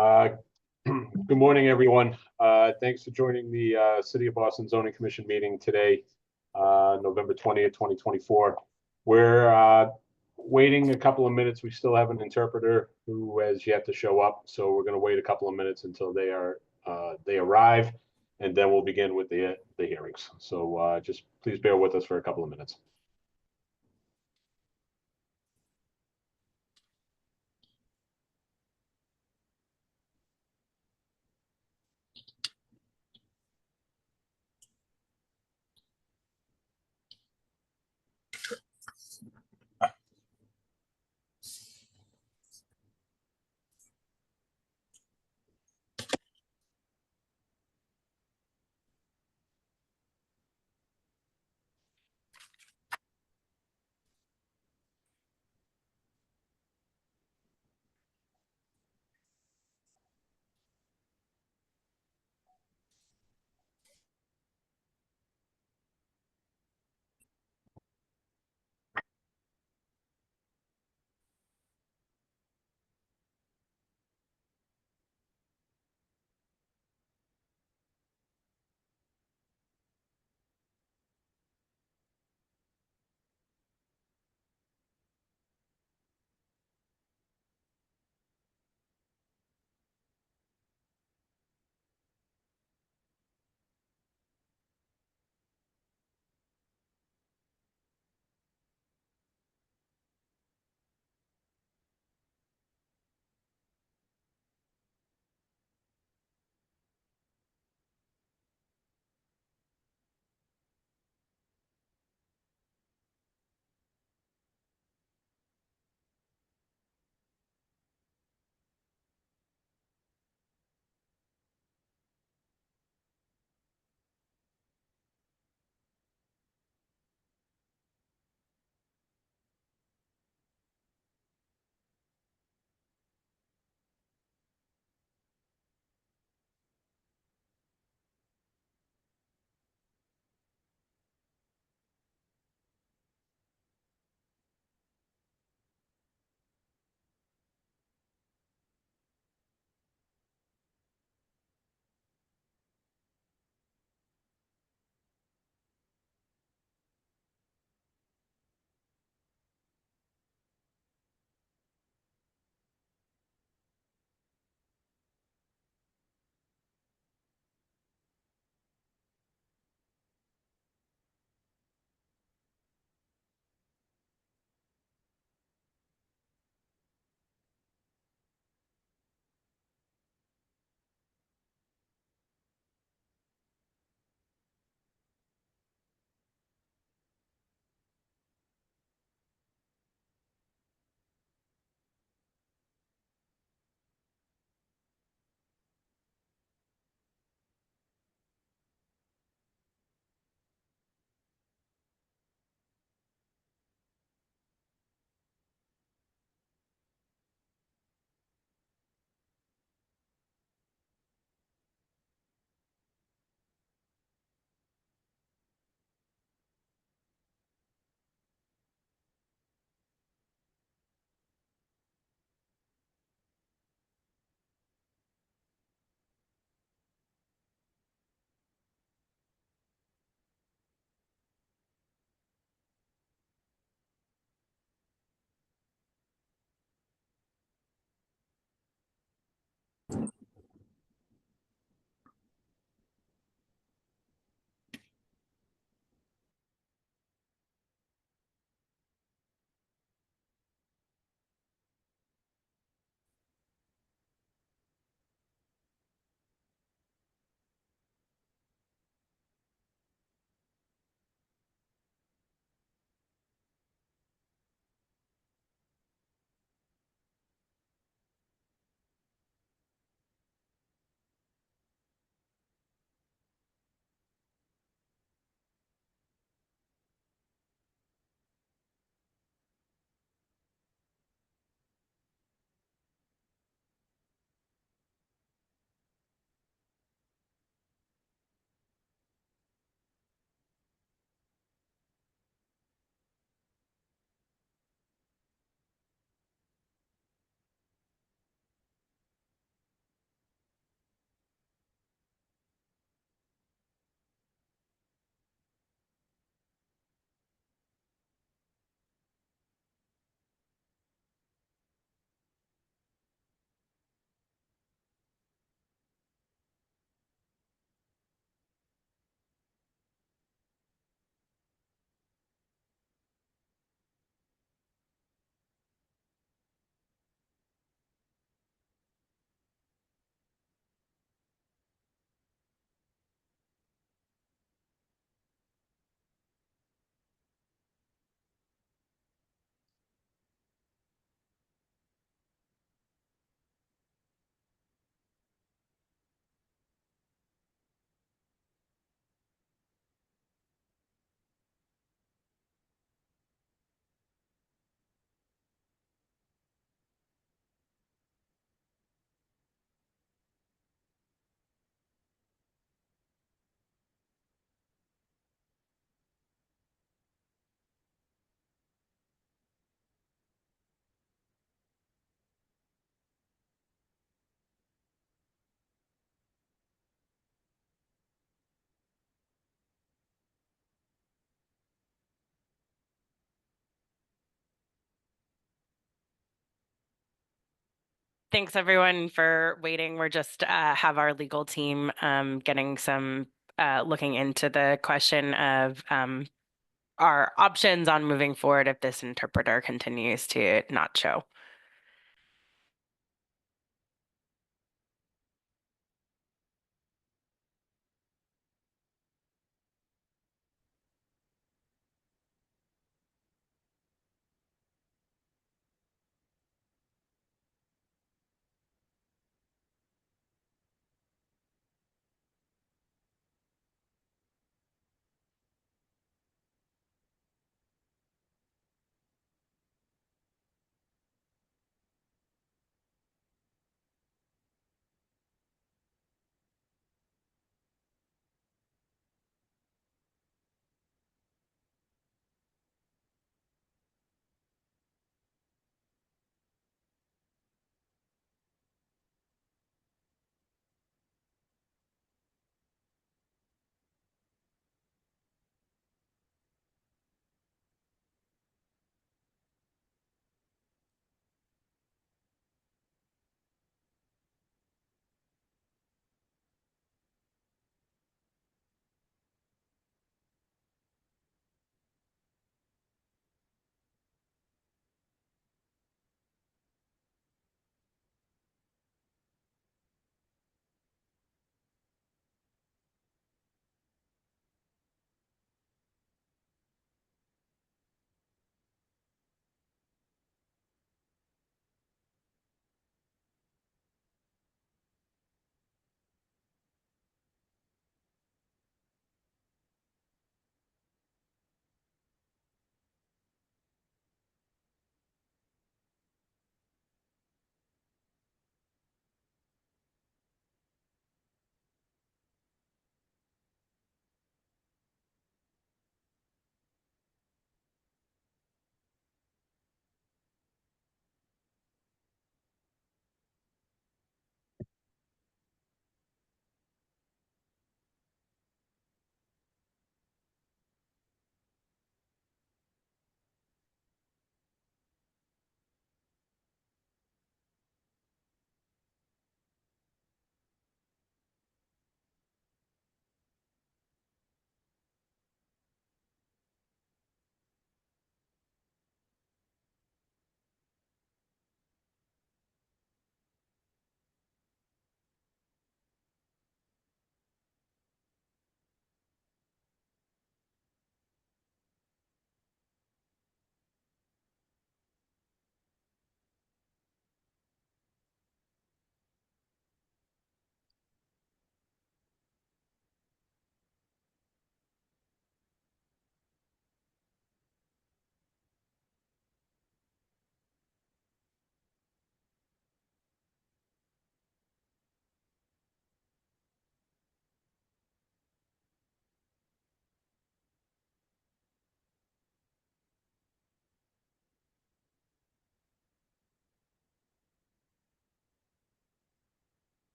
Uh, Good morning, everyone. Thanks for joining the City of Boston Zoning Commission meeting today, November 20th, 2024. We're waiting a couple of minutes. We still have an interpreter who has yet to show up, so we're going to wait a couple of minutes until they arrive, and then we'll begin with the hearings. So just please bear with us for a couple of minutes. Thanks everyone for waiting. We're just have our legal team getting some looking into the question of our options on moving forward if this interpreter continues to not show.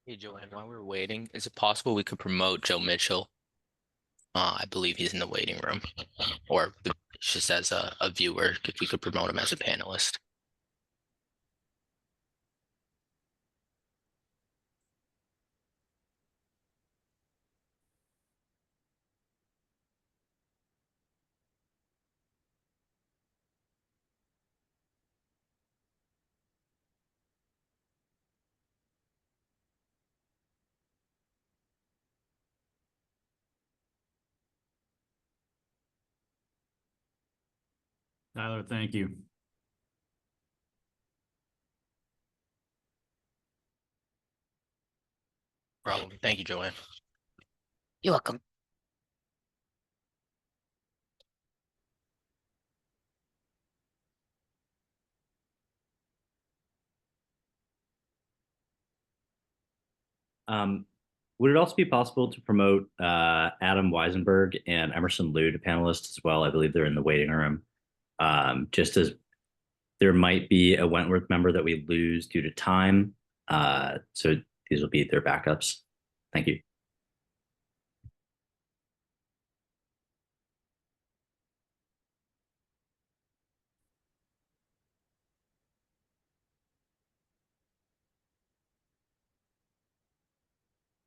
Hey Joanne, while we're waiting, is it possible we could promote Joe Mitchell? I believe he's in the waiting room, or just as a viewer, if we could promote him as a panelist. Tyler, thank you. Problem. Thank you, Joanne. You're welcome. Would it also be possible to promote Adam Weisenberg and Emerson Liu to panelists as well? I believe they're in the waiting room. Just as there might be a Wentworth member that we lose due to time. So these will be their backups. Thank you.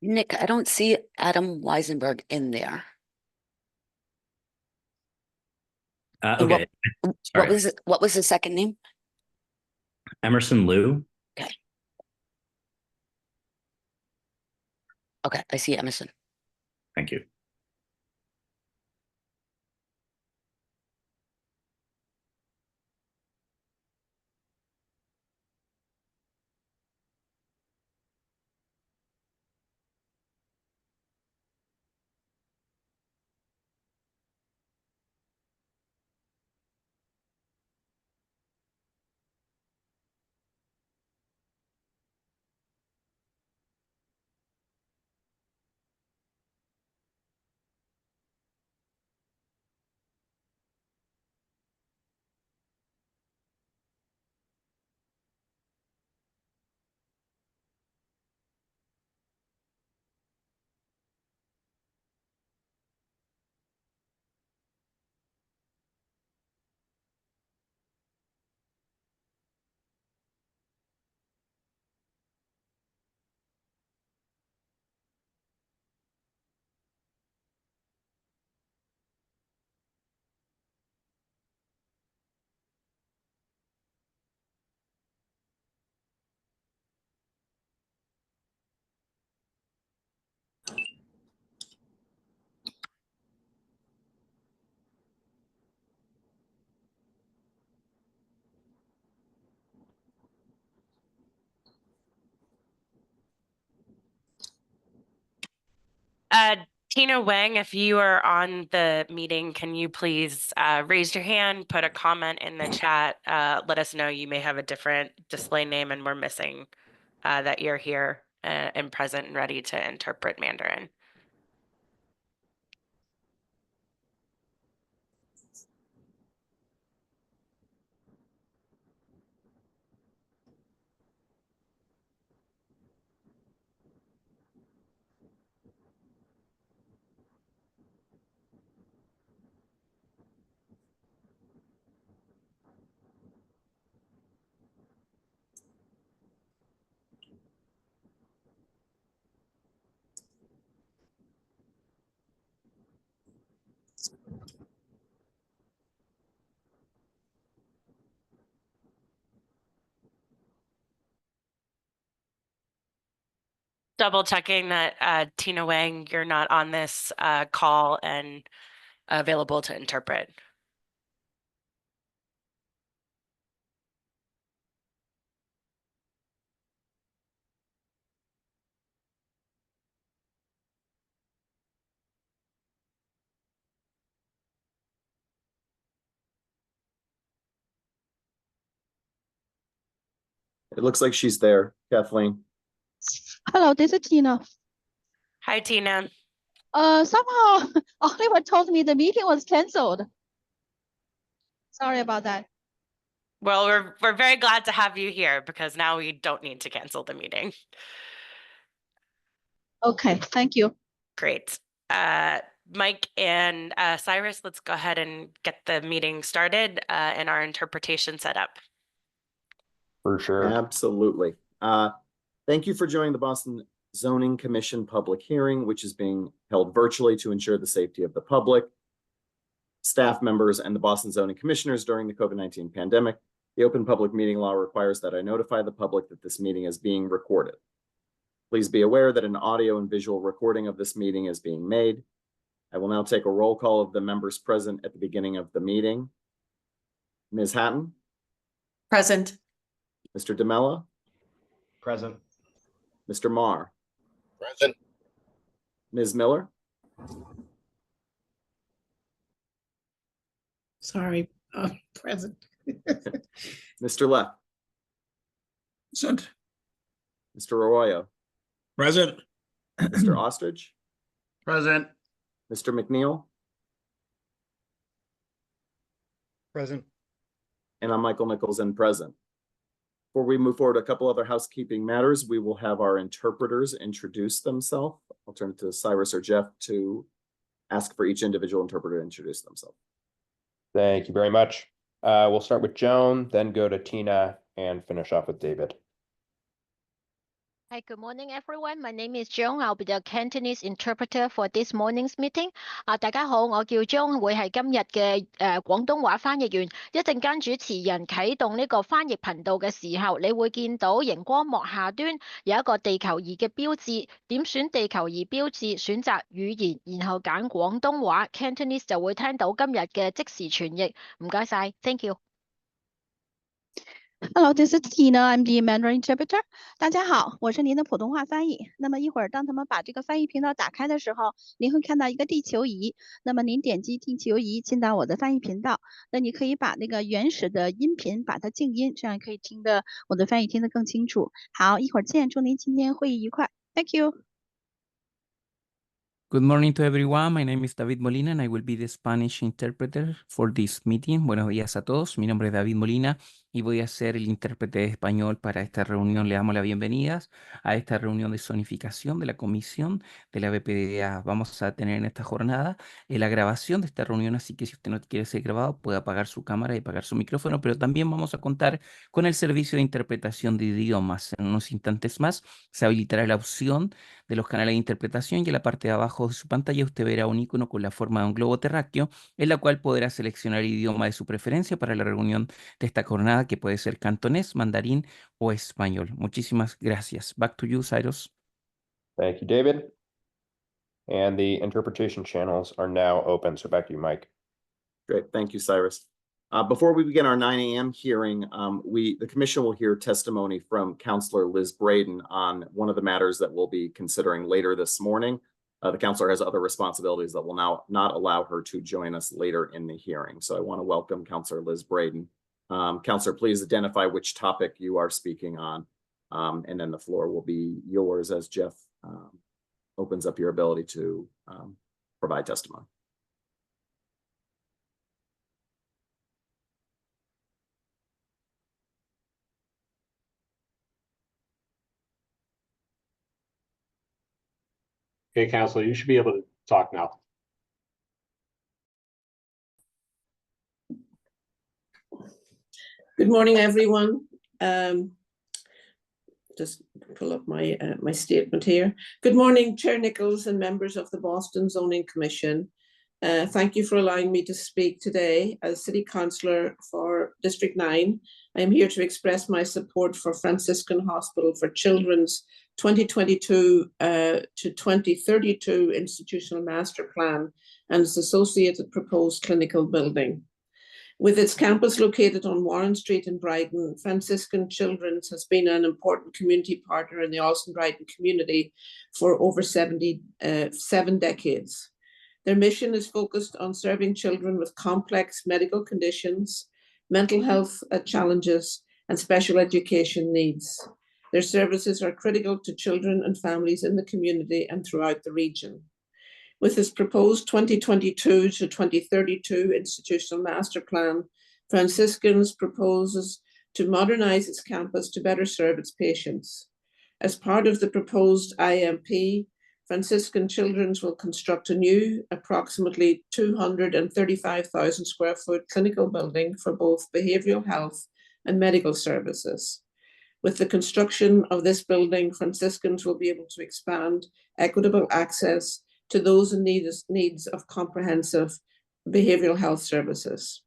Nick, I don't see Adam Weisenberg in there. And Okay. What Sorry. was it? What was the second name? Emerson Liu. Okay, I see Emerson. Thank you. Tina Wang, if you are on the meeting, can you please raise your hand, put a comment in the chat, let us know you may have a different display name and we're missing that you're here and present and ready to interpret Mandarin. Double checking that Tina Wang, you're not on this call and available to interpret. It looks like she's there, Kathleen. Hello, this is Tina. Hi, Tina. Somehow Oliver told me the meeting was canceled. Sorry about that. Well, we're very glad to have you here because now we don't need to cancel the meeting. Okay, thank you. Great. Mike and Cyrus, let's go ahead and get the meeting started and our interpretation set up. For sure. Absolutely. Thank you for joining the Boston Zoning Commission public hearing, which is being held virtually to ensure the safety of the public, staff members, and the Boston Zoning Commissioners during the COVID-19 pandemic. The Open Public Meeting Law requires that I notify the public that this meeting is being recorded. Please be aware that an audio and visual recording of this meeting is being made. I will now take a roll call of the members present at the beginning of the meeting. Ms. Hatton? Present. Mr. DeMella? Present. Mr. Marr? Present. Ms. Miller? Sorry, present. Mr. Leff? Present. Mr. Arroyo? Present. Mr. Ostrich? Present. Mr. McNeil? Present. And I'm Michael Nichols and present. Before we move forward, a couple other housekeeping matters. We will have our interpreters introduce themselves. I'll turn it to Cyrus or Jeff to ask for each individual interpreter to introduce themselves. Thank you very much. We'll start with Joan, then go to Tina, and finish off with David. Hi, good morning, everyone. My name is Joan. I'll be the Cantonese interpreter for this morning's meeting. 大家好，我叫 Joan， 會係今日嘅廣東話翻譯員。一陣間主持人啟動呢個翻譯頻道嘅時候，你會見到熒光幕下端有一個地球儀嘅標誌，點選地球儀標誌，選擇語言，然後揀廣東話 Cantonese 就會聽到今日嘅即時傳譯。唔該晒 ，Thank you。Hello, this is Tina. I'm the Mandarin interpreter. 大家好，我是您的普通话翻译。那么一会儿，当他们把这个翻译频道打开的时候，您会看到一个地球仪。那么您点击地球仪进到我的翻译频道，那你可以把那个原始的音频把它静音，这样可以听得我的翻译听得更清楚。好，一会儿见，祝您今天会议愉快。Thank you. Good morning to everyone. My name is David Molina and I will be the Spanish interpreter for this meeting. Buenos días a todos. Mi nombre es David Molina y voy a ser el intérprete de español para esta reunión. Le damos las bienvenidas a esta reunión de zonificación de la comisión de la BPDA. Vamos a tener en esta jornada la grabación de esta reunión, así que si usted no quiere ser grabado puede apagar su cámara y apagar su micrófono, pero también vamos a contar con el servicio de interpretación de idiomas. En unos instantes más se habilitará la opción de los canales de interpretación y en la parte de abajo de su pantalla usted verá un icono con la forma de un globo terráqueo en la cual podrá seleccionar el idioma de su preferencia para la reunión de esta jornada, que puede ser cantonés, mandarín o español. Muchísimas gracias. Back to you, Cyrus. Thank you, David. And the interpretation channels are now open. So back to you, Mike. Great, thank you, Cyrus. Before we begin our 9 a.m. hearing, the commission will hear testimony from Councillor Liz Braden on one of the matters that we'll be considering later this morning. The councillor has other responsibilities that will now not allow her to join us later in the hearing. So I want to welcome Councillor Liz Braden. Councillor, please identify which topic you are speaking on, and then the floor will be yours as Jeff opens up your ability to provide testimony. Okay, Councillor, you should be able to talk now. Good morning, everyone. Just pull up my my statement here. Good morning, Chair Nichols and members of the Boston Zoning Commission. Thank you for allowing me to speak today as City Councillor for District 9. I am here to express my support for Franciscan Hospital for Children's 2022 to 2032 institutional master plan and its associated proposed clinical building. With its campus located on Warren Street in Brighton, Franciscan Children's has been an important community partner in the Allston Brighton community for over 7 decades. Their mission is focused on serving children with complex medical conditions, mental health challenges, and special education needs. Their services are critical to children and families in the community and throughout the region. With its proposed 2022 to 2032 institutional master plan, Franciscans proposes to modernize its campus to better serve its patients. As part of the proposed IMP, Franciscan Children's will construct a new, approximately 235,000 square foot clinical building for both behavioral health and medical services. With the construction of this building, Franciscans will be able to expand equitable access to those in needs of comprehensive behavioral health services.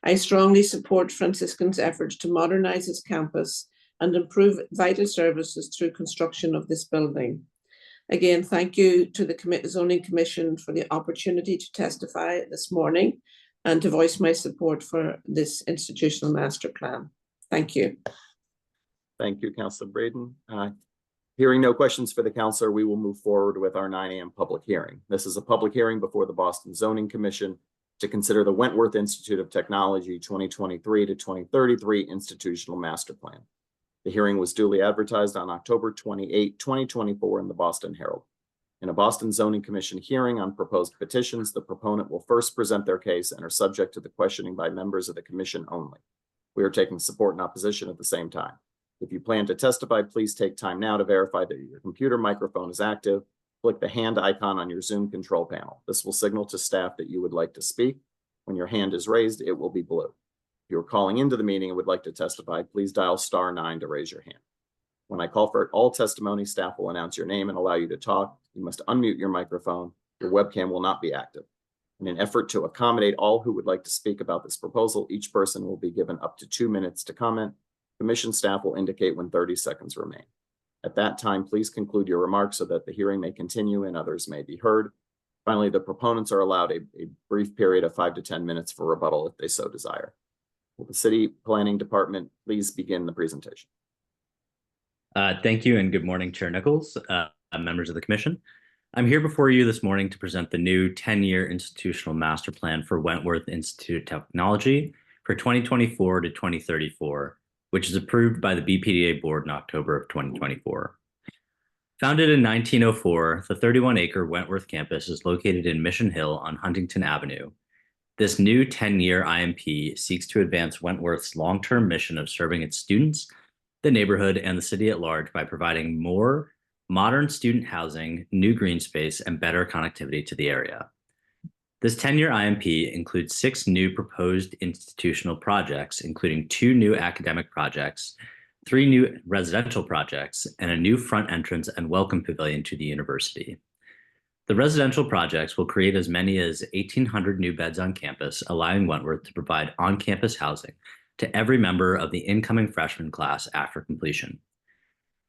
I strongly support Franciscan's efforts to modernize its campus and improve vital services through construction of this building. Again, thank you to the Zoning Commission for the opportunity to testify this morning and to voice my support for this institutional master plan. Thank you. Thank you, Councillor Braden. Hearing no questions for the councillor, we will move forward with our 9 a.m. public hearing. This is a public hearing before the Boston Zoning Commission to consider the Wentworth Institute of Technology 2023 to 2033 institutional master plan. The hearing was duly advertised on October 28, 2024 in the Boston Herald. In a Boston Zoning Commission hearing on proposed petitions, the proponent will first present their case and are subject to the questioning by members of the commission only. We are taking support and opposition at the same time. If you plan to testify, please take time now to verify that your computer microphone is active. Click the hand icon on your Zoom control panel. This will signal to staff that you would like to speak. When your hand is raised, it will be blue. If you're calling into the meeting and would like to testify, please dial *9 to raise your hand. When I call for all testimony, staff will announce your name and allow you to talk. You must unmute your microphone. Your webcam will not be active. In an effort to accommodate all who would like to speak about this proposal, each person will be given up to 2 minutes to comment. Commission staff will indicate when 30 seconds remain. At that time, please conclude your remarks so that the hearing may continue and others may be heard. Finally, the proponents are allowed a brief period of 5 to 10 minutes for rebuttal if they so desire. Will the City Planning Department please begin the presentation? Thank you and good morning, Chair Nichols, members of the Commission. I'm here before you this morning to present the new 10-year institutional master plan for Wentworth Institute of Technology for 2024 to 2034, which is approved by the BPDA board in October of 2024. Founded in 1904, the 31-acre Wentworth campus is located in Mission Hill on Huntington Avenue. This new 10-year IMP seeks to advance Wentworth's long-term mission of serving its students, the neighborhood, and the city at large by providing more modern student housing, new green space, and better connectivity to the area. This 10-year IMP includes 6 new proposed institutional projects, including 2 new academic projects, 3 new residential projects, and a new front entrance and welcome pavilion to the university. The residential projects will create as many as 1,800 new beds on campus, allowing Wentworth to provide on-campus housing to every member of the incoming freshman class after completion.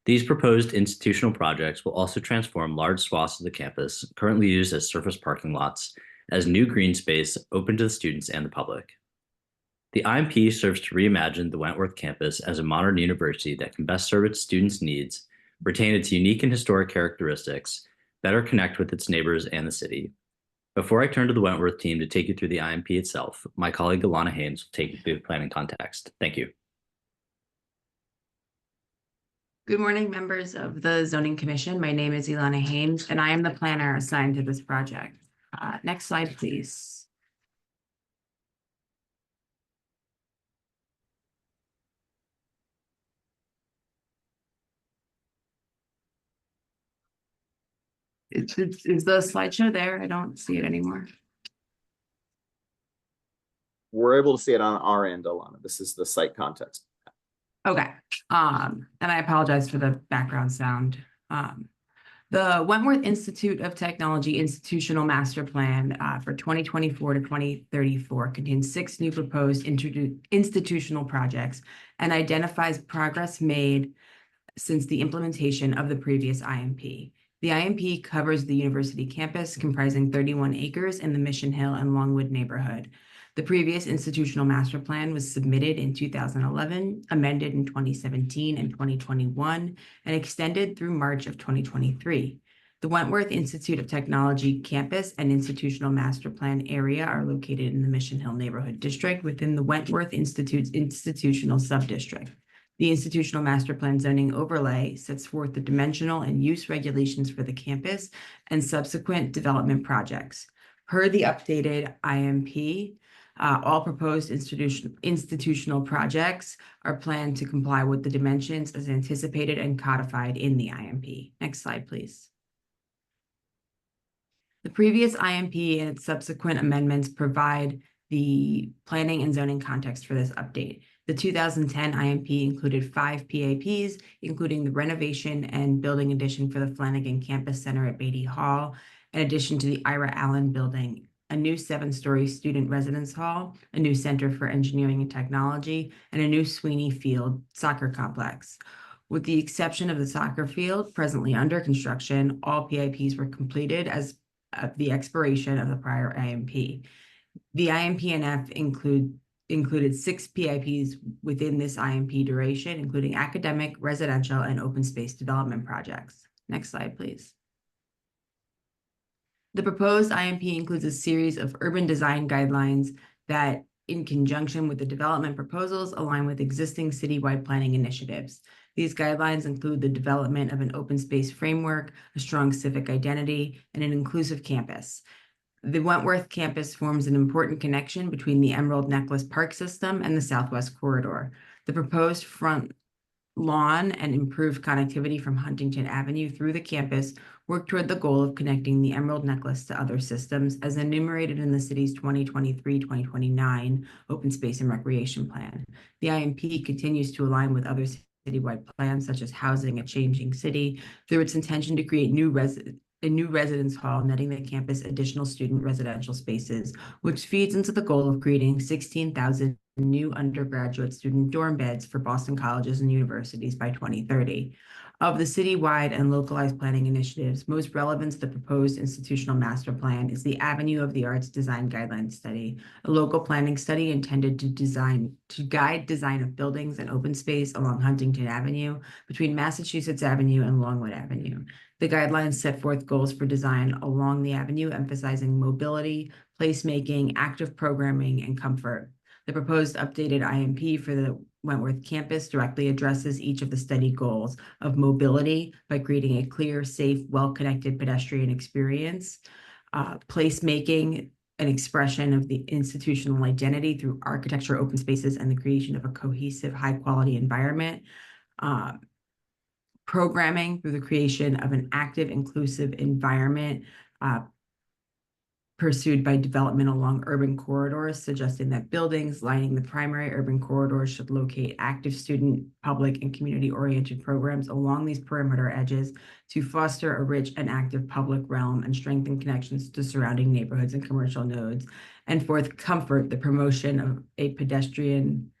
These proposed institutional projects will also transform large swaths of the campus, currently used as surface parking lots, as new green space open to the students and the public. The IMP serves to reimagine the Wentworth campus as a modern university that can best serve its students' needs, retain its unique and historic characteristics, better connect with its neighbors and the city. Before I turn to the Wentworth team to take you through the IMP itself, my colleague Ilana Haynes will take you through the planning context. Thank you. Good morning, members of the Zoning Commission. My name is Ilana Haynes, and I am the planner assigned to this project. Next slide, please. Is the slideshow there? I don't see it anymore. We're able to see it on our end, Ilana. This is the site context. Okay. And I apologize for the background sound. The Wentworth Institute of Technology Institutional Master Plan for 2024 to 2034 contains 6 new proposed institutional projects and identifies progress made since the implementation of the previous IMP. The IMP covers the university campus comprising 31 acres in the Mission Hill and Longwood neighborhood. The previous institutional master plan was submitted in 2011, amended in 2017 and 2021, and extended through March of 2023. The Wentworth Institute of Technology campus and institutional master plan area are located in the Mission Hill neighborhood district within the Wentworth Institute's institutional subdistrict. The institutional master plan zoning overlay sets forth the dimensional and use regulations for the campus and subsequent development projects. Per the updated IMP, all proposed institutional projects are planned to comply with the dimensions as anticipated and codified in the IMP. Next slide, please. The previous IMP and its subsequent amendments provide the planning and zoning context for this update. The 2010 IMP included 5 PAPs, including the renovation and building addition for the Flanagan Campus Center at Beatty Hall, in addition to the Ira Allen Building, a new 7-story student residence hall, a new Center for Engineering and Technology, and a new Sweeney Field soccer complex. With the exception of the soccer field, presently under construction, all PIPs were completed as of the expiration of the prior IMP. The IMP&F included 6 PIPs within this IMP duration, including academic, residential, and open space development projects. Next slide, please. The proposed IMP includes a series of urban design guidelines that, in conjunction with the development proposals, align with existing citywide planning initiatives. These guidelines include the development of an open space framework, a strong civic identity, and an inclusive campus. The Wentworth campus forms an important connection between the Emerald Necklace Park system and the Southwest Corridor. The proposed front lawn and improved connectivity from Huntington Avenue through the campus work toward the goal of connecting the Emerald Necklace to other systems as enumerated in the city's 2023-2029 Open Space and Recreation Plan. The IMP continues to align with other citywide plans such as Housing a Changing City through its intention to create a new residence hall netting the campus additional student residential spaces, which feeds into the goal of creating 16,000 new undergraduate student dorm beds for Boston colleges and universities by 2030. Of the citywide and localized planning initiatives, most relevant to the proposed institutional master plan is the Avenue of the Arts Design Guidelines Study, a local planning study intended to guide design of buildings and open space along Huntington Avenue between Massachusetts Avenue and Longwood Avenue. The guidelines set forth goals for design along the avenue, emphasizing mobility, placemaking, active programming, and comfort. The proposed updated IMP for the Wentworth campus directly addresses each of the study goals of mobility by creating a clear, safe, well-connected pedestrian experience, placemaking, an expression of the institutional identity through architecture, open spaces, and the creation of a cohesive, high-quality environment, programming through the creation of an active, inclusive environment pursued by development along urban corridors, suggesting that buildings lining the primary urban corridors should locate active student, public, and community-oriented programs along these perimeter edges to foster a rich and active public realm and strengthen connections to surrounding neighborhoods and commercial nodes. And fourth, comfort, the promotion of a pedestrian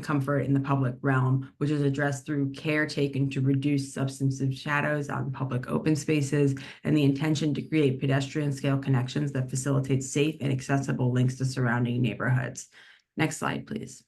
comfort in the public realm, which is addressed through care taken to reduce substantive shadows on public open spaces and the intention to create pedestrian scale connections that facilitate safe and accessible links to surrounding neighborhoods. Next slide, please.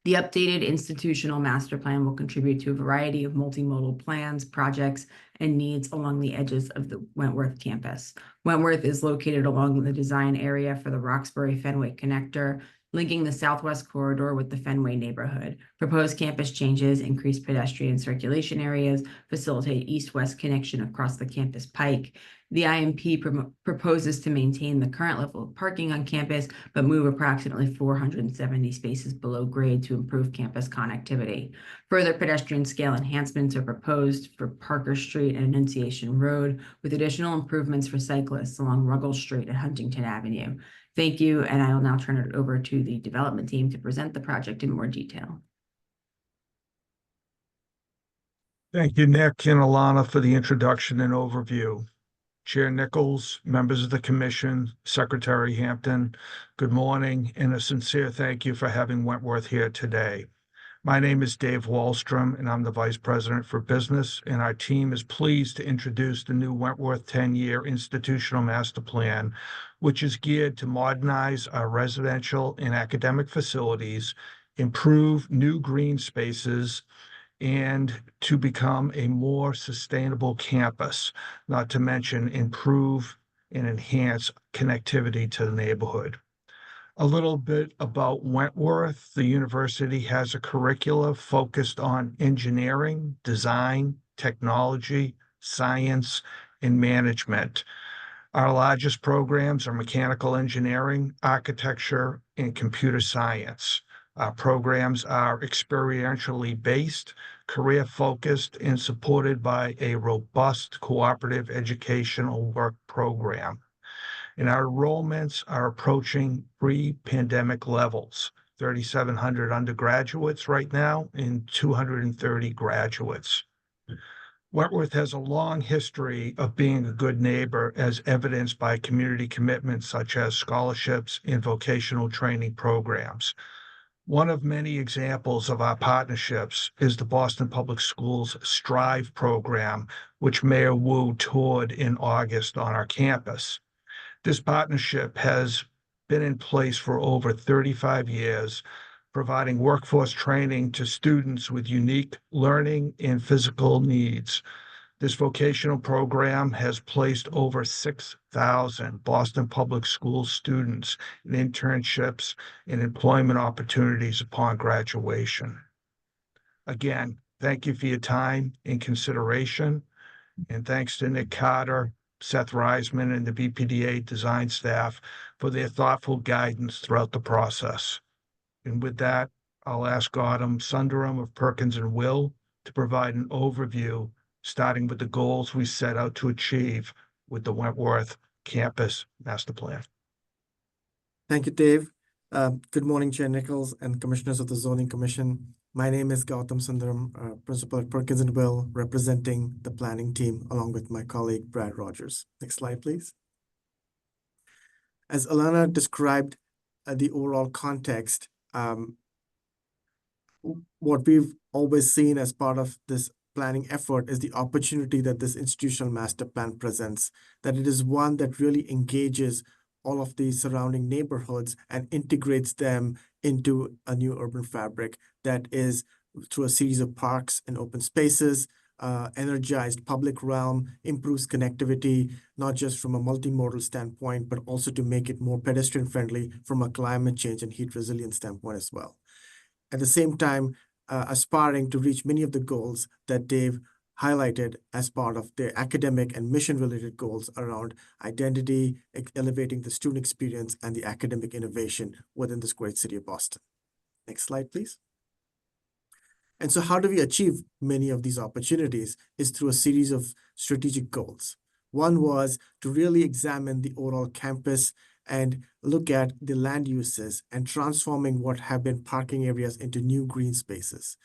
The updated institutional master plan will contribute to a variety of multimodal plans, projects, and needs along the edges of the Wentworth campus. Wentworth is located along the design area for the Roxbury-Fenway connector, linking the Southwest Corridor with the Fenway neighborhood. Proposed campus changes increase pedestrian circulation areas, facilitate east-west connection across the campus pike. The IMP proposes to maintain the current level of parking on campus, but move approximately 470 spaces below grade to improve campus connectivity. Further pedestrian scale enhancements are proposed for Parker Street and Annunciation Road, with additional improvements for cyclists along Ruggles Street and Huntington Avenue. Thank you, and I will now turn it over to the development team to present the project in more detail. Thank you, Nick and Alana, for the introduction and overview. Chair Nichols, members of the commission, Secretary Hampton, good morning, and a sincere thank you for having Wentworth here today. My name is Dave Wallstrom, and I'm the Vice President for Business, and our team is pleased to introduce the new Wentworth 10-year institutional master plan, which is geared to modernize our residential and academic facilities, improve new green spaces, and to become a more sustainable campus, not to mention improve and enhance connectivity to the neighborhood. A little bit about Wentworth. The university has a curricula focused on engineering, design, technology, science, and management. Our largest programs are mechanical engineering, architecture, and computer science. Our programs are experientially based, career-focused, and supported by a robust cooperative educational work program. And our enrollments are approaching pre-pandemic levels, 3,700 undergraduates right now and 230 graduates. Wentworth has a long history of being a good neighbor, as evidenced by community commitments such as scholarships and vocational training programs. One of many examples of our partnerships is the Boston Public Schools Strive program, which Mayor Wu toured in August on our campus. This partnership has been in place for over 35 years, providing workforce training to students with unique learning and physical needs. This vocational program has placed over 6,000 Boston Public Schools students in internships and employment opportunities upon graduation. Again, thank you for your time and consideration, and thanks to Nick Carter, Seth Reisman, and the BPDA design staff for their thoughtful guidance throughout the process. And with that, I'll ask Autumn Sundaram of Perkins and Will to provide an overview, starting with the goals we set out to achieve with the Wentworth Campus Master Plan. Thank you, Dave. Good morning, Chair Nichols and Commissioners of the Zoning Commission. My name is Gautam Sundaram, Principal at Perkins and Will, representing the planning team along with my colleague, Brad Rogers. Next slide, please. As Alana described the overall context, what we've always seen as part of this planning effort is the opportunity that this institutional master plan presents, that it is one that really engages all of the surrounding neighborhoods and integrates them into a new urban fabric that is through a series of parks and open spaces, energized public realm, improves connectivity, not just from a multimodal standpoint, but also to make it more pedestrian friendly from a climate change and heat resilience standpoint as well. At the same time, aspiring to reach many of the goals that Dave highlighted as part of the academic and mission-related goals around identity, elevating the student experience, and the academic innovation within this great city of Boston. Next slide, please. And so how do we achieve many of these opportunities is through a series of strategic goals. One was to really examine the overall campus and look at the land uses and transforming what have been parking areas into new green spaces,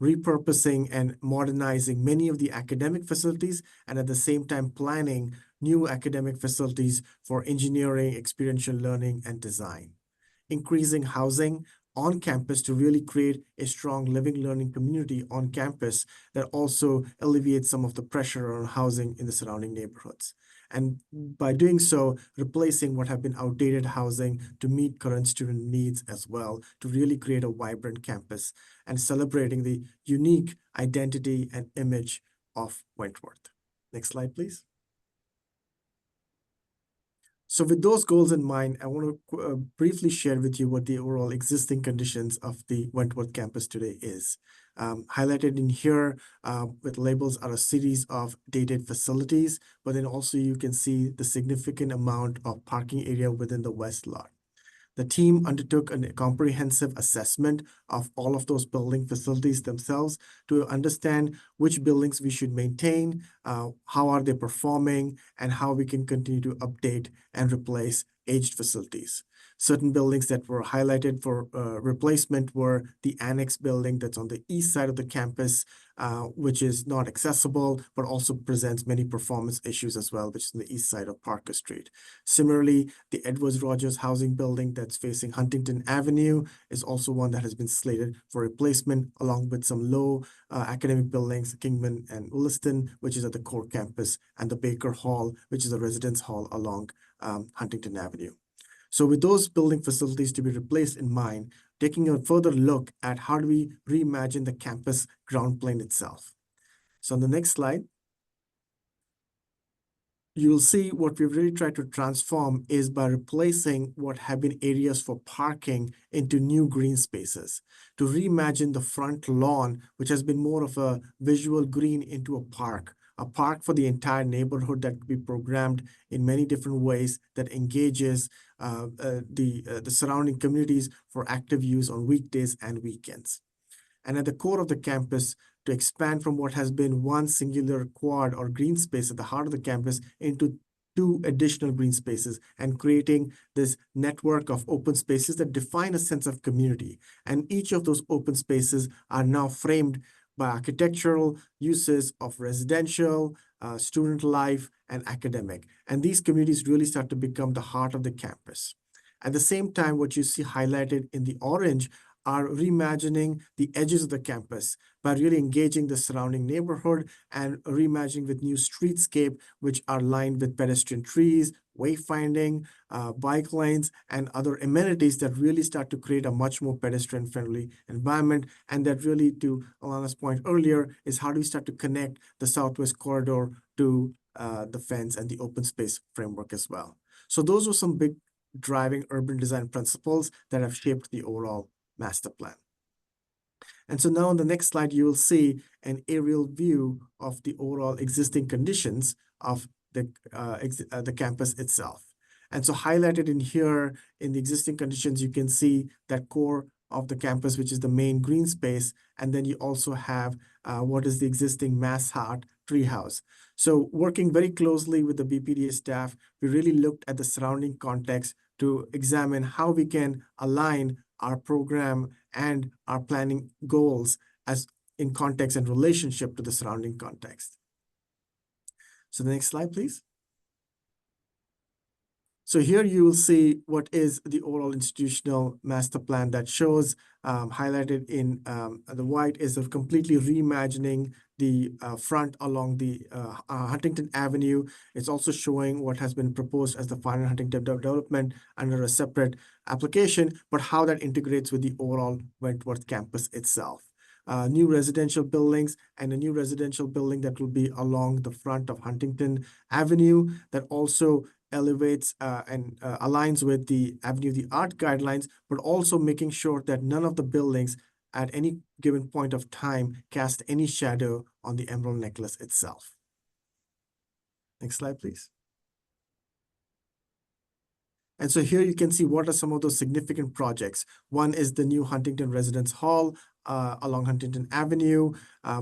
repurposing and modernizing many of the academic facilities, and at the same time planning new academic facilities for engineering, experiential learning, and design. Increasing housing on campus to really create a strong living learning community on campus that also alleviates some of the pressure on housing in the surrounding neighborhoods. And by doing so, replacing what have been outdated housing to meet current student needs as well, to really create a vibrant campus and celebrating the unique identity and image of Wentworth. Next slide, please. So with those goals in mind, I want to briefly share with you what the overall existing conditions of the Wentworth campus today is. Highlighted in here with labels are a series of dated facilities, but then also you can see the significant amount of parking area within the west lot. The team undertook a comprehensive assessment of all of those building facilities themselves to understand which buildings we should maintain, how are they performing, and how we can continue to update and replace aged facilities. Certain buildings that were highlighted for replacement were the annex building that's on the east side of the campus, which is not accessible, but also presents many performance issues as well, which is on the east side of Parker Street. Similarly, the Edwards Rogers housing building that's facing Huntington Avenue is also one that has been slated for replacement, along with some low academic buildings, Kingman and Williston, which is at the core campus, and the Baker Hall, which is a residence hall along Huntington Avenue. So with those building facilities to be replaced in mind, taking a further look at how do we reimagine the campus ground plane itself. So on the next slide, you'll see what we've really tried to transform is by replacing what have been areas for parking into new green spaces, to reimagine the front lawn, which has been more of a visual green, into a park a park for the entire neighborhood that could be programmed in many different ways that engages the surrounding communities for active use on weekdays and weekends. And at the core of the campus, to expand from what has been one singular quad or green space at the heart of the campus into 2 additional green spaces, and creating this network of open spaces that define a sense of community. And each of those open spaces are now framed by architectural uses of residential, student life, and academic. And these communities really start to become the heart of the campus. At the same time, what you see highlighted in the orange are reimagining the edges of the campus by really engaging the surrounding neighborhood and reimagining with new streetscape, which are lined with pedestrian trees, wayfinding, bike lanes, and other amenities that really start to create a much more pedestrian-friendly environment. And that really, to Alana's point earlier, is how do we start to connect the Southwest Corridor to the fence and the open space framework as well. So those are some big driving urban design principles that have shaped the overall master plan. And so now on the next slide, you will see an aerial view of the overall existing conditions of the campus itself. And so highlighted in here in the existing conditions, you can see that core of the campus, which is the main green space. And then you also have what is the existing Mass Heart treehouse. So working very closely with the BPDA staff, we really looked at the surrounding context to examine how we can align our program and our planning goals as in context and relationship to the surrounding context. So the next slide, please. So here you will see what is the overall institutional master plan that shows highlighted in the white is of completely reimagining the front along the Huntington Avenue. It's also showing what has been proposed as the final Huntington development under a separate application, but how that integrates with the overall Wentworth campus itself. New residential buildings and a new residential building that will be along the front of Huntington Avenue that also elevates and aligns with the Avenue of the Art guidelines, but also making sure that none of the buildings at any given point of time cast any shadow on the Emerald Necklace itself. Next slide, please. And so here you can see what are some of those significant projects. One is the new Huntington Residence Hall along Huntington Avenue.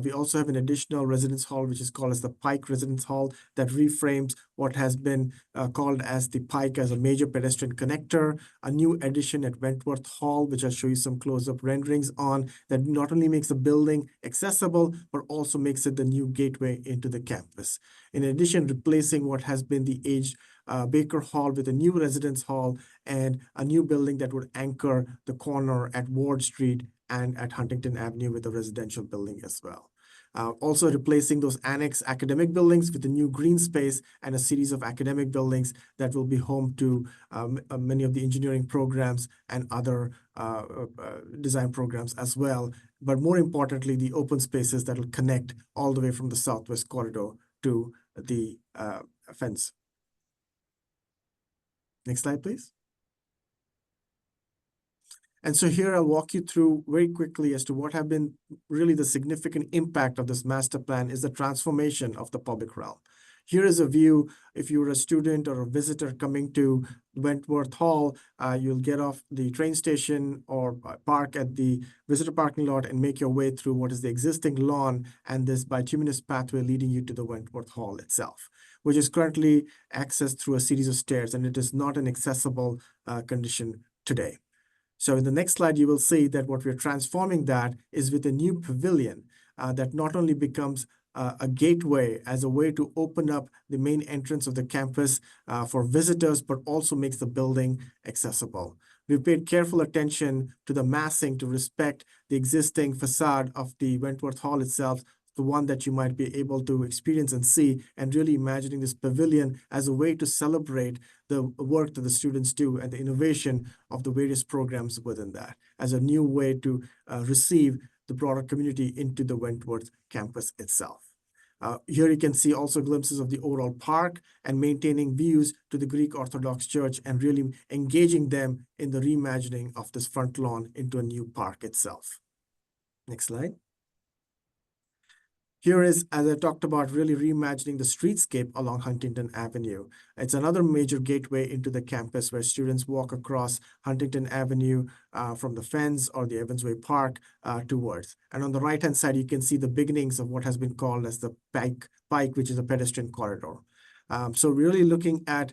We also have an additional residence hall, which is called as the Pike Residence Hall, that reframes what has been called as the Pike as a major pedestrian connector. A new addition at Wentworth Hall, which I'll show you some close-up renderings on, that not only makes the building accessible, but also makes it the new gateway into the campus. In addition, replacing what has been the aged Baker Hall with a new residence hall and a new building that would anchor the corner at Ward Street and at Huntington Avenue with a residential building as well. Also replacing those annex academic buildings with a new green space and a series of academic buildings that will be home to many of the engineering programs and other design programs as well. But more importantly, the open spaces that will connect all the way from the Southwest Corridor to the fence. Next slide, please. And so here I'll walk you through very quickly as to what have been really the significant impact of this master plan is the transformation of the public realm. Here is a view. If you were a student or a visitor coming to Wentworth Hall, you'll get off the train station or park at the visitor parking lot and make your way through what is the existing lawn and this bituminous pathway leading you to the Wentworth Hall itself, which is currently accessed through a series of stairs, and it is not an accessible condition today. So in the next slide, you will see that what we're transforming that is with a new pavilion that not only becomes a gateway as a way to open up the main entrance of the campus for visitors, but also makes the building accessible. We've paid careful attention to the massing to respect the existing facade of the Wentworth Hall itself, the one that you might be able to experience and see, and really imagining this pavilion as a way to celebrate the work that the students do and the innovation of the various programs within that, as a new way to receive the broader community into the Wentworth campus itself. Here you can see also glimpses of the overall park and maintaining views to the Greek Orthodox Church and really engaging them in the reimagining of this front lawn into a new park itself. Next slide. Here is, as I talked about, really reimagining the streetscape along Huntington Avenue. It's another major gateway into the campus where students walk across Huntington Avenue from the fence or the Evansway Park towards. And on the right-hand side, you can see the beginnings of what has been called as the Pike, which is a pedestrian corridor. So really looking at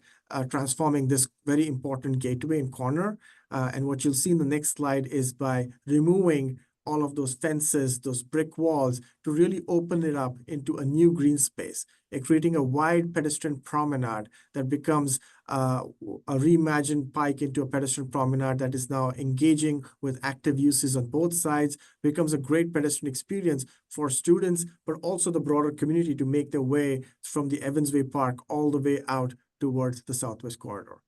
transforming this very important gateway and corner. And what you'll see in the next slide is by removing all of those fences, those brick walls, to really open it up into a new green space, creating a wide pedestrian promenade that becomes a reimagined Pike into a pedestrian promenade that is now engaging with active uses on both sides, becomes a great pedestrian experience for students, but also the broader community to make their way from the Evansway Park all the way out towards the Southwest Corridor.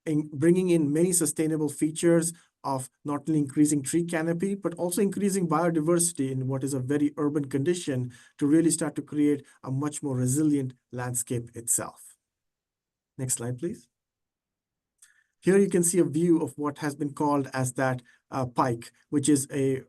And bringing in many sustainable features of not only increasing tree canopy, but also increasing biodiversity in what is a very urban condition to really start to create a much more resilient landscape itself. Next slide, please. Here you can see a view of what has been called as that Pike, which is a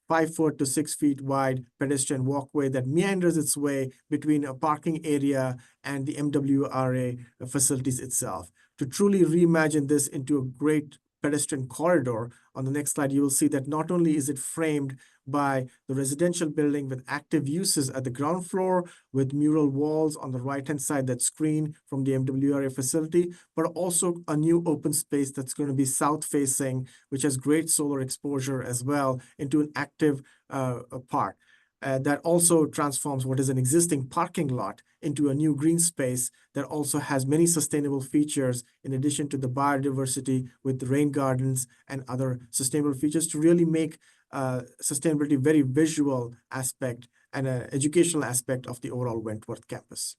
5 foot to 6 feet wide pedestrian walkway that meanders its way between a parking area and the MWRA facilities itself. To truly reimagine this into a great pedestrian corridor, on the next slide, you will see that not only is it framed by the residential building with active uses at the ground floor with mural walls on the right-hand side that screen from the MWRA facility, but also a new open space that's going to be south-facing, which has great solar exposure as well, into an active park. That also transforms what is an existing parking lot into a new green space that also has many sustainable features in addition to the biodiversity with the rain gardens and other sustainable features to really make sustainability very visual aspect and an educational aspect of the overall Wentworth campus.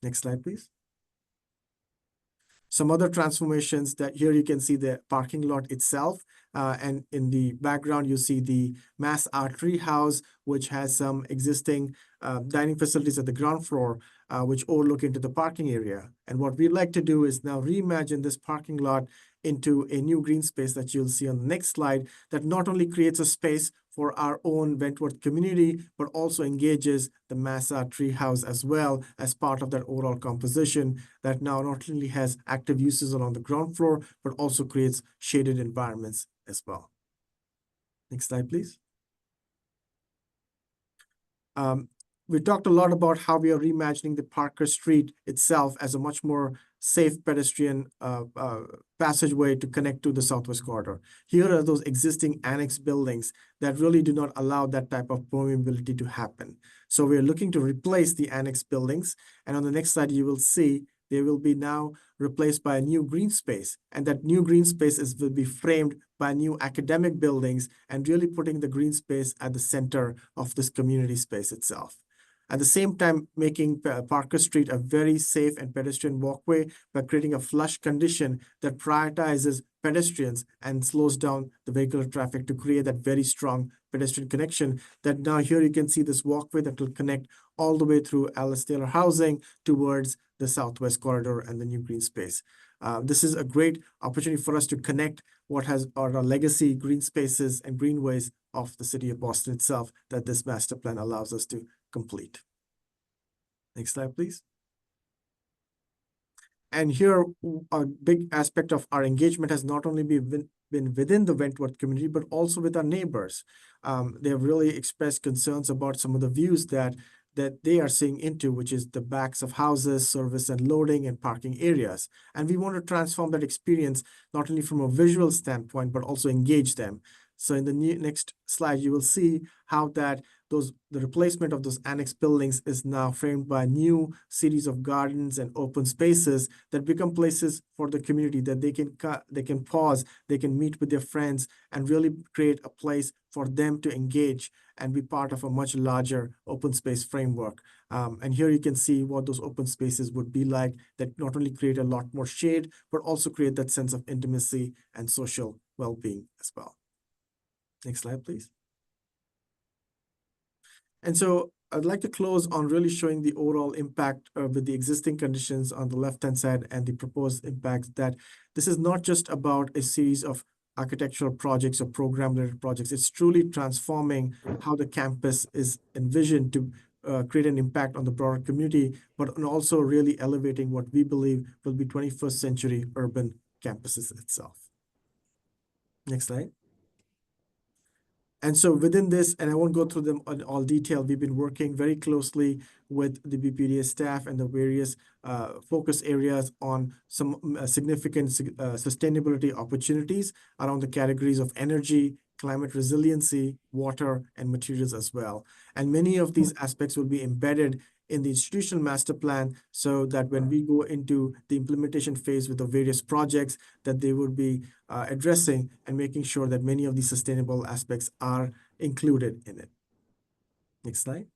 Next slide, please. Some other transformations that here you can see the parking lot itself. And in the background, you see the Mass Art Tree House, which has some existing dining facilities at the ground floor, which overlook into the parking area. And what we'd like to do is now reimagine this parking lot into a new green space that you'll see on the next slide that not only creates a space for our own Wentworth community, but also engages the Mass Art Tree House as well as part of that overall composition that now not only has active uses along the ground floor, but also creates shaded environments as well. Next slide, please. We talked a lot about how we are reimagining the Parker Street itself as a much more safe pedestrian passageway to connect to the Southwest Corridor. Here are those existing annex buildings that really do not allow that type of permeability to happen. So we're looking to replace the annex buildings. And on the next slide, you will see they will be now replaced by a new green space. And that new green space will be framed by new academic buildings and really putting the green space at the center of this community space itself. At the same time, making Parker Street a very safe and pedestrian walkway by creating a flush condition that prioritizes pedestrians and slows down the vehicular traffic to create that very strong pedestrian connection that now here you can see this walkway that will connect all the way through Alice Taylor Housing towards the Southwest Corridor and the new green space. This is a great opportunity for us to connect what are our legacy green spaces and greenways of the city of Boston itself that this master plan allows us to complete. Next slide, please. And here, a big aspect of our engagement has not only been within the Wentworth community, but also with our neighbors. They have really expressed concerns about some of the views that they are seeing into, which is the backs of houses, service and loading and parking areas. And we want to transform that experience, not only from a visual standpoint, but also engage them. So in the next slide, you will see how that the replacement of those annex buildings is now framed by a new series of gardens and open spaces that become places for the community that they can pause, they can meet with their friends and really create a place for them to engage and be part of a much larger open space framework. And here you can see what those open spaces would be like that not only create a lot more shade, but also create that sense of intimacy and social well-being as well. Next slide, please. And so I'd like to close on really showing the overall impact with the existing conditions on the left-hand side and the proposed impacts, that this is not just about a series of architectural projects or program-related projects. It's truly transforming how the campus is envisioned to create an impact on the broader community, but also really elevating what we believe will be 21st century urban campuses itself. Next slide. And so within this, and I won't go through them in all detail, we've been working very closely with the BPDA staff and the various focus areas on some significant sustainability opportunities around the categories of energy, climate resiliency, water, and materials as well. And many of these aspects will be embedded in the institutional master plan, so that when we go into the implementation phase with the various projects, that they would be addressing and making sure that many of these sustainable aspects are included in it. Next slide.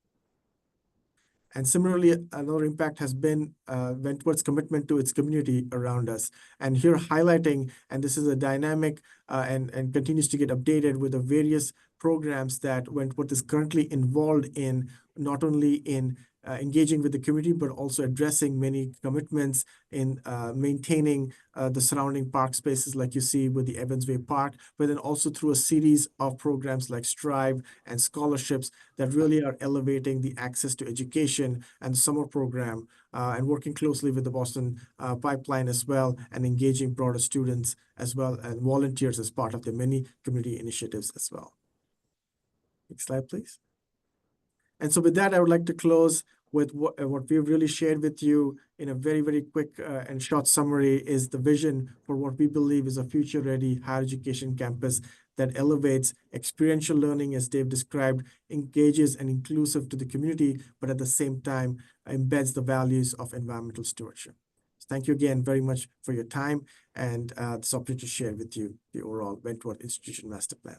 And similarly, another impact has been Wentworth's commitment to its community around us. And here highlighting, and this is a dynamic and continues to get updated with the various programs that Wentworth is currently involved in, not only in engaging with the community, but also addressing many commitments in maintaining the surrounding park spaces like you see with the Evansway Park, but then also through a series of programs like Strive and scholarships that really are elevating the access to education and summer program, and working closely with the Boston Pipeline as well, and engaging broader students as well and volunteers as part of the many community initiatives as well. Next slide, please. And so with that, I would like to close with what we've really shared with you in a very, very quick and short summary is the vision for what we believe is a future-ready higher education campus that elevates experiential learning, as Dave described, engages and inclusive to the community, but at the same time embeds the values of environmental stewardship. Thank you again very much for your time and this opportunity to share with you the overall Wentworth Institution Master Plan.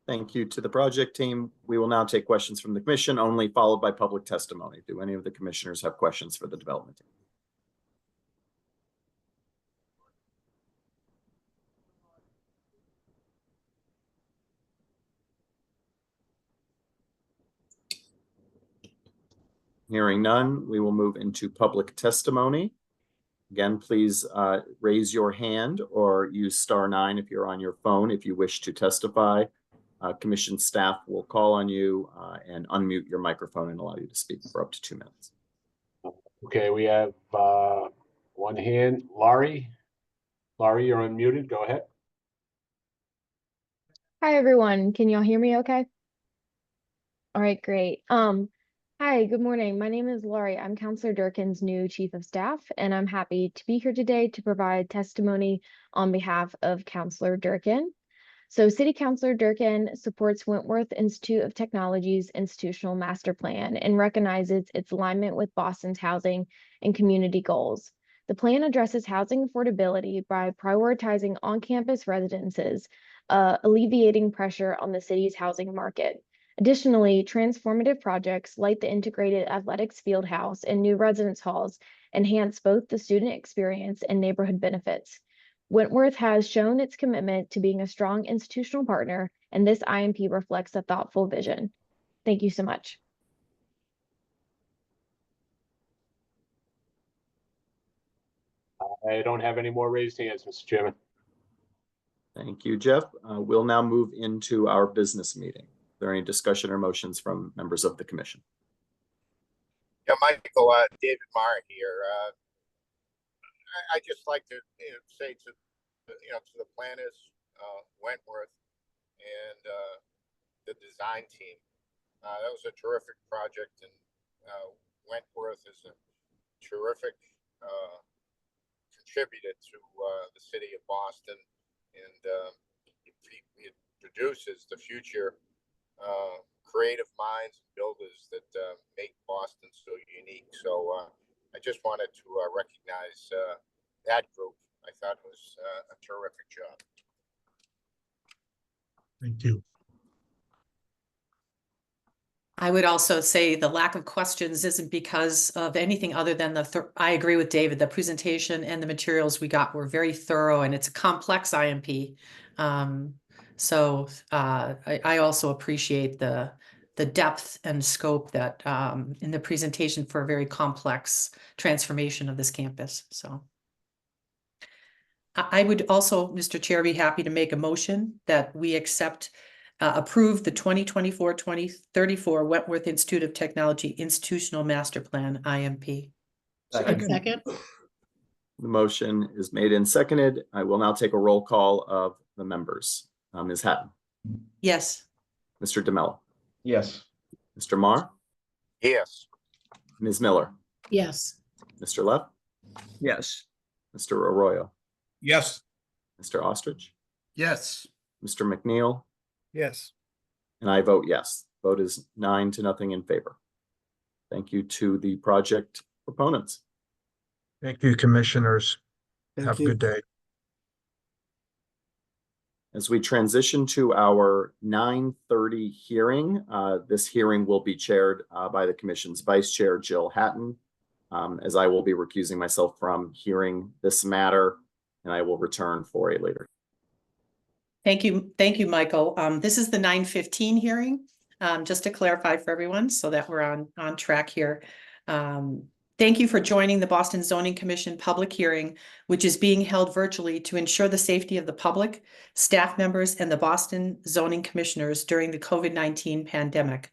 Thank you to the project team. We will now take questions from the commission only, followed by public testimony. Do any of the commissioners have questions for the development team? Hearing none, we will move into public testimony. Again, please raise your hand or use *9 if you're on your phone if you wish to testify. Commission staff will call on you and unmute your microphone and allow you to speak for up to 2 minutes. Okay, we have one hand. Laurie, you're unmuted. Go ahead. Hi, everyone. Can y'all hear me okay? All right, great. Hi, good morning. My name is Laurie. I'm Counselor Durkin's new Chief of Staff, and I'm happy to be here today to provide testimony on behalf of Counselor Durkin. So City Councilor Durkin supports Wentworth Institute of Technology's institutional master plan and recognizes its alignment with Boston's housing and community goals. The plan addresses housing affordability by prioritizing on-campus residences, alleviating pressure on the city's housing market. Additionally, transformative projects like the integrated athletics field house and new residence halls enhance both the student experience and neighborhood benefits. Wentworth has shown its commitment to being a strong institutional partner, and this IMP reflects a thoughtful vision. Thank you so much. I don't have any more raised hands, Mr. Chairman. Thank you, Jeff. We'll now move into our business meeting. Are there any discussion or motions from members of the commission? Yeah, Michael, David Marr here. I just like to say to the planners, Wentworth, and the design team, that was a terrific project, and Wentworth is a terrific contributor to the city of Boston, and it produces the future creative minds and builders that make Boston so unique. So I just wanted to recognize that group. I thought it was a terrific job. Thank you. I would also say the lack of questions isn't because of anything other than I agree with David, the presentation and the materials we got were very thorough, and it's a complex IMP. So I also appreciate the depth and scope that in the presentation for a very complex transformation of this campus. So I would also, Mr. Chair, be happy to make a motion that we accept approve the 2024-2034 Wentworth Institute of Technology Institutional Master Plan, IMP. Second. The motion is made and seconded. I will now take a roll call of the members. Ms. Hatton, Yes. Mr. DeMello, Yes. Mr. Marr, Yes. Ms. Miller, Yes. Mr. Leff, Yes. Mr. Arroyo, Yes. Mr. Ostrich, Yes. Mr. McNeil, Yes. and I vote yes. Vote is 9-0 in favor. Thank you to the project proponents. Thank you, commissioners. Thank Have a you. good day. As we transition to our 9:30 hearing, this hearing will be chaired by the commission's vice chair, Jill Hatton, as I will be recusing myself from hearing this matter, and I will return for a later. Thank you, Michael. This is the 9:15 hearing, just to clarify for everyone so that we're on track here. Thank you for joining the Boston Zoning Commission public hearing, which is being held virtually to ensure the safety of the public, staff members, and the Boston zoning commissioners during the COVID-19 pandemic.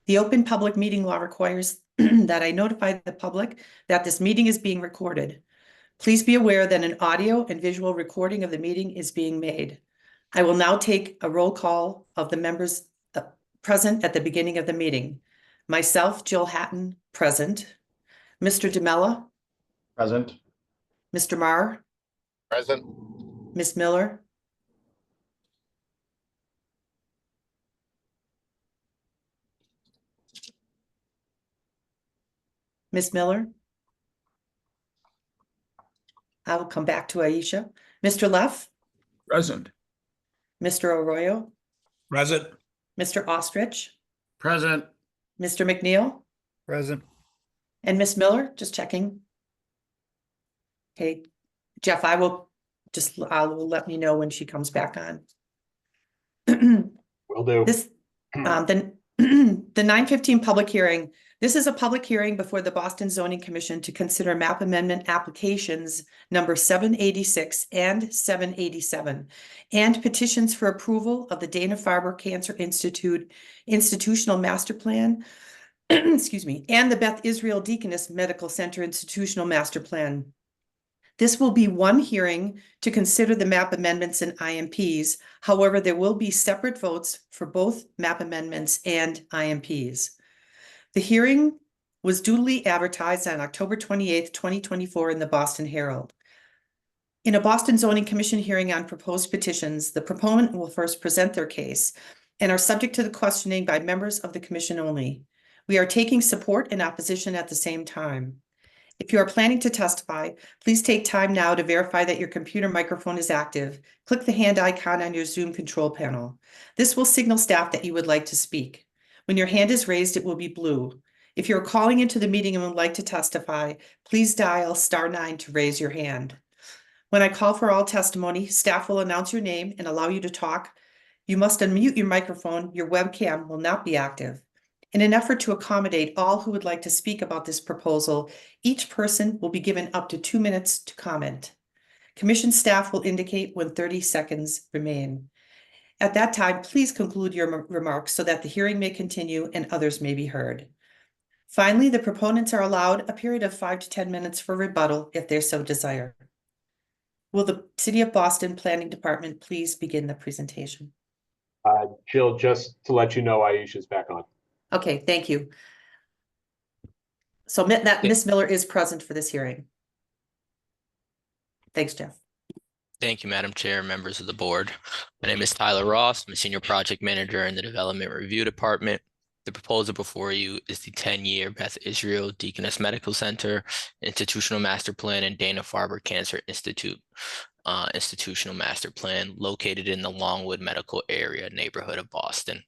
The open public meeting law requires that I notify the public that this meeting is being recorded. Please be aware that an audio and visual recording of the meeting is being made. I will now take a roll call of the members present at the beginning of the meeting. Myself, Jill Hatton, present. Mr. DeMella, Present. Mr. Marr, Present. Ms. Miller, Ms. Miller. I will come back to Aisha. Mr. Leff, Present. Mr. Arroyo, Present. Mr. Ostrich, Present. Mr. McNeil, Present. and Ms. Miller, just checking. Okay, Jeff, I will let me know when she comes back on. Will do. This, the 9:15 public hearing. This is a public hearing before the Boston Zoning Commission to consider map amendment applications number 786 and 787 and petitions for approval of the Dana-Farber Cancer Institute Institutional Master Plan, excuse me, and the Beth Israel Deaconess Medical Center Institutional Master Plan. This will be one hearing to consider the map amendments and IMPs. However, there will be separate votes for both map amendments and IMPs. The hearing was duly advertised on October 28th, 2024 in the Boston Herald. In a Boston Zoning Commission hearing on proposed petitions, the proponent will first present their case and are subject to the questioning by members of the commission only. We are taking support and opposition at the same time. If you are planning to testify, please take time now to verify that your computer microphone is active. Click the hand icon on your Zoom control panel. This will signal staff that you would like to speak. When your hand is raised, it will be blue. If you're calling into the meeting and would like to testify, please dial *9 to raise your hand. When I call for all testimony, staff will announce your name and allow you to talk. You must unmute your microphone. Your webcam will not be active. In an effort to accommodate all who would like to speak about this proposal, each person will be given up to 2 minutes to comment. Commission staff will indicate when 30 seconds remain. At that time, please conclude your remarks so that the hearing may continue and others may be heard. Finally, the proponents are allowed a period of 5 to 10 minutes for rebuttal if they so desire. Will the City of Boston Planning Department please begin the presentation? Jill, just to let you know, Aisha's back on. Okay, thank you. So that Ms. Miller is present for this hearing. Thanks, Jeff. Thank you, Madam Chair, members of the board. My name is Tyler Ross. I'm a senior project manager in the Development Review Department. The proposal before you is the 10-year Beth Israel Deaconess Medical Center Institutional Master Plan and Dana-Farber Cancer Institute Institutional Master Plan located in the Longwood Medical Area neighborhood of Boston.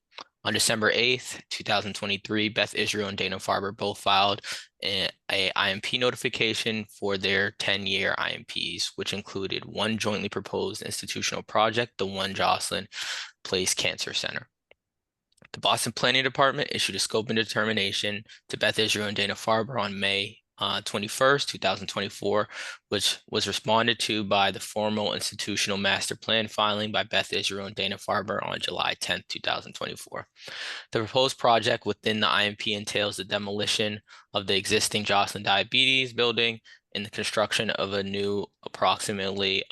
On December 8th, 2023, Beth Israel and Dana-Farber both filed a IMP notification for their 10-year IMPs, which included one jointly proposed institutional project, the One Jocelyn Place Cancer Center. The Boston Planning Department issued a scope and determination to Beth Israel and Dana-Farber on May 21st, 2024, which was responded to by the formal institutional master plan filing by Beth Israel and Dana-Farber on July 10th, 2024. The proposed project within the IMP entails the demolition of the existing Joslin Diabetes building and the construction of a new approximately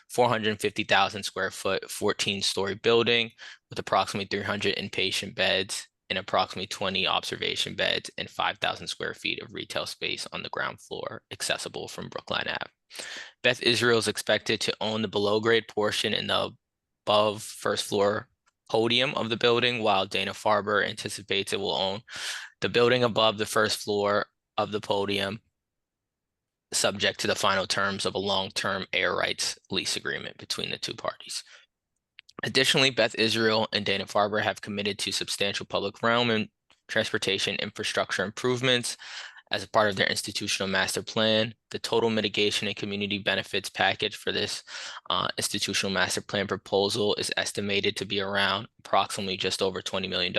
450,000 square foot, 14-story building with approximately 300 inpatient beds and approximately 20 observation beds and 5,000 square feet of retail space on the ground floor, accessible from Brookline Ave. Beth Israel is expected to own the below grade portion in the above first floor podium of the building, while Dana-Farber anticipates it will own the building above the first floor of the podium, subject to the final terms of a long-term air rights lease agreement between the two parties. Additionally, Beth Israel and Dana-Farber have committed to substantial public realm and transportation infrastructure improvements as a part of their institutional master plan. The total mitigation and community benefits package for this institutional master plan proposal is estimated to be around approximately just over $20 million.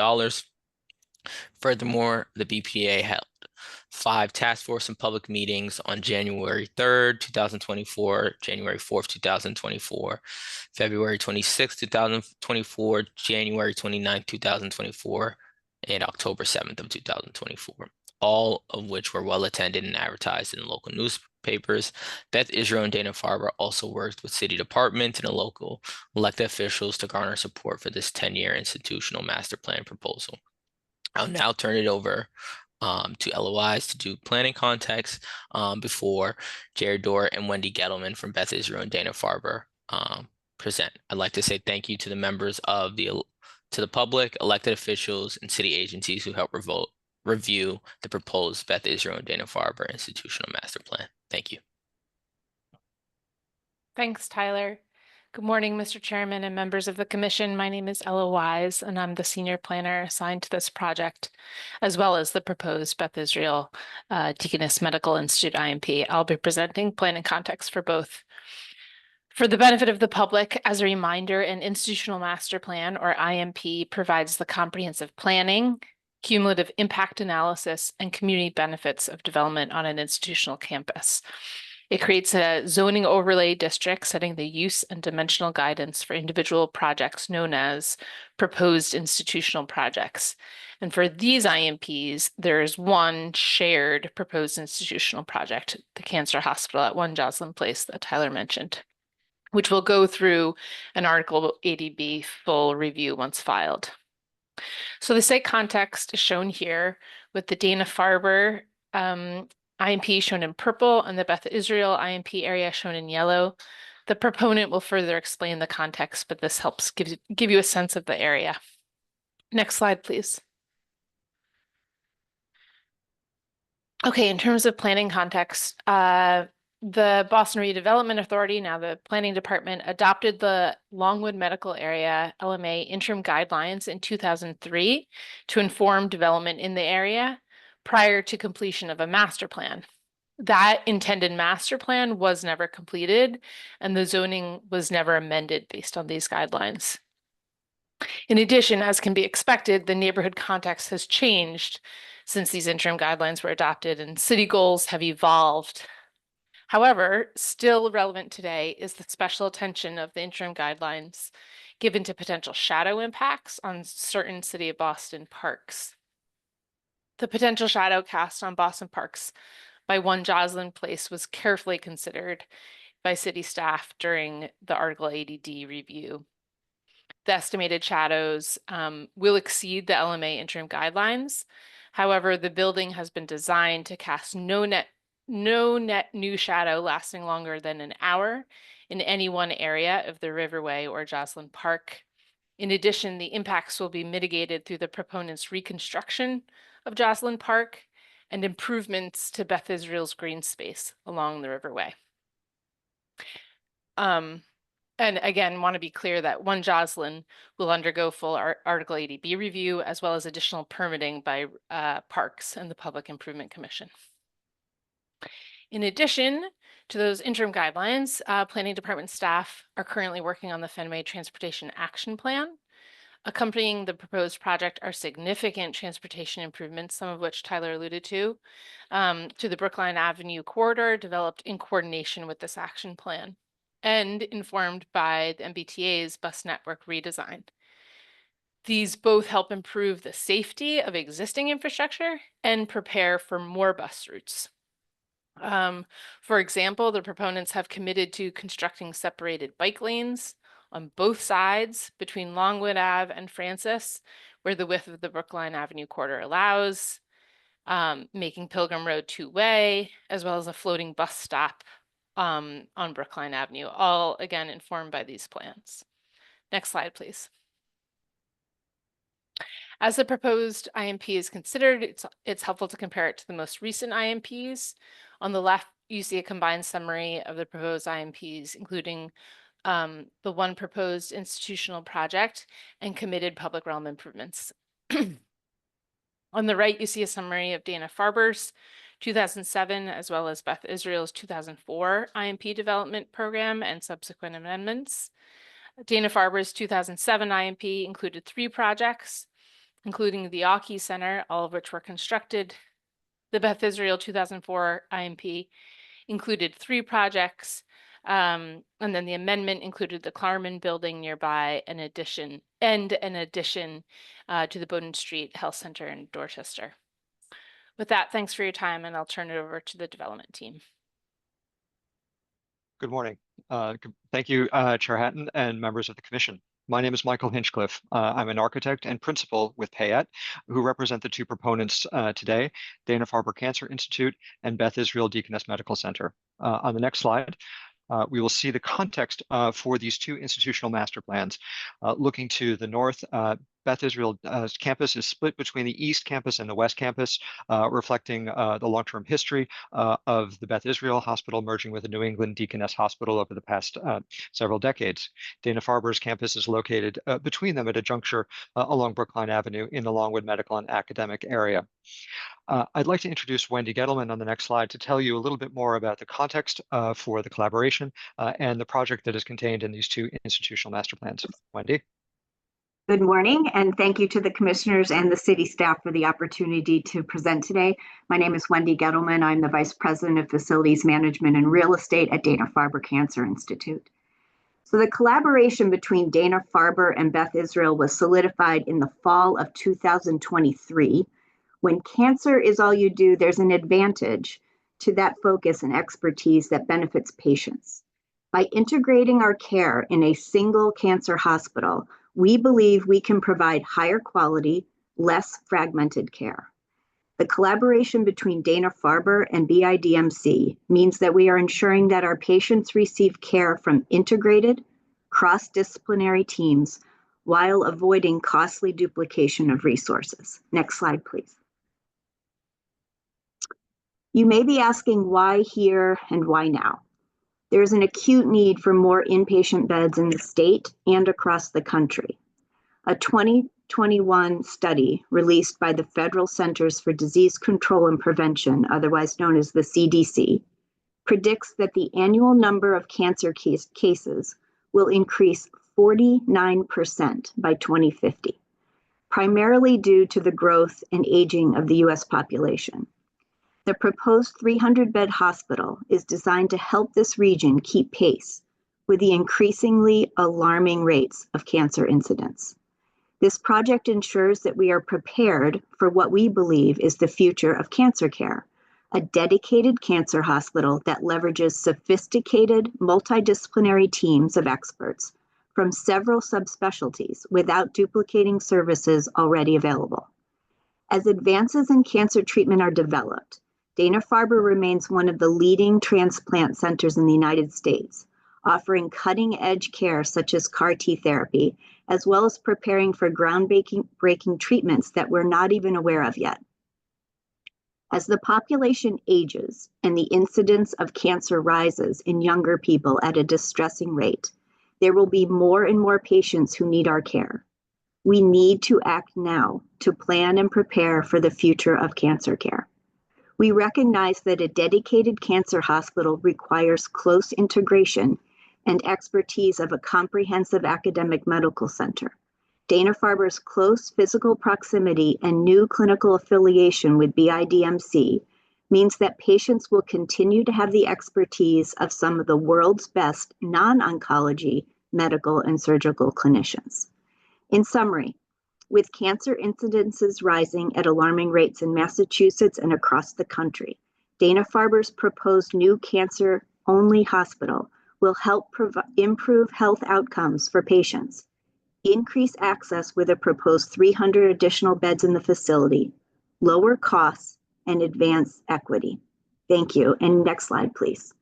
Furthermore, the BPA held 5 task force and public meetings on January 3rd, 2024, January 4th, 2024, February 26th, 2024, January 29th, 2024, and October 7th of 2024, all of which were well attended and advertised in local newspapers. Beth Israel and Dana-Farber also worked with city departments and local elected officials to garner support for this 10-year institutional master plan proposal. I'll now turn it over to LOIs to do planning context before Jared Dorr and Wendy Gettleman from Beth Israel and Dana-Farber present. I'd like to say thank you to the members of the public, elected officials, and city agencies who helped review the proposed Beth Israel and Dana-Farber institutional master plan. Thank you. Thanks, Tyler. Good morning, Mr. Chairman and members of the commission. My name is Ella Wise, and I'm the senior planner assigned to this project, as well as the proposed Beth Israel Deaconess Medical Institute IMP. I'll be presenting planning context for both. For the benefit of the public, as a reminder, an institutional master plan, or IMP, provides the comprehensive planning, cumulative impact analysis, and community benefits of development on an institutional campus. It creates a zoning overlay district setting the use and dimensional guidance for individual projects known as proposed institutional projects. And for these IMPs, there is one shared proposed institutional project, the Cancer Hospital at 1 Joslin Place that Tyler mentioned, which will go through an Article 80B full review once filed. So the site context is shown here with the Dana-Farber IMP shown in purple and the Beth Israel IMP area shown in yellow. The proponent will further explain the context, but this helps give you a sense of the area. Next slide, please. Okay, in terms of planning context, the Boston Redevelopment Authority, now the Planning Department, adopted the Longwood Medical Area LMA interim guidelines in 2003 to inform development in the area prior to completion of a master plan. That intended master plan was never completed, and the zoning was never amended based on these guidelines. In addition, as can be expected, the neighborhood context has changed since these interim guidelines were adopted, and city goals have evolved. However, still relevant today is the special attention of the interim guidelines given to potential shadow impacts on certain City of Boston parks. The potential shadow cast on Boston parks by 1 Joslin Place was carefully considered by city staff during the Article 80D review. The estimated shadows will exceed the LMA interim guidelines. However, the building has been designed to cast no net new shadow lasting longer than an hour in any one area of the Riverway or Joslin Park. In addition, the impacts will be mitigated through the proponent's reconstruction of Joslin Park and improvements to Beth Israel's green space along the Riverway. And again, want to be clear that 1 Joslin will undergo full Article 80B review, as well as additional permitting by Parks and the Public Improvement Commission. In addition to those interim guidelines, Planning Department staff are currently working on the Fenway Transportation Action Plan. Accompanying the proposed project are significant transportation improvements, some of which Tyler alluded to the Brookline Avenue corridor developed in coordination with this action plan and informed by the MBTA's bus network redesign. These both help improve the safety of existing infrastructure and prepare for more bus routes. For example, the proponents have committed to constructing separated bike lanes on both sides between Longwood Ave and Francis, where the width of the Brookline Avenue corridor allows, making Pilgrim Road two-way, as well as a floating bus stop on Brookline Avenue, all again informed by these plans. Next slide, please. As the proposed IMP is considered, it's helpful to compare it to the most recent IMPs. On the left, you see a combined summary of the proposed IMPs, including the one proposed institutional project and committed public realm improvements. On the right, you see a summary of Dana-Farber's 2007, as well as Beth Israel's 2004 IMP development program and subsequent amendments. Dana-Farber's 2007 IMP included 3 projects, including the Aki Center, all of which were constructed. The Beth Israel 2004 IMP included 3 projects, and then the amendment included the Klarman building nearby, an addition to the Bowdoin Street Health Center in Dorchester. With that, thanks for your time, and I'll turn it over to the development team. Good morning. Thank you, Chair Hatton and members of the Commission. My name is Michael Hinchcliffe. I'm an architect and principal with Payette, who represent the 2 proponents today, Dana-Farber Cancer Institute and Beth Israel Deaconess Medical Center. On the next slide, we will see the context for these 2 institutional master plans. Looking to the north, Beth Israel campus is split between the East Campus and the West Campus, reflecting the long-term history of the Beth Israel Hospital merging with the New England Deaconess Hospital over the past several decades. Dana-Farber's campus is located between them at a juncture along Brookline Avenue in the Longwood Medical and Academic area. I'd like to introduce Wendy Gettleman on the next slide to tell you a little bit more about the context for the collaboration and the project that is contained in these 2 institutional master plans. Wendy? Good morning, and thank you to the commissioners and the city staff for the opportunity to present today. My name is Wendy Gettleman. I'm the Vice President of Facilities Management and Real Estate at Dana-Farber Cancer Institute. So the collaboration between Dana-Farber and Beth Israel was solidified in the fall of 2023. When cancer is all you do, there's an advantage to that focus and expertise that benefits patients. By integrating our care in a single cancer hospital, we believe we can provide higher quality, less fragmented care. The collaboration between Dana-Farber and BIDMC means that we are ensuring that our patients receive care from integrated, cross-disciplinary teams while avoiding costly duplication of resources. Next slide, please. You may be asking why here and why now? There's an acute need for more inpatient beds in the state and across the country. A 2021 study released by the Federal Centers for Disease Control and Prevention, otherwise known as the CDC, predicts that the annual number of cancer cases will increase 49% by 2050, primarily due to the growth and aging of the US population. The proposed 300-bed hospital is designed to help this region keep pace with the increasingly alarming rates of cancer incidence. This project ensures that we are prepared for what we believe is the future of cancer care, a dedicated cancer hospital that leverages sophisticated multidisciplinary teams of experts from several subspecialties without duplicating services already available. As advances in cancer treatment are developed, Dana-Farber remains one of the leading transplant centers in the United States, offering cutting-edge care such as CAR T therapy, as well as preparing for groundbreaking treatments that we're not even aware of yet. As the population ages and the incidence of cancer rises in younger people at a distressing rate, there will be more and more patients who need our care. We need to act now to plan and prepare for the future of cancer care. We recognize that a dedicated cancer hospital requires close integration and expertise of a comprehensive academic medical center. Dana-Farber's close physical proximity and new clinical affiliation with BIDMC means that patients will continue to have the expertise of some of the world's best non-oncology medical and surgical clinicians. In summary, with cancer incidences rising at alarming rates in Massachusetts and across the country, Dana-Farber's proposed new cancer-only hospital will help improve health outcomes for patients, increase access with a proposed 300 additional beds in the facility, lower costs, and advance equity. Thank you. And next slide, please.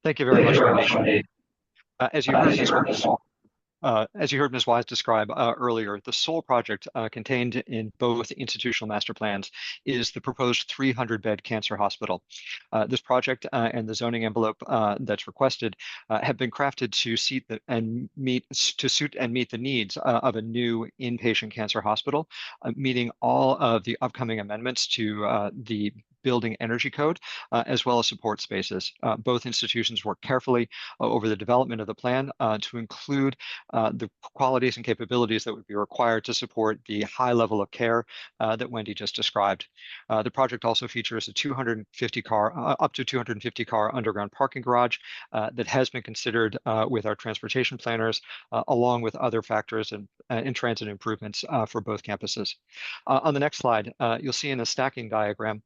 Thank you very much, Manish. As you heard Ms. Wise describe earlier, the sole project contained in both institutional master plans is the proposed 300-bed cancer hospital. This project and the zoning envelope that's requested have been crafted to suit and meet the needs of a new inpatient cancer hospital, meeting all of the upcoming amendments to the building energy code, as well as support spaces. Both institutions work carefully over the development of the plan to include the qualities and capabilities that would be required to support the high level of care that Wendy just described. The project also features a up to 250 car underground parking garage that has been considered with our transportation planners, along with other factors and transit improvements for both campuses. On the next slide, you'll see in the stacking diagram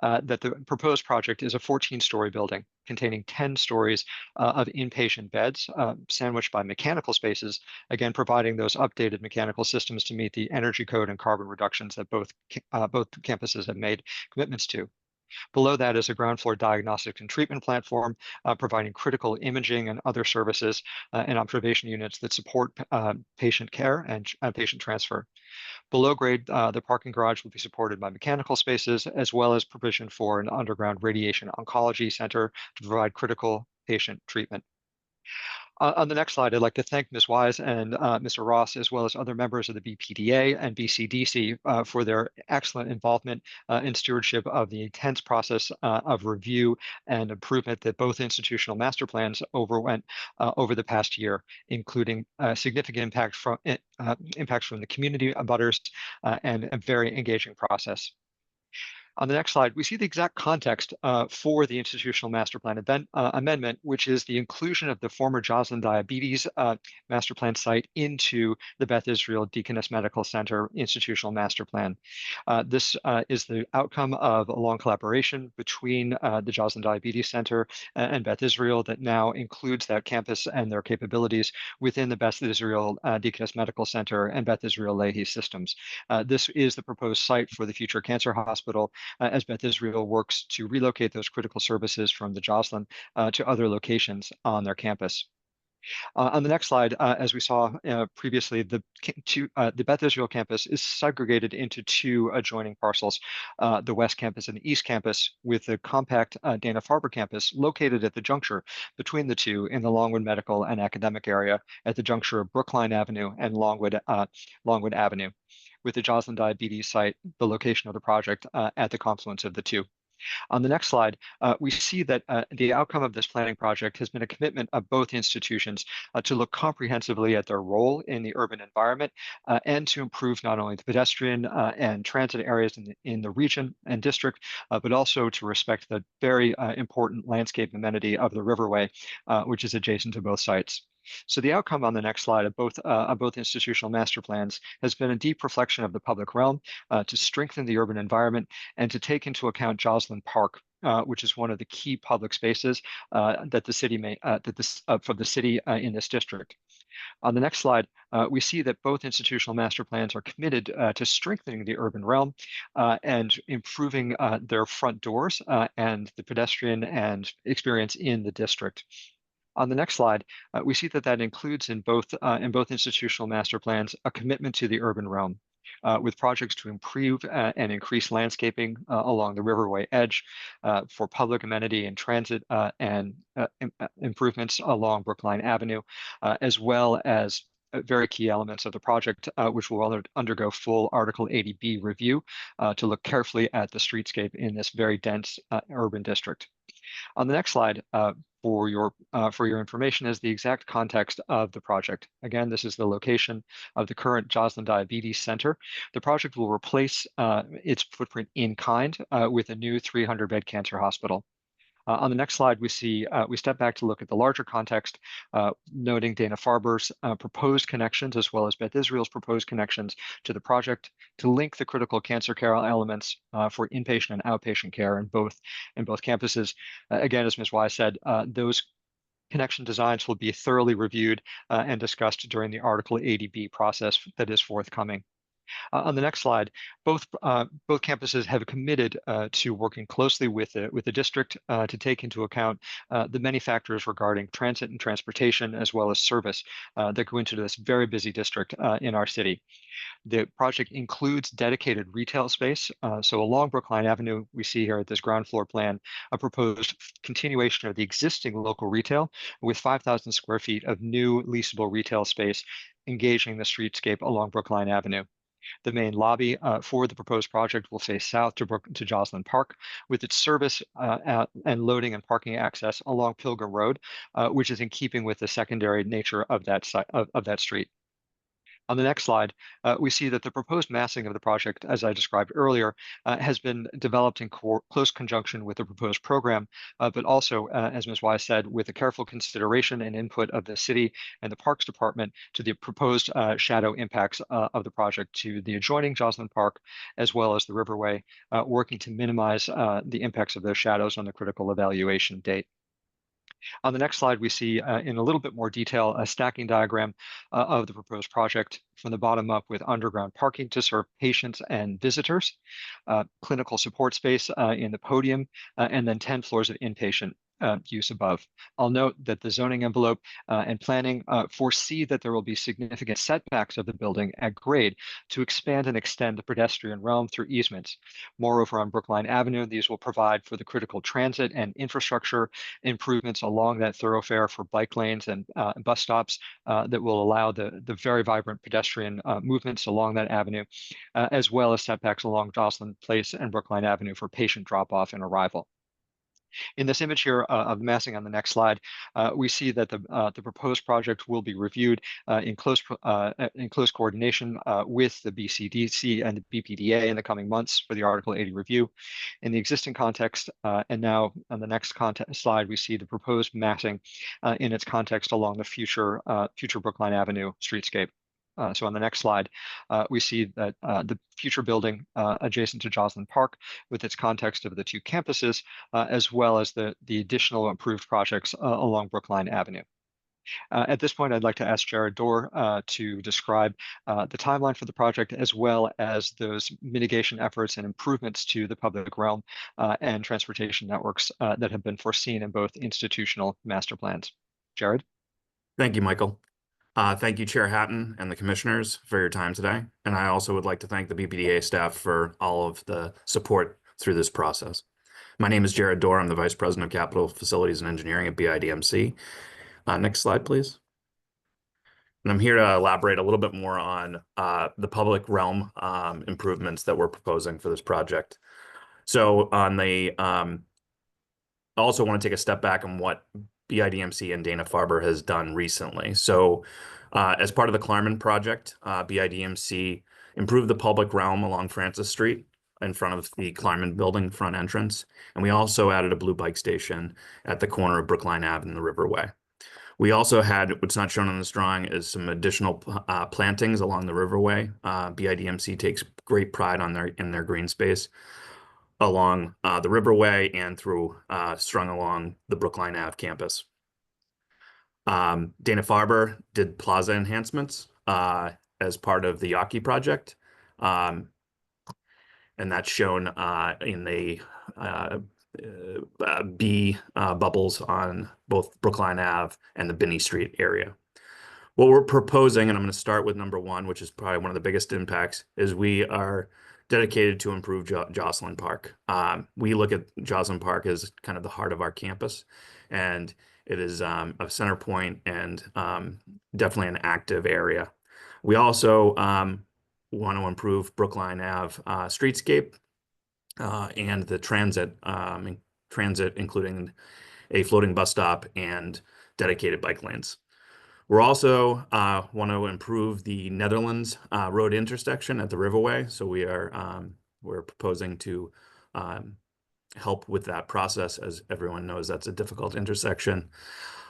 that the proposed project is a 14-story building containing 10 stories of inpatient beds, sandwiched by mechanical spaces, again, providing those updated mechanical systems to meet the energy code and carbon reductions that both campuses have made commitments to. Below that is a ground floor diagnostic and treatment platform, providing critical imaging and other services and observation units that support patient care and patient transfer. Below grade, the parking garage will be supported by mechanical spaces, as well as provision for an underground radiation oncology center to provide critical patient treatment. On the next slide, I'd like to thank Ms. Wise and Mr. Ross, as well as other members of the BPDA and BCDC for their excellent involvement in stewardship of the intense process of review and improvement that both institutional master plans overwent over the past year, including significant impacts from the community abutters and a very engaging process. On the next slide, we see the exact context for the institutional master plan amendment, which is the inclusion of the former Joslin Diabetes master plan site into the Beth Israel Deaconess Medical Center institutional master plan. This is the outcome of a long collaboration between the Joslin Diabetes Center and Beth Israel that now includes that campus and their capabilities within the Beth Israel Deaconess Medical Center and Beth Israel Lahey systems. This is the proposed site for the future cancer hospital, as Beth Israel works to relocate those critical services from the Joslin to other locations on their campus. On the next slide, as we saw previously, the Beth Israel campus is segregated into two adjoining parcels, the West Campus and the East Campus, with the compact Dana-Farber campus located at the juncture between the two in the Longwood Medical and Academic area at the juncture of Brookline Avenue and Longwood Avenue, with the Joslin Diabetes site, the location of the project at the confluence of the two. On the next slide, we see that the outcome of this planning project has been a commitment of both institutions to look comprehensively at their role in the urban environment and to improve not only the pedestrian and transit areas in the region and district, but also to respect the very important landscape amenity of the Riverway, which is adjacent to both sites. So the outcome on the next slide of both institutional master plans has been a deep reflection of the public realm to strengthen the urban environment and to take into account Joslin Park, which is one of the key public spaces that the city for the city in this district. On the next slide, we see that both institutional master plans are committed to strengthening the urban realm and improving their front doors and the pedestrian and experience in the district. On the next slide, we see that includes in both institutional master plans a commitment to the urban realm, with projects to improve and increase landscaping along the Riverway edge for public amenity and transit and improvements along Brookline Avenue, as well as very key elements of the project, which will undergo full Article 80B review to look carefully at the streetscape in this very dense urban district. On the next slide, for your information is the exact context of the project. Again, this is the location of the current Joslin Diabetes Center. The project will replace its footprint in kind with a new 300-bed cancer hospital. On the next slide, we step back to look at the larger context, noting Dana-Farber's proposed connections as well as Beth Israel's proposed connections to the project to link the critical cancer care elements for inpatient and outpatient care in both campuses. Again, as Ms. Wise said, those connection designs will be thoroughly reviewed and discussed during the Article 80B process that is forthcoming. On the next slide, both campuses have committed to working closely with the district to take into account the many factors regarding transit and transportation as well as service that go into this very busy district in our city. The project includes dedicated retail space. So along Brookline Avenue, we see here at this ground floor plan a proposed continuation of the existing local retail with 5,000 square feet of new leasable retail space engaging the streetscape along Brookline Avenue. The main lobby for the proposed project will face south to Joslin Park with its service and loading and parking access along Pilgrim Road, which is in keeping with the secondary nature of that street. On the next slide, we see that the proposed massing of the project, as I described earlier, has been developed in close conjunction with the proposed program, but also, as Ms. Wise said, with a careful consideration and input of the city and the Parks Department to the proposed shadow impacts of the project to the adjoining Joslin Park, as well as the Riverway, working to minimize the impacts of those shadows on the critical evaluation date. On the next slide, we see in a little bit more detail a stacking diagram of the proposed project from the bottom up with underground parking to serve patients and visitors, clinical support space in the podium, and then 10 floors of inpatient use above. I'll note that the zoning envelope and planning foresee that there will be significant setbacks of the building at grade to expand and extend the pedestrian realm through easements. Moreover, on Brookline Avenue, these will provide for the critical transit and infrastructure improvements along that thoroughfare for bike lanes and bus stops that will allow the very vibrant pedestrian movements along that avenue, as well as setbacks along Joslin Place and Brookline Avenue for patient drop-off and arrival. In this image here of the massing on the next slide, we see that the proposed project will be reviewed in close coordination with the BCDC and the BPDA in the coming months for the Article 80 review. In the existing context, and now on the next slide, we see the proposed massing in its context along the future Brookline Avenue streetscape. So on the next slide, we see that the future building adjacent to Joslin Park with its context of the two campuses, as well as the additional improved projects along Brookline Avenue. At this point, I'd like to ask Jared Dorr to describe the timeline for the project, as well as those mitigation efforts and improvements to the public realm and transportation networks that have been foreseen in both institutional master plans. Jared? Thank you, Michael. Thank you, Chair Hatton and the commissioners for your time today. And I also would like to thank the BPDA staff for all of the support through this process. My name is Jared Dorr. I'm the Vice President of Capital Facilities and Engineering at BIDMC. Next slide, please. And I'm here to elaborate a little bit more on the public realm improvements that we're proposing for this project. So on the, I also want to take a step back on what BIDMC and Dana-Farber has done recently. So as part of the Klarman project, BIDMC improved the public realm along Francis Street in front of the Klarman building front entrance. And we also added a blue bike station at the corner of Brookline Ave and the Riverway. We also had, what's not shown on this drawing, is some additional plantings along the Riverway. BIDMC takes great pride in their green space along the Riverway and strung along the Brookline Ave campus. Dana-Farber did plaza enhancements as part of the Yawkey project. And that's shown in the B bubbles on both Brookline Ave and the Binney Street area. What we're proposing, and I'm going to start with number one, which is probably one of the biggest impacts, is we are dedicated to improve Joslin Park. We look at Joslin Park as kind of the heart of our campus, and it is a center point and definitely an active area. We also want to improve Brookline Ave streetscape and the transit, including a floating bus stop, and dedicated bike lanes. We're also want to improve the Netherlands Road intersection at the Riverway. So we're proposing to help with that process. As everyone knows, that's a difficult intersection.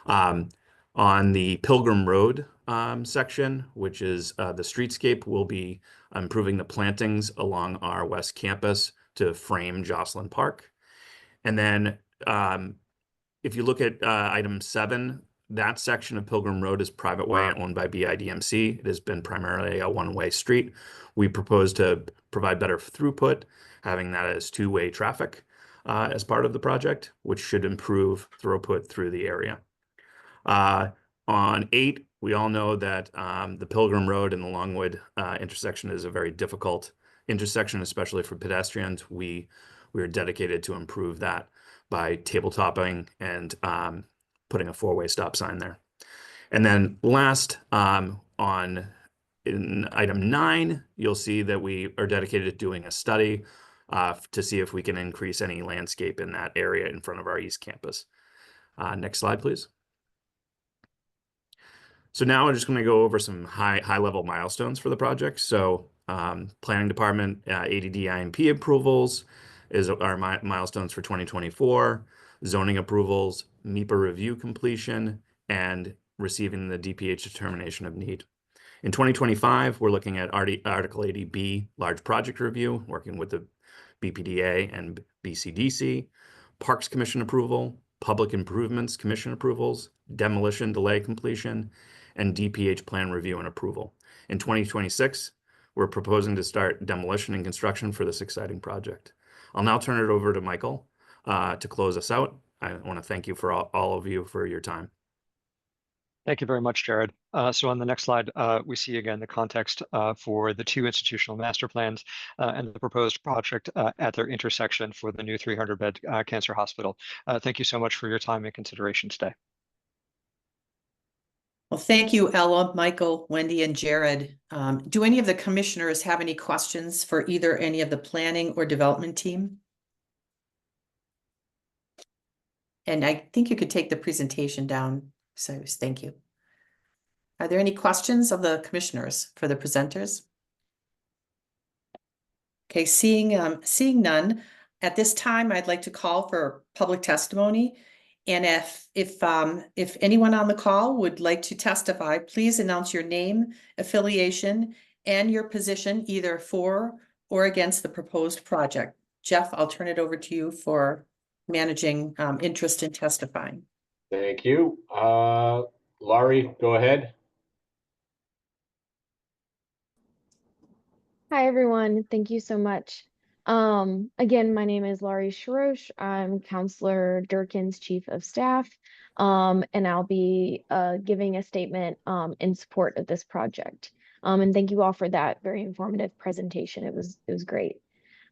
On the Pilgrim Road section, which is the streetscape, we'll be improving the plantings along our west campus to frame Jocelyn Park. And then if you look at item 7, that section of Pilgrim Road is private way owned by BIDMC. It has been primarily a one-way street. We propose to provide better throughput, having that as two-way traffic as part of the project, which should improve throughput through the area. On 8, we all know that the Pilgrim Road and the Longwood intersection is a very difficult intersection, especially for pedestrians. We are dedicated to improve that by tabletopping and putting a 4-way stop sign there. And then last, in item 9, you'll see that we are dedicated to doing a study to see if we can increase any landscape in that area in front of our East Campus. Next slide, please. So now I'm just going to go over some high-level milestones for the project. So Planning Department ADD IMP approvals is our milestones for 2024, zoning approvals, MIPA review completion, and receiving the DPH determination of need. In 2025, we're looking at Article 80B, large project review, working with the BPDA and BCDC, Parks Commission approval, Public Improvements Commission approvals, demolition delay completion, and DPH plan review and approval. In 2026, we're proposing to start demolition and construction for this exciting project. I'll now turn it over to Michael to close us out. I want to thank you for all of you for your time. Thank you very much, Jared. So on the next slide, we see again the context for the 2 institutional master plans and the proposed project at their intersection for the new 300-bed cancer hospital. Thank you so much for your time and consideration today. Well, thank you, Ella, Michael, Wendy, and Jared. Do any of the commissioners have any questions for either any of the planning or development team? And I think you could take the presentation down, Cyrus. Thank you. Are there any questions of the commissioners for the presenters? Okay, seeing none, at this time, I'd like to call for public testimony. And if anyone on the call would like to testify, please announce your name, affiliation, and your position either for or against the proposed project. Jeff, I'll turn it over to you for managing interest in testifying. Thank you. Laurie, go ahead. Hi, everyone. Thank you so much. Again, my name is Laurie Sharosh. I'm Counselor Durkin's Chief of Staff, and I'll be giving a statement in support of this project. And thank you all for that very informative presentation. It was great.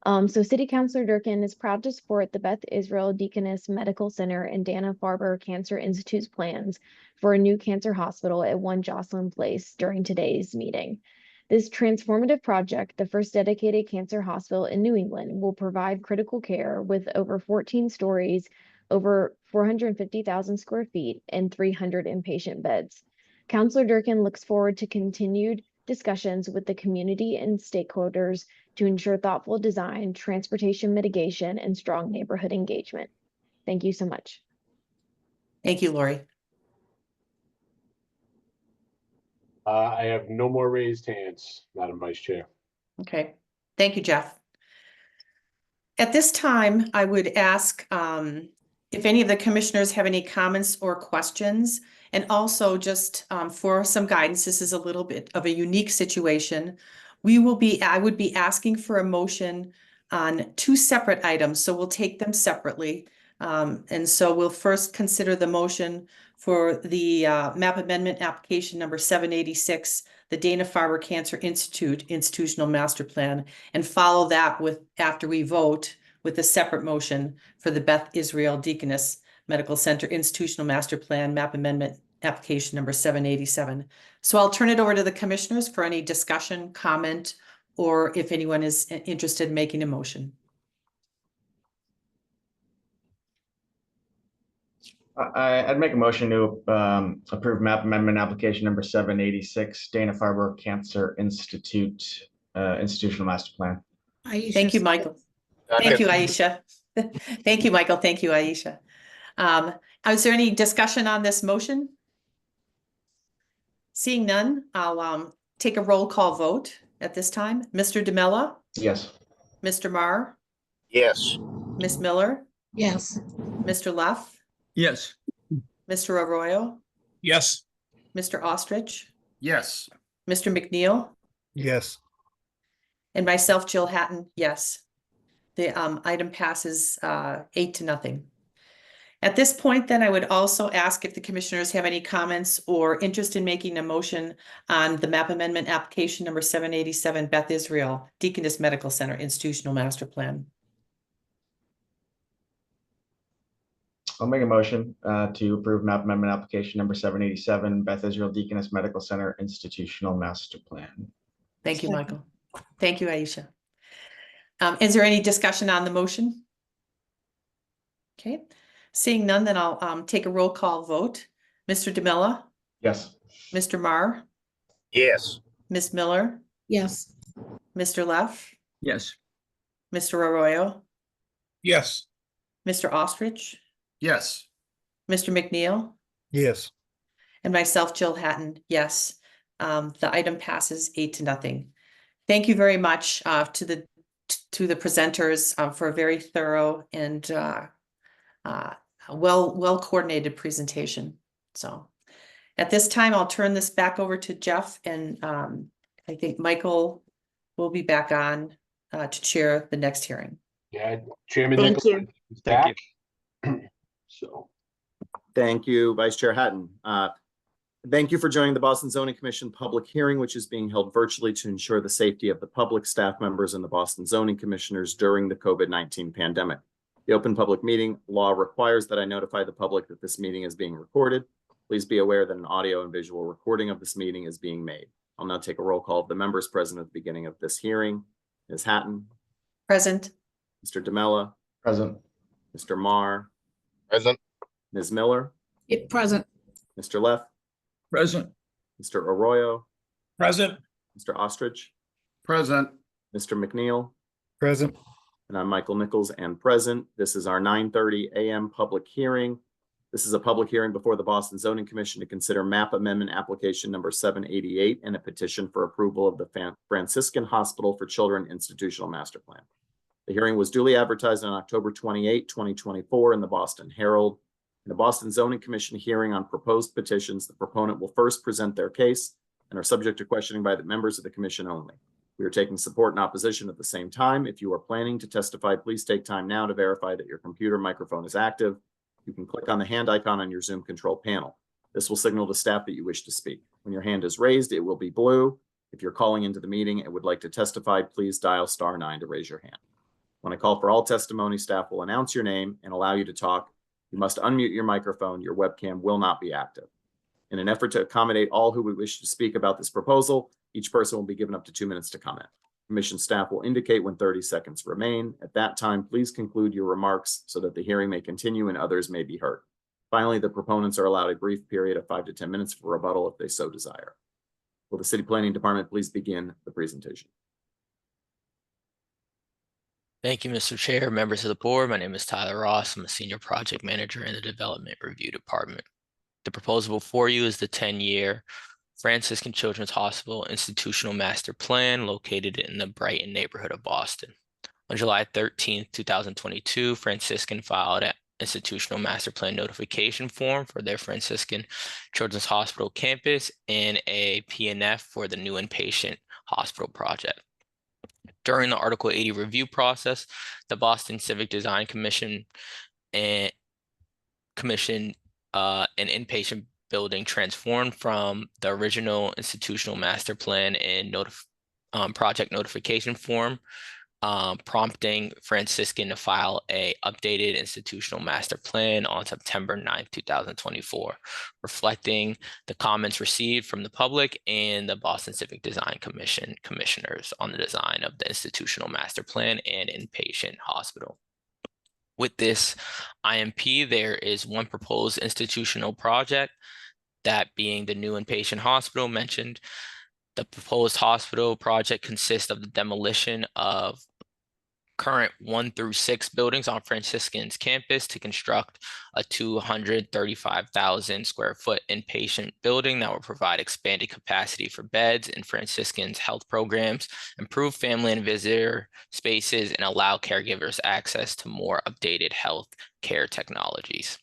So City Councilor Durkin is proud to support the Beth Israel Deaconess Medical Center and Dana-Farber Cancer Institute's plans for a new cancer hospital at 1 Jocelyn Place during today's meeting. This transformative project, the first dedicated cancer hospital in New England, will provide critical care with over 14 stories, over 450,000 square feet, and 300 inpatient beds. Councilor Durkin looks forward to continued discussions with the community and stakeholders to ensure thoughtful design, transportation mitigation, and strong neighborhood engagement. Thank you so much. Thank you, Laurie. I have no more raised hands, Madam Vice Chair. Okay, thank you, Jeff. At this time, I would ask if any of the commissioners have any comments or questions, and also just for some guidance, this is a little bit of a unique situation. I would be asking for a motion on 2 separate items, so we'll take them separately. And so we'll first consider the motion for the map amendment application number 786, the Dana-Farber Cancer Institute Institutional Master Plan, and follow that with, after we vote, with a separate motion for the Beth Israel Deaconess Medical Center Institutional Master Plan map amendment application number 787. So I'll turn it over to the commissioners for any discussion, comment, or if anyone is interested in making a motion. I'd make a motion to approve map amendment application number 786, Dana-Farber Cancer Institute institutional master plan. Thank you, Michael. Thank you, Aisha. Thank you, Michael. Thank you, Aisha. Is there any discussion on this motion? Seeing none, I'll take a roll call vote at this time. Mr. DeMella? Yes. Mr. Marr? Yes. Ms. Miller? Yes. Mr. Leff? Yes. Mr. Arroyo? Yes. Mr. Ostrich? Yes. Mr. McNeil? Yes. And myself, Jill Hatton, yes. The item passes 8-0. At this point, then, I would also ask if the commissioners have any comments or interest in making a motion on the map amendment application number 787 Beth Israel Deaconess Medical Center Institutional Master Plan. I'll make a motion to approve map amendment application number 787 Beth Israel Deaconess Medical Center Institutional Master Plan. Thank you, Michael. Thank you, Aisha. Is there any discussion on the motion? Okay, seeing none, then I'll take a roll call vote. Mr. DeMella? Yes. Mr. Marr? Yes. Ms. Miller? Yes. Mr. Leff? Yes. Mr. Arroyo? Yes. Mr. Ostrich? Yes. Mr. McNeil? Yes. And myself, Jill Hatton, yes. The item passes 8-0. Thank you very much to the presenters for a very thorough and well coordinated presentation. So at this time, I'll turn this back over to Jeff, and I think Michael will be back on to chair the next hearing. Yeah, Chairman Thank Nichols you. is back. So. Thank you, Vice Chair Hatton. Thank you for joining the Boston Zoning Commission public hearing, which is being held virtually to ensure the safety of the public, staff members, and the Boston Zoning Commissioners during the COVID-19 pandemic. The open public meeting law requires that I notify the public that this meeting is being recorded. Please be aware that an audio and visual recording of this meeting is being made. I'll now take a roll call of the members present at the beginning of this hearing. Ms. Hatton? Present. Mr. DeMella? Present. Mr. Marr? Present. Ms. Miller? Present. Mr. Leff? Present. Mr. Arroyo? Present. Mr. Ostrich? Present. Mr. McNeil? Present. And I'm Michael Nichols and present. This is our 9:30 a.m. public hearing. This is a public hearing before the Boston Zoning Commission to consider map amendment application number 788 and a petition for approval of the Franciscan Hospital for Children Institutional Master Plan. The hearing was duly advertised on October 28, 2024 in the Boston Herald. In the Boston Zoning Commission hearing on proposed petitions, the proponent will first present their case and are subject to questioning by the members of the commission only. We are taking support and opposition at the same time. If you are planning to testify, please take time now to verify that your computer microphone is active. You can click on the hand icon on your Zoom control panel. This will signal to staff that you wish to speak. When your hand is raised, it will be blue. If you're calling into the meeting and would like to testify, please dial *9 to raise your hand. When I call for all testimony, staff will announce your name and allow you to talk. You must unmute your microphone. Your webcam will not be active. In an effort to accommodate all who would wish to speak about this proposal, each person will be given up to 2 minutes to comment. Commission staff will indicate when 30 seconds remain. At that time, please conclude your remarks so that the hearing may continue and others may be heard. Finally, the proponents are allowed a brief period of 5 to 10 minutes for rebuttal if they so desire. Will the City Planning Department please begin the presentation? Thank you, Mr. Chair, members of the board. My name is Tyler Ross. I'm a senior project manager in the Development Review Department. The proposal before you is the 10-year Franciscan Children's Hospital Institutional Master Plan located in the Brighton neighborhood of Boston. On July 13, 2022, Franciscan filed an institutional master plan notification form for their Franciscan Children's Hospital campus and a PNF for the new inpatient hospital project. During the Article 80 review process, the Boston Civic Design Commission an inpatient building transformed from the original institutional master plan and project notification form, prompting Franciscan to file a updated institutional master plan on September 9, 2024, reflecting the comments received from the public and the Boston Civic Design Commission commissioners on the design of the institutional master plan and inpatient hospital. With this IMP, there is one proposed institutional project, that being the new inpatient hospital mentioned. The proposed hospital project consists of the demolition of current 1 through 6 buildings on Franciscan's campus to construct a 235,000 square foot inpatient building that will provide expanded capacity for beds in Franciscan's health programs, improve family and visitor spaces, and allow caregivers access to more updated health care technologies.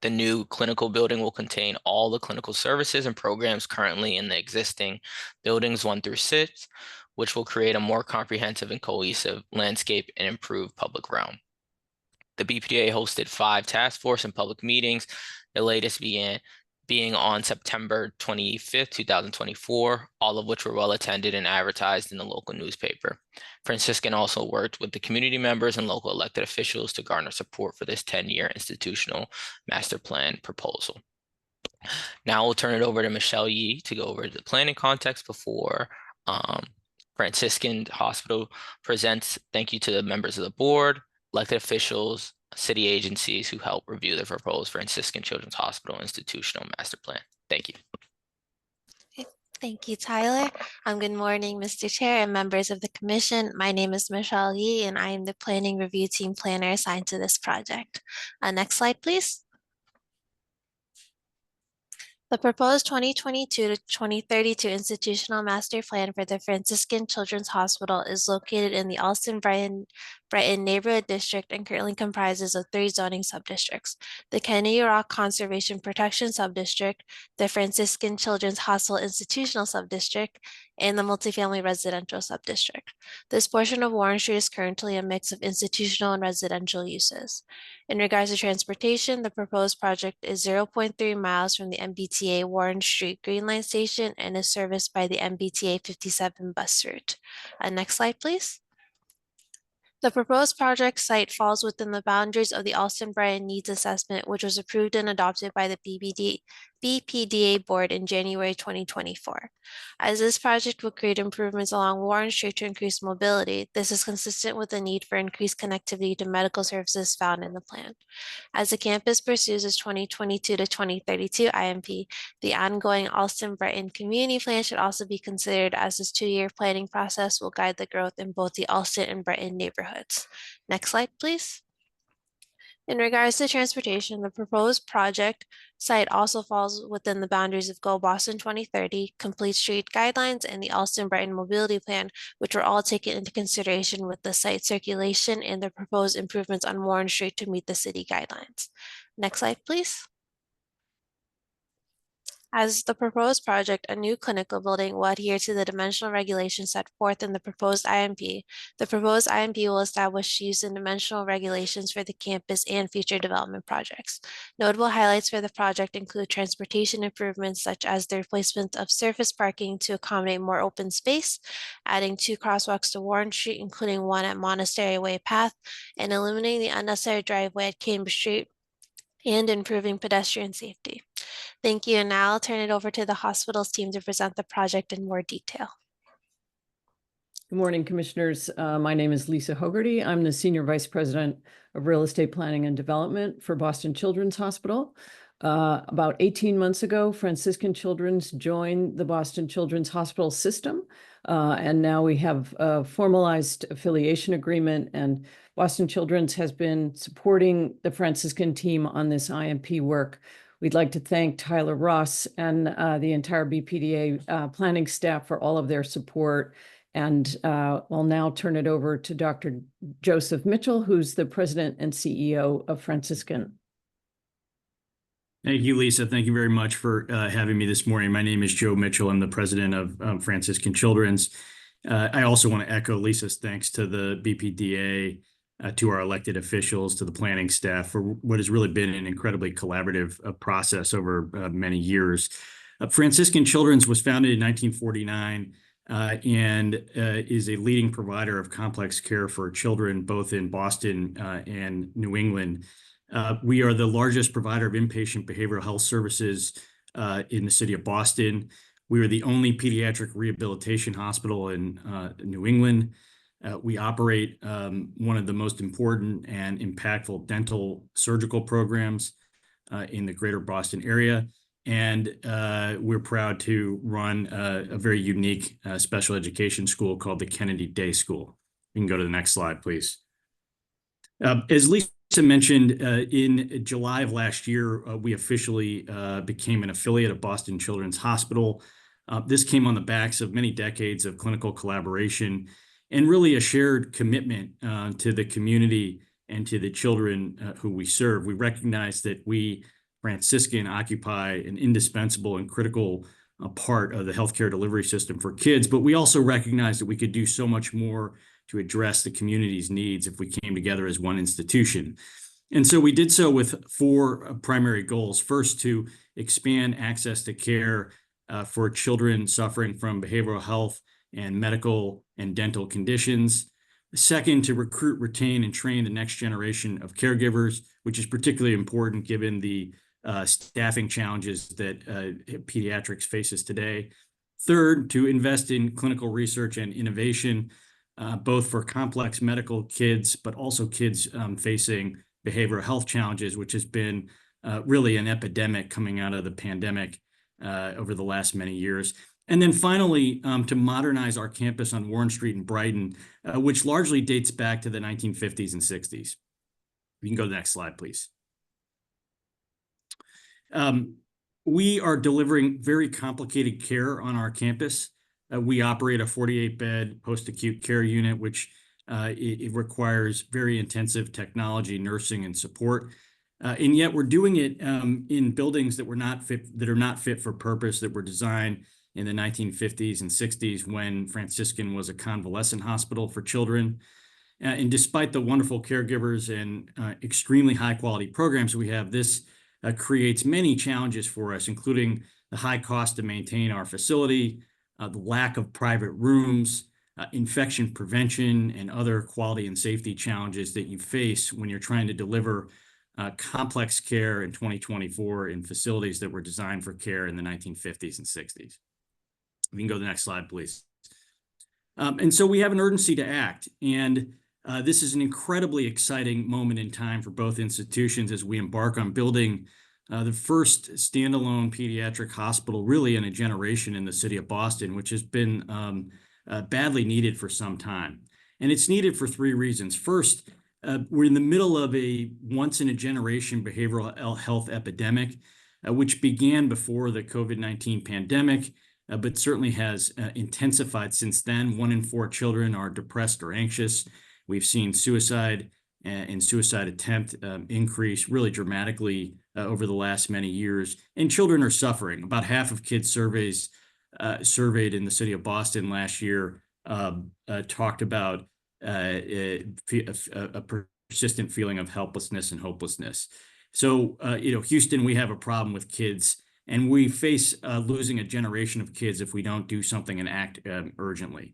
The new clinical building will contain all the clinical services and programs currently in the existing buildings 1 through 6, which will create a more comprehensive and cohesive landscape and improve public realm. The BPDA hosted 5 task force and public meetings, the latest being on September 25th, 2024, all of which were well attended and advertised in the local newspaper. Franciscan also worked with the community members and local elected officials to garner support for this 10-year institutional master plan proposal. Now we'll turn it over to Michelle Yee to go over the planning context before Franciscan Hospital presents. Thank you to the members of the board, elected officials, city agencies who helped review the proposed Franciscan Children's Hospital institutional master plan. Thank you. Thank you, Tyler. Good morning, Mr. Chair and members of the commission. My name is Michelle Yee, and I am the planning review team planner assigned to this project. Next slide, please. The proposed 2022 to 2032 institutional master plan for the Franciscan Children's Hospital is located in the Allston-Brighton neighborhood district and currently comprises of 3 zoning subdistricts: the Kennedy Rock Conservation Protection Subdistrict, the Franciscan Children's Hospital Institutional Subdistrict, and the multifamily residential subdistrict. This portion of Warren Street is currently a mix of institutional and residential uses. In regards to transportation, the proposed project is 0.3 miles from the MBTA Warren Street Green Line Station and is serviced by the MBTA 57 bus route. Next slide, please. The proposed project site falls within the boundaries of the Allston-Brighton Needs Assessment, which was approved and adopted by the BPDA board in January 2024. As this project will create improvements along Warren Street to increase mobility, this is consistent with the need for increased connectivity to medical services found in the plan. As the campus pursues its 2022 to 2032 IMP, the ongoing Allston-Brighton Community Plan should also be considered, as this 2-year planning process will guide the growth in both the Allston and Brighton neighborhoods. Next slide, please. In regards to transportation, the proposed project site also falls within the boundaries of Go Boston 2030, Complete Street Guidelines, and the Allston-Brighton Mobility Plan, which were all taken into consideration with the site circulation and the proposed improvements on Warren Street to meet the city guidelines. Next slide, please. As the proposed project, a new clinical building will adhere to the dimensional regulations set forth in the proposed IMP. The proposed IMP will establish use and dimensional regulations for the campus and future development projects. Notable highlights for the project include transportation improvements, such as the replacement of surface parking to accommodate more open space, adding 2 crosswalks to Warren Street, including one at Monastery Way Path, and eliminating the unnecessary driveway at Cambridge Street, and improving pedestrian safety. Thank you, and now I'll turn it over to the hospital's team to present the project in more detail. Good morning, commissioners. My name is Lisa Hogarty. I'm the Senior Vice President of Real Estate Planning and Development for Boston Children's Hospital. About 18 months ago, Franciscan Children's joined the Boston Children's Hospital system, and now we have a formalized affiliation agreement, and Boston Children's has been supporting the Franciscan team on this IMP work. We'd like to thank Tyler Ross and the entire BPDA planning staff for all of their support. And I'll now turn it over to Dr. Joseph Mitchell, who's the president and CEO of Franciscan. Thank you, Lisa. Thank you very much for having me this morning. My name is Joe Mitchell. I'm the president of Franciscan Children's. I also want to echo Lisa's thanks to the BPDA, to our elected officials, to the planning staff for what has really been an incredibly collaborative process over many years. Franciscan Children's was founded in 1949 and is a leading provider of complex care for children, both in Boston and New England. We are the largest provider of inpatient behavioral health services in the city of Boston. We are the only pediatric rehabilitation hospital in New England. We operate one of the most important and impactful dental surgical programs in the greater Boston area. And we're proud to run a very unique special education school called the Kennedy Day School. You can go to the next slide, please. As Lisa mentioned, in July of last year, we officially became an affiliate of Boston Children's Hospital. This came on the backs of many decades of clinical collaboration and really a shared commitment to the community and to the children who we serve. We recognize that we, Franciscan, occupy an indispensable and critical part of the healthcare delivery system for kids, but we also recognize that we could do so much more to address the community's needs if we came together as one institution. And so we did so with four primary goals. First, to expand access to care for children suffering from behavioral health and medical and dental conditions. Second, to recruit, retain, and train the next generation of caregivers, which is particularly important given the staffing challenges that pediatrics faces today. Third, to invest in clinical research and innovation, both for complex medical kids, but also kids facing behavioral health challenges, which has been really an epidemic coming out of the pandemic over the last many years. And then finally, to modernize our campus on Warren Street in Brighton, which largely dates back to the 1950s and 60s. You can go to the next slide, please. We are delivering very complicated care on our campus. We operate a 48-bed post-acute care unit, which it requires very intensive technology, nursing, and support. And yet we're doing it in buildings that are not fit for purpose, that were designed in the 1950s and 60s when Franciscan was a convalescent hospital for children. And despite the wonderful caregivers and extremely high-quality programs we have, this creates many challenges for us, including the high cost to maintain our facility, the lack of private rooms, infection prevention, and other quality and safety challenges that you face when you're trying to deliver complex care in 2024 in facilities that were designed for care in the 1950s and 60s. We can go to the next slide, please. And so we have an urgency to act. And this is an incredibly exciting moment in time for both institutions as we embark on building the first standalone pediatric hospital really in a generation in the city of Boston, which has been badly needed for some time. And it's needed for three reasons. First, we're in the middle of a once-in-a-generation behavioral health epidemic, which began before the COVID-19 pandemic, but certainly has intensified since then. 1 in 4 children are depressed or anxious. We've seen suicide and suicide attempt increase really dramatically over the last many years, and children are suffering. About half of kids surveyed in the city of Boston last year talked about a persistent feeling of helplessness and hopelessness. So, Houston, we have a problem with kids, and we face losing a generation of kids if we don't do something and act urgently.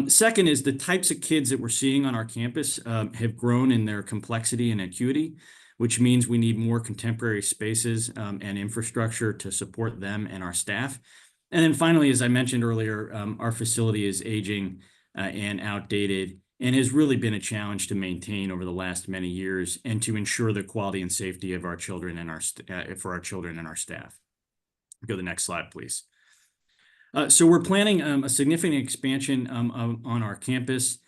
Second is the types of kids that we're seeing on our campus have grown in their complexity and acuity, which means we need more contemporary spaces and infrastructure to support them and our staff. And then finally, as I mentioned earlier, our facility is aging and outdated and has really been a challenge to maintain over the last many years and to ensure the quality and safety of our children and for our children and our staff. Go to the next slide, please. So we're planning a significant expansion on our campus,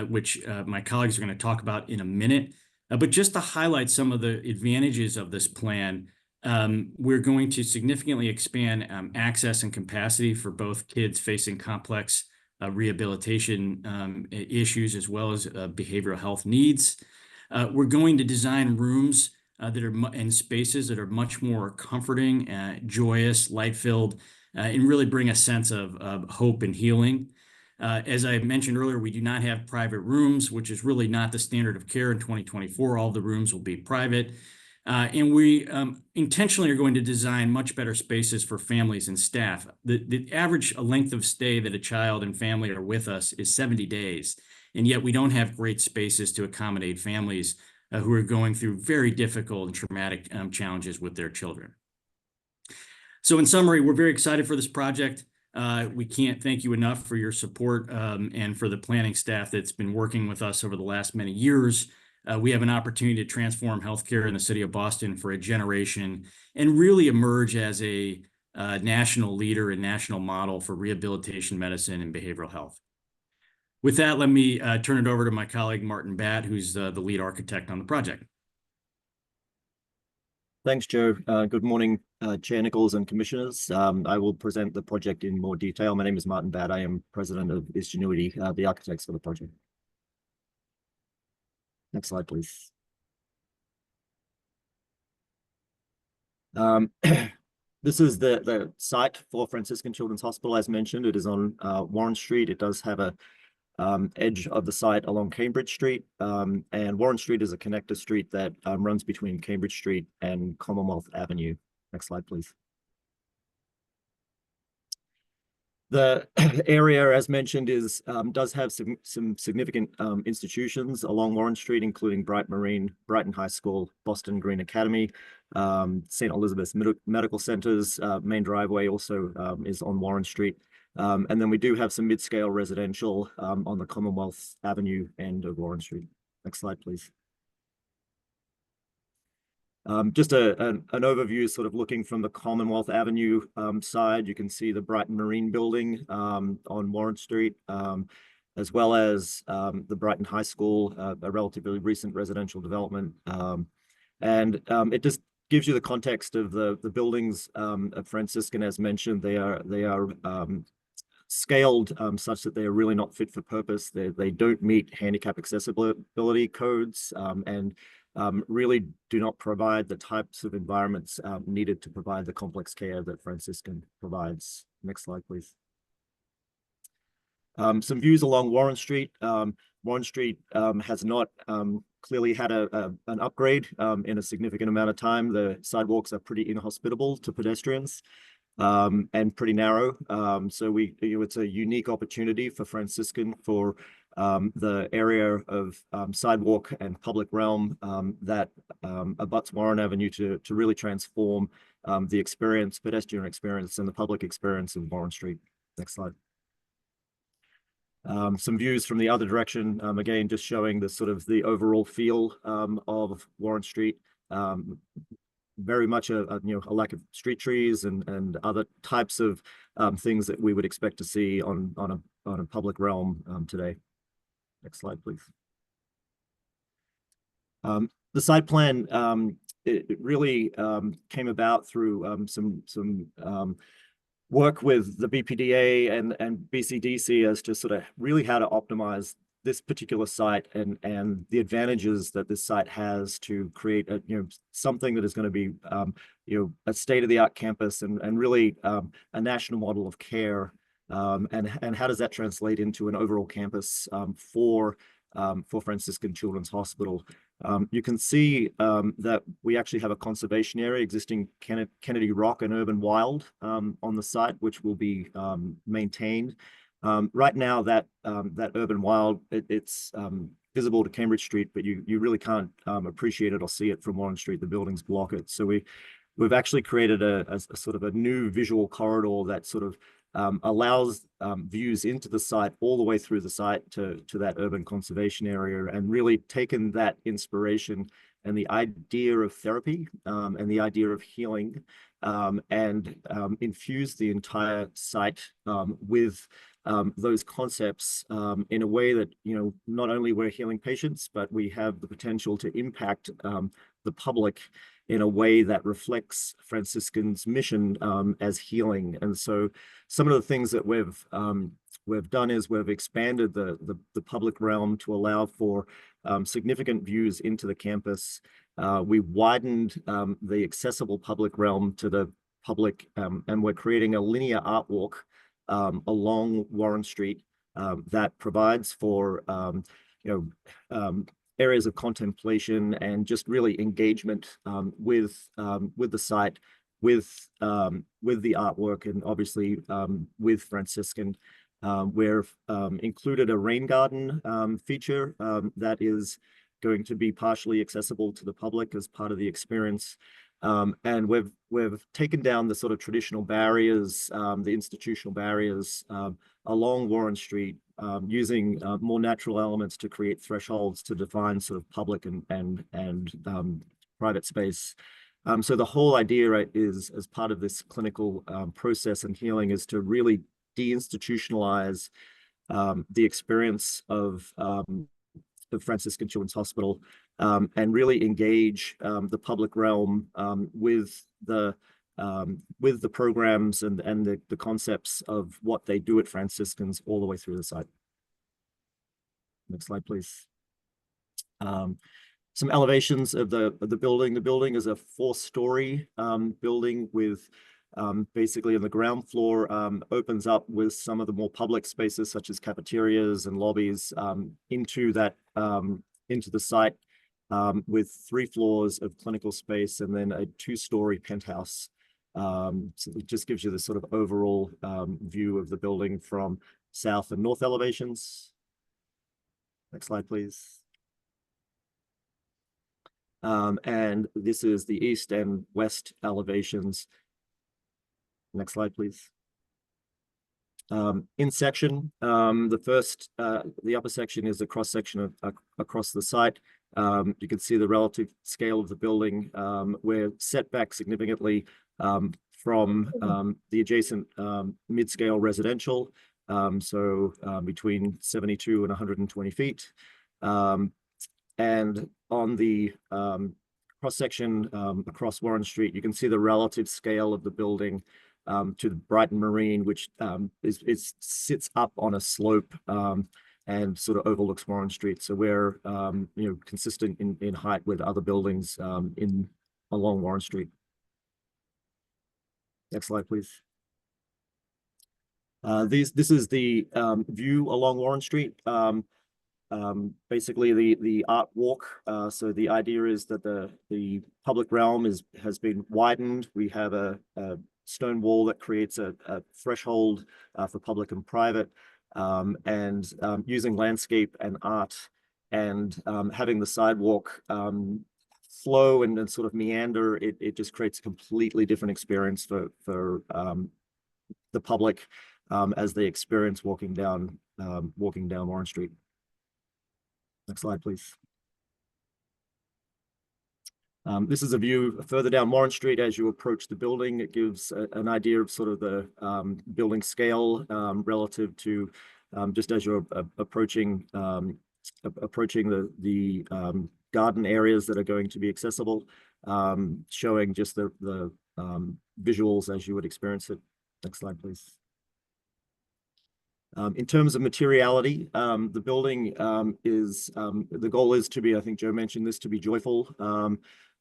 which my colleagues are going to talk about in a minute. But just to highlight some of the advantages of this plan, we're going to significantly expand access and capacity for both kids facing complex rehabilitation issues as well as behavioral health needs. We're going to design rooms and spaces that are much more comforting, joyous, light-filled, and really bring a sense of hope and healing. As I mentioned earlier, we do not have private rooms, which is really not the standard of care in 2024. All the rooms will be private. And we intentionally are going to design much better spaces for families and staff. The average length of stay that a child and family are with us is 70 days. And yet we don't have great spaces to accommodate families who are going through very difficult and traumatic challenges with their children. So in summary, we're very excited for this project. We can't thank you enough for your support and for the planning staff that's been working with us over the last many years. We have an opportunity to transform healthcare in the city of Boston for a generation and really emerge as a national leader and national model for rehabilitation medicine and behavioral health. With that, let me turn it over to my colleague, Martin Batt, who's the lead architect on the project. Thanks, Joe. Good morning, Chair Nichols and Commissioners. I will present the project in more detail. My name is Martin Batt. I am president of Isgenuity, the architects for the project. Next slide, please. This is the site for Franciscan Children's Hospital. As mentioned, it is on Warren Street. It does have a edge of the site along Cambridge Street, and Warren Street is a connector street that runs between Cambridge Street and Commonwealth Avenue. Next slide, please. The area, as mentioned, does have some significant institutions along Warren Street, including Bright Marine, Brighton High School, Boston Green Academy, St. Elizabeth's Medical Centers. Main driveway also is on Warren Street. And then we do have some mid-scale residential on the Commonwealth Avenue end of Warren Street. Next slide, please. Just an overview, sort of looking from the Commonwealth Avenue side. You can see the Brighton Marine building on Warren Street, as well as the Brighton High School, a relatively recent residential development. And it just gives you the context of the buildings at Franciscan. As mentioned, they are scaled such that they are really not fit for purpose. They don't meet handicap accessibility codes and really do not provide the types of environments needed to provide the complex care that Franciscan provides. Next slide, please. Some views along Warren Street. Warren Street has not clearly had an upgrade in a significant amount of time. The sidewalks are pretty inhospitable to pedestrians and pretty narrow. So it's a unique opportunity for Franciscan for the area of sidewalk and public realm that abuts Warren Avenue to really transform the experience, pedestrian experience, and the public experience of Warren Street. Next slide. Some views from the other direction, again, just showing the sort of the overall feel of Warren Street. Very much a lack of street trees and other types of things that we would expect to see on a public realm today. Next slide, please. The site plan, it really came about through some work with the BPDA and BCDC as to sort of really how to optimize this particular site and the advantages that this site has to create something that is going to be a state-of-the-art campus and really a national model of care. And how does that translate into an overall campus for Franciscan Children's Hospital? You can see that we actually have a conservation area, existing Kennedy Rock and Urban Wild on the site, which will be maintained. Right now, that Urban Wild, it's visible to Cambridge Street, but you really can't appreciate it or see it from Warren Street. The buildings block it. So we've actually created a sort of a new visual corridor that sort of allows views into the site all the way through the site to that urban conservation area, and really taken that inspiration and the idea of therapy and the idea of healing and infused the entire site with those concepts in a way that, not only we're healing patients, but we have the potential to impact the public in a way that reflects Franciscan's mission as healing. And so some of the things that we've done is we've expanded the public realm to allow for significant views into the campus. We widened the accessible public realm to the public, and we're creating a linear art walk along Warren Street that provides for areas of contemplation and just really engagement with the site, with the artwork, and obviously with Franciscan. We've included a rain garden feature that is going to be partially accessible to the public as part of the experience. And we've taken down the sort of traditional barriers, the institutional barriers along Warren Street, using more natural elements to create thresholds to define sort of public and private space. So the whole idea, right, is as part of this clinical process and healing is to really deinstitutionalize the experience of the Franciscan Children's Hospital and really engage the public realm with the programs and the concepts of what they do at Franciscans all the way through the site. Next slide, please. Some elevations of the building. The building is a 4-story building with basically on the ground floor opens up with some of the more public spaces such as cafeterias and lobbies into the site with 3 floors of clinical space and then a 2-story penthouse. So it just gives you the sort of overall view of the building from south and north elevations. Next slide, please. And this is the east and west elevations. Next slide, please. In section, the upper section is a cross section across the site. You can see the relative scale of the building. We're set back significantly from the adjacent mid-scale residential, so between 72 and 120 feet. And on the cross-section across Warren Street, you can see the relative scale of the building to the Brighton Marine, which sits up on a slope and sort of overlooks Warren Street. So we're consistent in height with other buildings along Warren Street. Next slide, please. This is the view along Warren Street. Basically the art walk. So the idea is that the public realm has been widened. We have a stone wall that creates a threshold for public and private, and using landscape and art and having the sidewalk flow and sort of meander, it just creates a completely different experience for the public as they experience walking down Warren Street. Next slide, please. This is a view further down Warren Street as you approach the building. It gives an idea of sort of the building scale relative to just as you're approaching the garden areas that are going to be accessible, showing just the visuals as you would experience it. Next slide, please. In terms of materiality, the building the goal is to be, I think Joe mentioned this, to be joyful.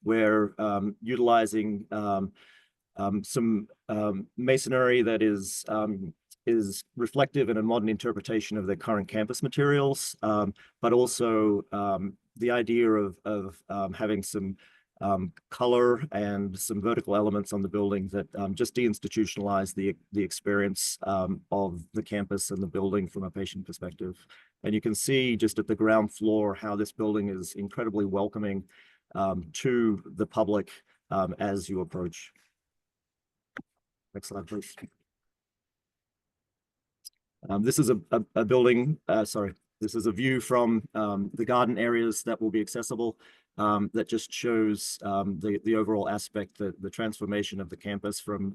We're utilizing some masonry that is reflective and a modern interpretation of the current campus materials, but also the idea of having some color and some vertical elements on the building that just deinstitutionalize the experience of the campus and the building from a patient perspective. And you can see just at the ground floor how this building is incredibly welcoming to the public as you approach. Next slide, please. This is a building, this is a view from the garden areas that will be accessible. That just shows the overall aspect, the transformation of the campus from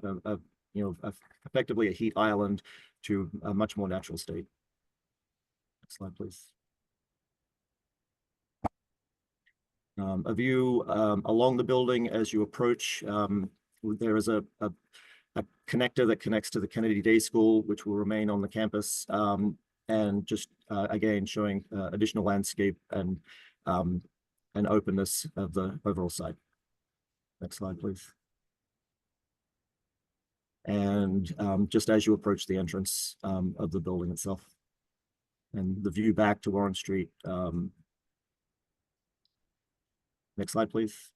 effectively a heat island to a much more natural state. Next slide, please. A view along the building as you approach. There is a connector that connects to the Kennedy Day School, which will remain on the campus, and just again showing additional landscape and openness of the overall site. Next slide, please. And just as you approach the entrance of the building itself and the view back to Warren Street. Next slide, please.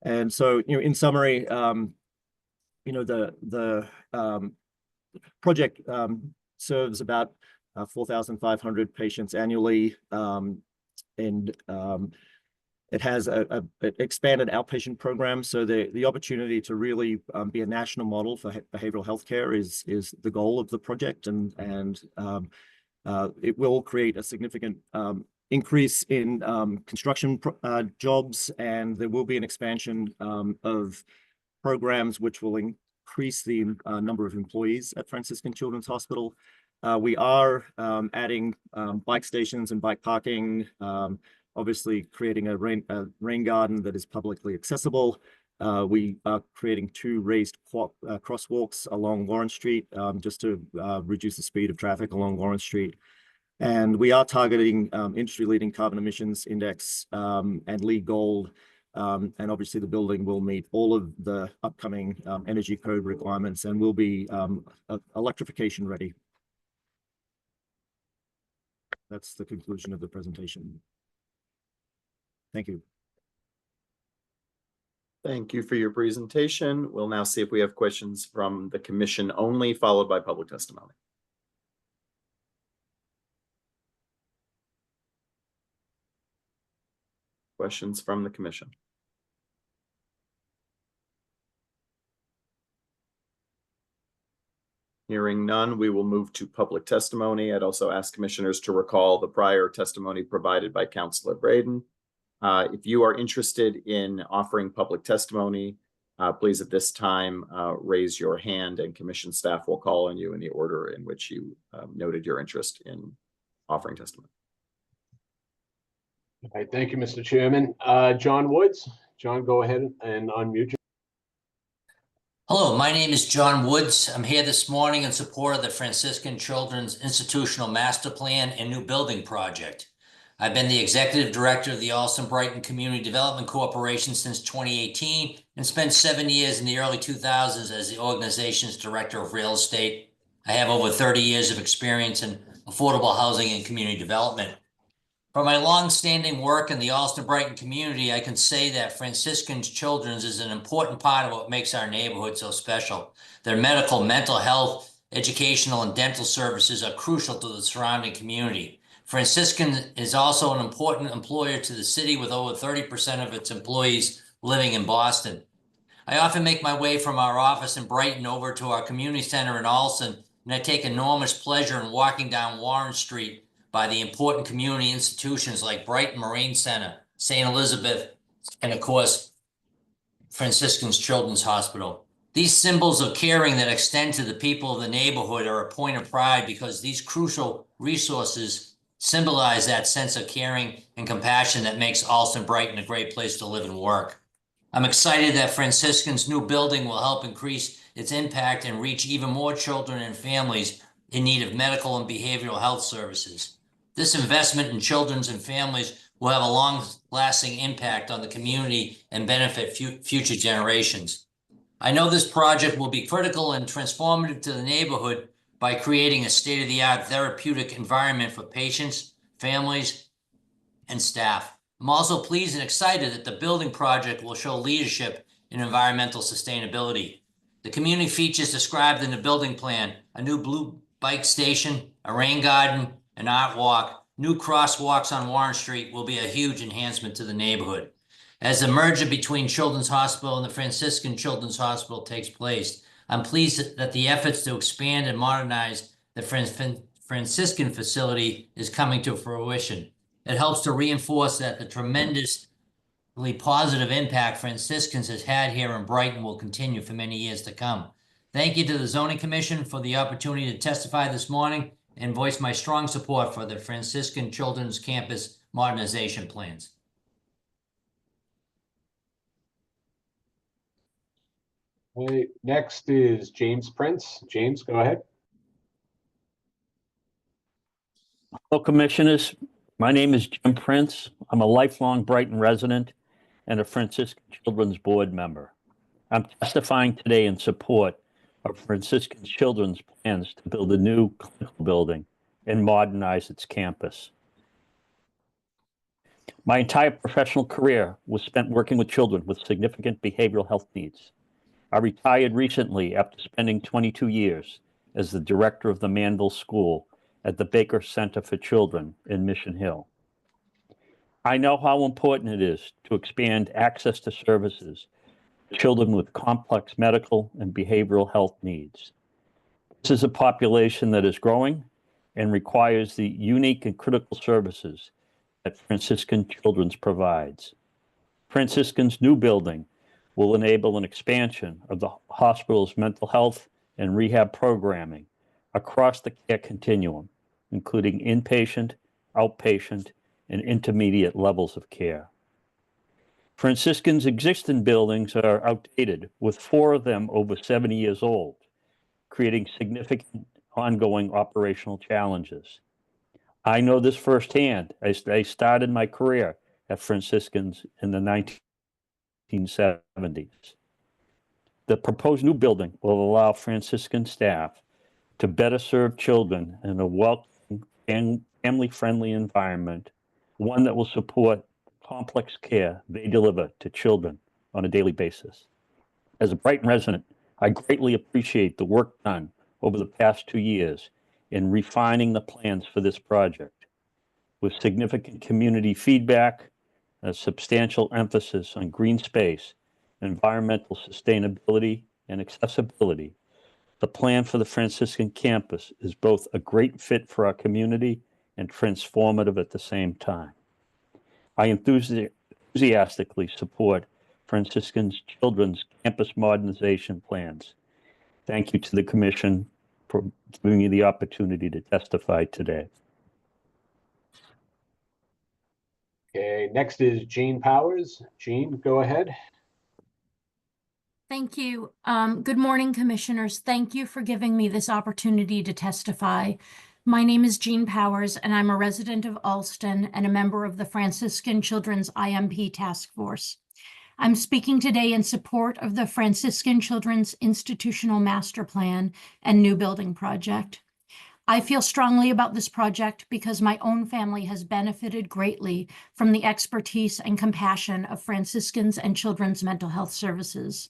And so, in summary, the project serves about 4,500 patients annually, and It has an expanded outpatient program, so the opportunity to really be a national model for behavioral healthcare is the goal of the project, and it will create a significant increase in construction jobs, and there will be an expansion of programs which will increase the number of employees at Franciscan Children's Hospital. We are adding bike stations and bike parking, obviously creating a rain garden that is publicly accessible. We are creating 2 raised crosswalks along Warren Street just to reduce the speed of traffic along Warren Street. And we are targeting industry-leading carbon emissions index and LEED Gold. And obviously the building will meet all of the upcoming energy code requirements and will be electrification ready. That's the conclusion of the presentation. Thank you. Thank you for your presentation. We'll now see if we have questions from the commission only, followed by public testimony. Questions from the commission? Hearing none, we will move to public testimony. I'd also ask commissioners to recall the prior testimony provided by Councilor Braden. If you are interested in offering public testimony, please at this time raise your hand and commission staff will call on you in the order in which you noted your interest in offering testimony. All right, thank you, Mr. Chairman. John Woods. John, go ahead and unmute you. Hello, my name is John Woods. I'm here this morning in support of the Franciscan Children's Institutional Master Plan and New Building Project. I've been the Executive Director of the Allston Brighton Community Development Corporation since 2018 and spent 7 years in the early 2000s as the organization's Director of Real Estate. I have over 30 years of experience in affordable housing and community development. From my long-standing work in the Allston Brighton community, I can say that Franciscan Children's is an important part of what makes our neighborhood so special. Their medical, mental health, educational, and dental services are crucial to the surrounding community. Franciscan is also an important employer to the city with over 30% of its employees living in Boston. I often make my way from our office in Brighton over to our community center in Allston, and I take enormous pleasure in walking down Warren Street by the important community institutions like Brighton Marine Center, St. Elizabeth, and of course, Franciscan's Children's Hospital. These symbols of caring that extend to the people of the neighborhood are a point of pride because these crucial resources symbolize that sense of caring and compassion that makes Allston Brighton a great place to live and work. I'm excited that Franciscan's new building will help increase its impact and reach even more children and families in need of medical and behavioral health services. This investment in children and families will have a long-lasting impact on the community and benefit future generations. I know this project will be critical and transformative to the neighborhood by creating a state-of-the-art therapeutic environment for patients, families, and staff. I'm also pleased and excited that the building project will show leadership in environmental sustainability. The community features described in the building plan, a new blue bike station, a rain garden, an art walk, new crosswalks on Warren Street will be a huge enhancement to the neighborhood. As the merger between Children's Hospital and the Franciscan Children's Hospital takes place, I'm pleased that the efforts to expand and modernize the Franciscan facility is coming to fruition. It helps to reinforce that the tremendously positive impact Franciscans has had here in Brighton will continue for many years to come. Thank you to the Zoning Commission for the opportunity to testify this morning and voice my strong support for the Franciscan Children's Campus modernization plans. Okay, next is James Prince. James, go ahead. Hello, Commissioners. My name is Jim Prince. I'm a lifelong Brighton resident and a Franciscan Children's Board member. I'm testifying today in support of Franciscan Children's plans to build a new clinical building and modernize its campus. My entire professional career was spent working with children with significant behavioral health needs. I retired recently after spending 22 years as the director of the Manville School at the Baker Center for Children in Mission Hill. I know how important it is to expand access to services for children with complex medical and behavioral health needs. This is a population that is growing and requires the unique and critical services that Franciscan Children's provides. Franciscan's new building will enable an expansion of the hospital's mental health and rehab programming across the care continuum, including inpatient, outpatient, and intermediate levels of care. Franciscan's existing buildings are outdated, with 4 of them over 70 years old, creating significant ongoing operational challenges. I know this firsthand as I started my career at Franciscan's in the 1970s. The proposed new building will allow Franciscan staff to better serve children in a welcoming and family-friendly environment, one that will support complex care they deliver to children on a daily basis. As a Brighton resident, I greatly appreciate the work done over the past 2 years in refining the plans for this project. With significant community feedback, a substantial emphasis on green space, environmental sustainability, and accessibility, the plan for the Franciscan campus is both a great fit for our community and transformative at the same time. I enthusiastically support Franciscan Children's campus modernization plans. Thank you to the Commission for giving me the opportunity to testify today. Okay, next is Jean Powers. Jean, go ahead. Thank you. Good morning, Commissioners. Thank you for giving me this opportunity to testify. My name is Jean Powers, and I'm a resident of Alston and a member of the Franciscan Children's IMP Task Force. I'm speaking today in support of the Franciscan Children's Institutional Master Plan and New Building Project. I feel strongly about this project because my own family has benefited greatly from the expertise and compassion of Franciscans and Children's Mental Health Services.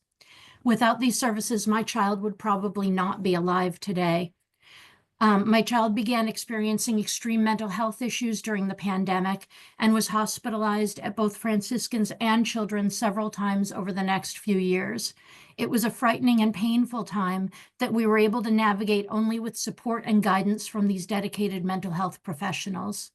Without these services, my child would probably not be alive today. My child began experiencing extreme mental health issues during the pandemic and was hospitalized at both Franciscan's and Children's several times over the next few years. It was a frightening and painful time that we were able to navigate only with support and guidance from these dedicated mental health professionals.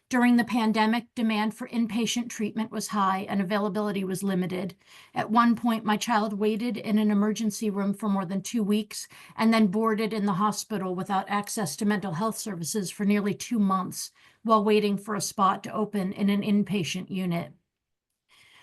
During the pandemic, demand for inpatient treatment was high and availability was limited. At one point, my child waited in an emergency room for more than 2 weeks and then boarded in the hospital without access to mental health services for nearly 2 months while waiting for a spot to open in an inpatient unit.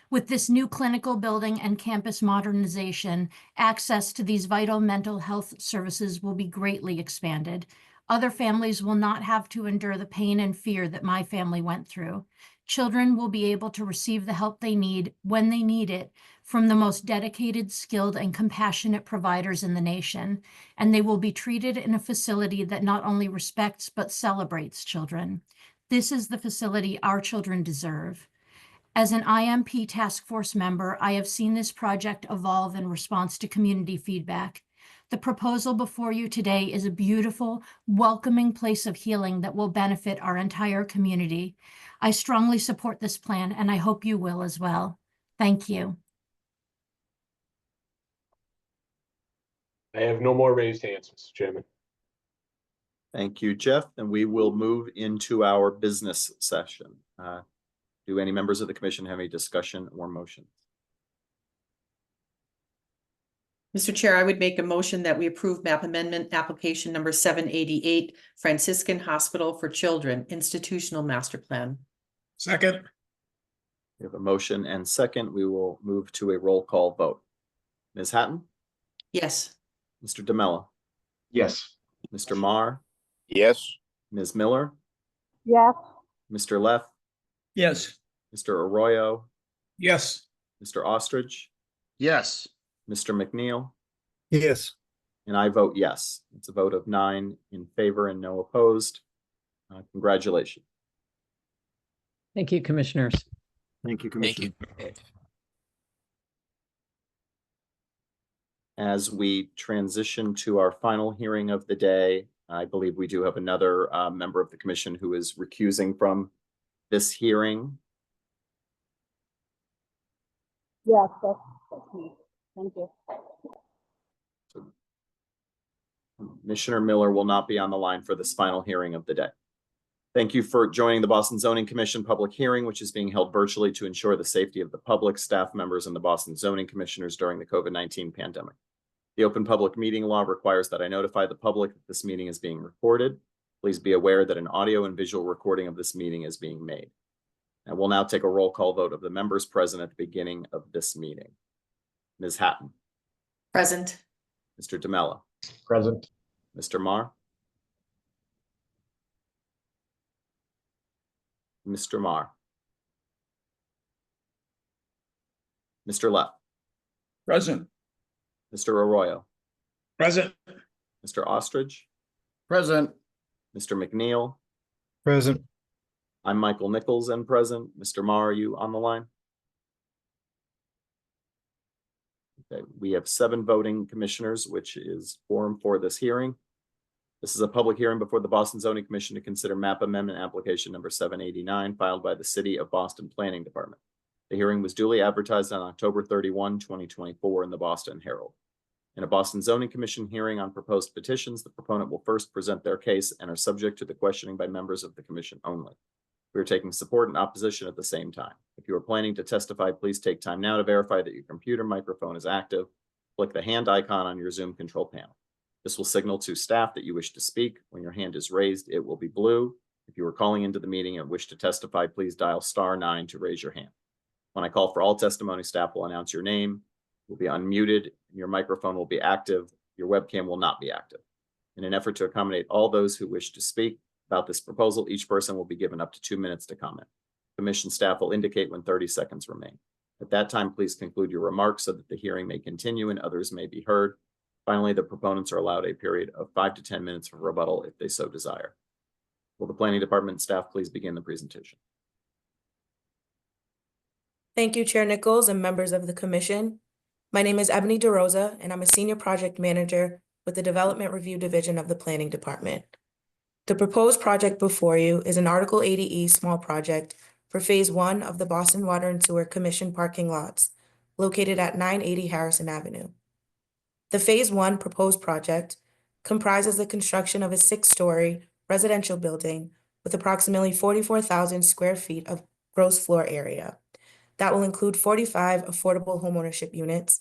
With this new clinical building and campus modernization, access to these vital mental health services will be greatly expanded. Other families will not have to endure the pain and fear that my family went through. Children will be able to receive the help they need when they need it from the most dedicated, skilled, and compassionate providers in the nation, and they will be treated in a facility that not only respects but celebrates children. This is the facility our children deserve. As an IMP task force member, I have seen this project evolve in response to community feedback. The proposal before you today is a beautiful, welcoming place of healing that will benefit our entire community. I strongly support this plan, and I hope you will as well. Thank you. I have no more raised hands, Mr. Chairman. Thank you, Jeff. And we will move into our business session. Do any members of the commission have any discussion or motions? Mr. Chair, I would make a motion that we approve map amendment application number 788, Franciscan Hospital for Children Institutional Master Plan. Second. We have a motion and second. We will move to a roll call vote. Ms. Hatton? Yes. Mr. DeMello? Yes. Mr. Marr? Yes. Ms. Miller? Yes. Mr. Leff? Yes. Mr. Arroyo? Yes. Mr. Ostrich? Yes. Mr. McNeil? Yes. And I vote yes. It's a vote of 9 in favor and no opposed. Congratulations. Thank you, Commissioners. Thank you, Commissioner. Thank you. As we transition to our final hearing of the day, I believe we do have another member of the commission who is recusing from this hearing. Yes, that's me. Thank you. Commissioner Miller will not be on the line for this final hearing of the day. Thank you for joining the Boston Zoning Commission public hearing, which is being held virtually to ensure the safety of the public, staff members, and the Boston Zoning Commissioners during the COVID-19 pandemic. The Open Public Meeting Law requires that I notify the public that this meeting is being recorded. Please be aware that an audio and visual recording of this meeting is being made. And we'll now take a roll call vote of the members present at the beginning of this meeting. Ms. Hatton. Present. Mr. DeMello. Present. Mr. Marr. Mr. Marr. Mr. Leff. Present. Mr. Arroyo. Present. Mr. Ostrich. Present. Mr. McNeil. Present. I'm Michael Nichols and present. Mr. Marr, are you on the line? Okay, we have 7 voting commissioners, which is quorum for this hearing. This is a public hearing before the Boston Zoning Commission to consider map amendment application number 789 filed by the City of Boston Planning Department. The hearing was duly advertised on October 31, 2024 in the Boston Herald. In a Boston Zoning Commission hearing on proposed petitions, the proponent will first present their case and are subject to the questioning by members of the commission only. We are taking support and opposition at the same time. If you are planning to testify, please take time now to verify that your computer microphone is active. Click the hand icon on your Zoom control panel. This will signal to staff that you wish to speak. When your hand is raised, it will be blue. If you are calling into the meeting and wish to testify, please dial *9 to raise your hand. When I call for all testimony, staff will announce your name, will be unmuted, your microphone will be active, your webcam will not be active. In an effort to accommodate all those who wish to speak about this proposal, each person will be given up to 2 minutes to comment. Commission staff will indicate when 30 seconds remain. At that time, please conclude your remarks so that the hearing may continue and others may be heard. Finally, the proponents are allowed a period of 5 to 10 minutes for rebuttal if they so desire. Will the Planning Department staff please begin the presentation? Thank you, Chair Nichols and members of the Commission. My name is Ebony DeRosa, and I'm a Senior Project Manager with the Development Review Division of the Planning Department. The proposed project before you is an Article 80E small project for Phase 1 of the Boston Water and Sewer Commission parking lots located at 980 Harrison Avenue. The Phase 1 proposed project comprises the construction of a 6-story residential building with approximately 44,000 square feet of gross floor area. That will include 45 affordable homeownership units,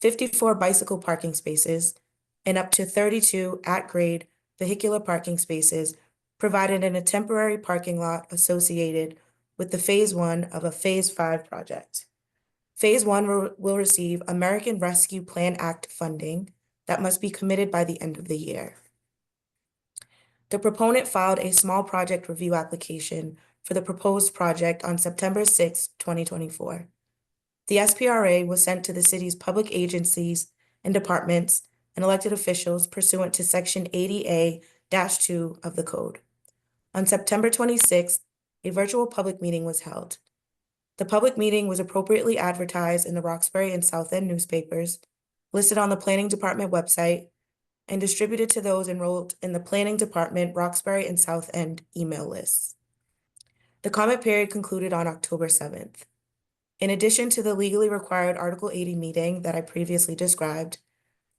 54 bicycle parking spaces, and up to 32 at-grade vehicular parking spaces provided in a temporary parking lot associated with the Phase 1 of a Phase 5 project. Phase 1 will receive American Rescue Plan Act funding that must be committed by the end of the year. The proponent filed a small project review application for the proposed project on September 6, 2024. The SPRA was sent to the city's public agencies and departments and elected officials pursuant to Section 80A-2 of the Code. On September 26th, a virtual public meeting was held. The public meeting was appropriately advertised in the Roxbury and South End newspapers, listed on the Planning Department website, and distributed to those enrolled in the Planning Department Roxbury and South End email lists. The comment period concluded on October 7th. In addition to the legally required Article 80 meeting that I previously described,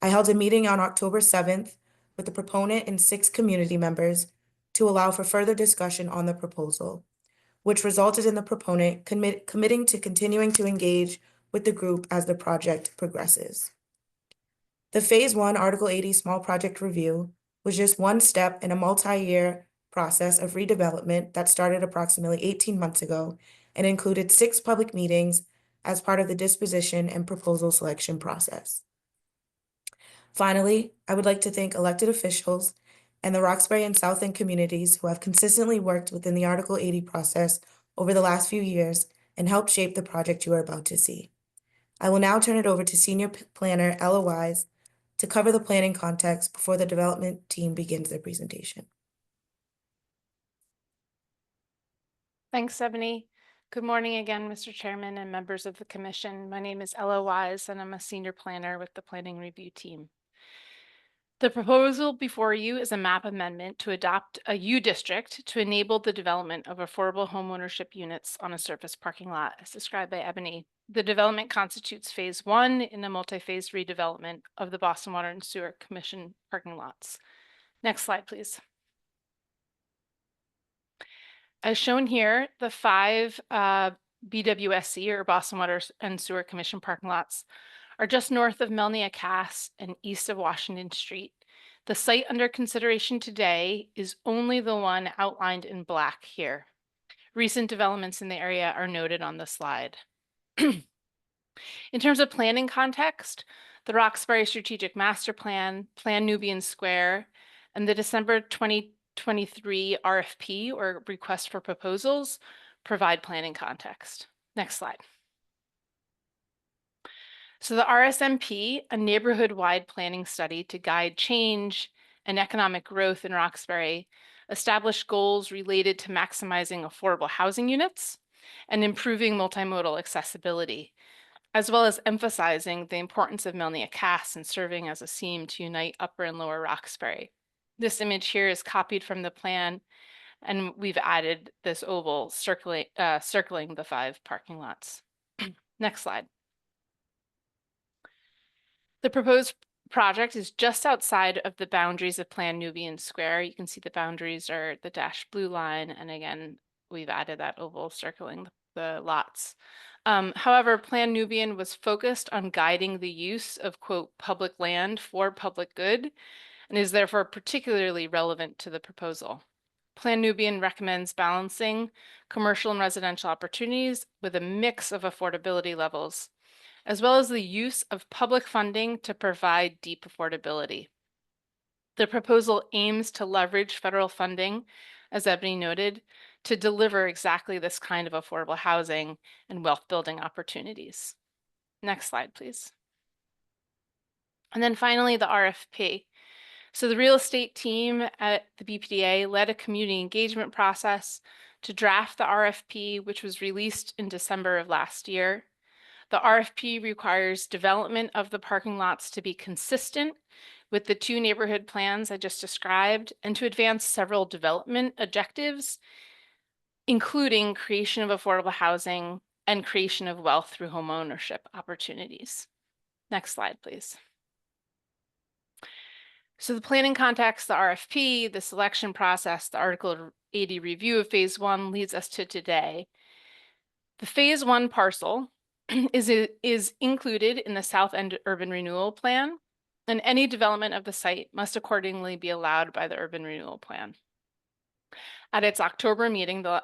I held a meeting on October 7th with the proponent and 6 community members to allow for further discussion on the proposal, which resulted in the proponent committing to continuing to engage with the group as the project progresses. The Phase 1 Article 80 small project review was just one step in a multi-year process of redevelopment that started approximately 18 months ago and included 6 public meetings as part of the disposition and proposal selection process. Finally, I would like to thank elected officials and the Roxbury and South End communities who have consistently worked within the Article 80 process over the last few years and helped shape the project you are about to see. I will now turn it over to Senior Planner Ella Wise to cover the planning context before the development team begins their presentation. Thanks, Ebony. Good morning again, Mr. Chairman and members of the Commission. My name is Ella Wise, and I'm a Senior Planner with the Planning Review Team. The proposal before you is a map amendment to adopt a U district to enable the development of affordable homeownership units on a surface parking lot, as described by Ebony. The development constitutes phase 1 in a multi-phase redevelopment of the Boston Water and Sewer Commission parking lots. Next slide, please. As shown here, the 5 BWSC or Boston Water and Sewer Commission parking lots are just north of Melnia Cass and east of Washington Street. The site under consideration today is only the one outlined in black here. Recent developments in the area are noted on the slide. In terms of planning context, the Roxbury Strategic Master Plan, Plan Nubian Square, and the December 2023 RFP or Request for Proposals provide planning context. Next slide. So the RSMP, a neighborhood-wide planning study to guide change and economic growth in Roxbury, established goals related to maximizing affordable housing units and improving multimodal accessibility, as well as emphasizing the importance of Melnia Cass and serving as a seam to unite Upper and Lower Roxbury. This image here is copied from the plan, and we've added this oval circling the 5 parking lots. Next slide. The proposed project is just outside of the boundaries of Plan Nubian Square. You can see the boundaries are the dashed blue line, and again, we've added that oval circling the lots. However, Plan Nubian was focused on guiding the use of, quote, public land for public good, and is therefore particularly relevant to the proposal. Plan Nubian recommends balancing commercial and residential opportunities with a mix of affordability levels, as well as the use of public funding to provide deep affordability. The proposal aims to leverage federal funding, as Ebony noted, to deliver exactly this kind of affordable housing and wealth building opportunities. Next slide, please. And then finally, the RFP. So the real estate team at the BPDA led a community engagement process to draft the RFP, which was released in December of last year. The RFP requires development of the parking lots to be consistent with the 2 neighborhood plans I just described, and to advance several development objectives, including creation of affordable housing and creation of wealth through homeownership opportunities. Next slide, please. So the planning context, the RFP, the selection process, the Article 80 review of phase 1 leads us to today. The phase 1 parcel is included in the South End Urban Renewal Plan, and any development of the site must accordingly be allowed by the Urban Renewal Plan. At its October meeting, the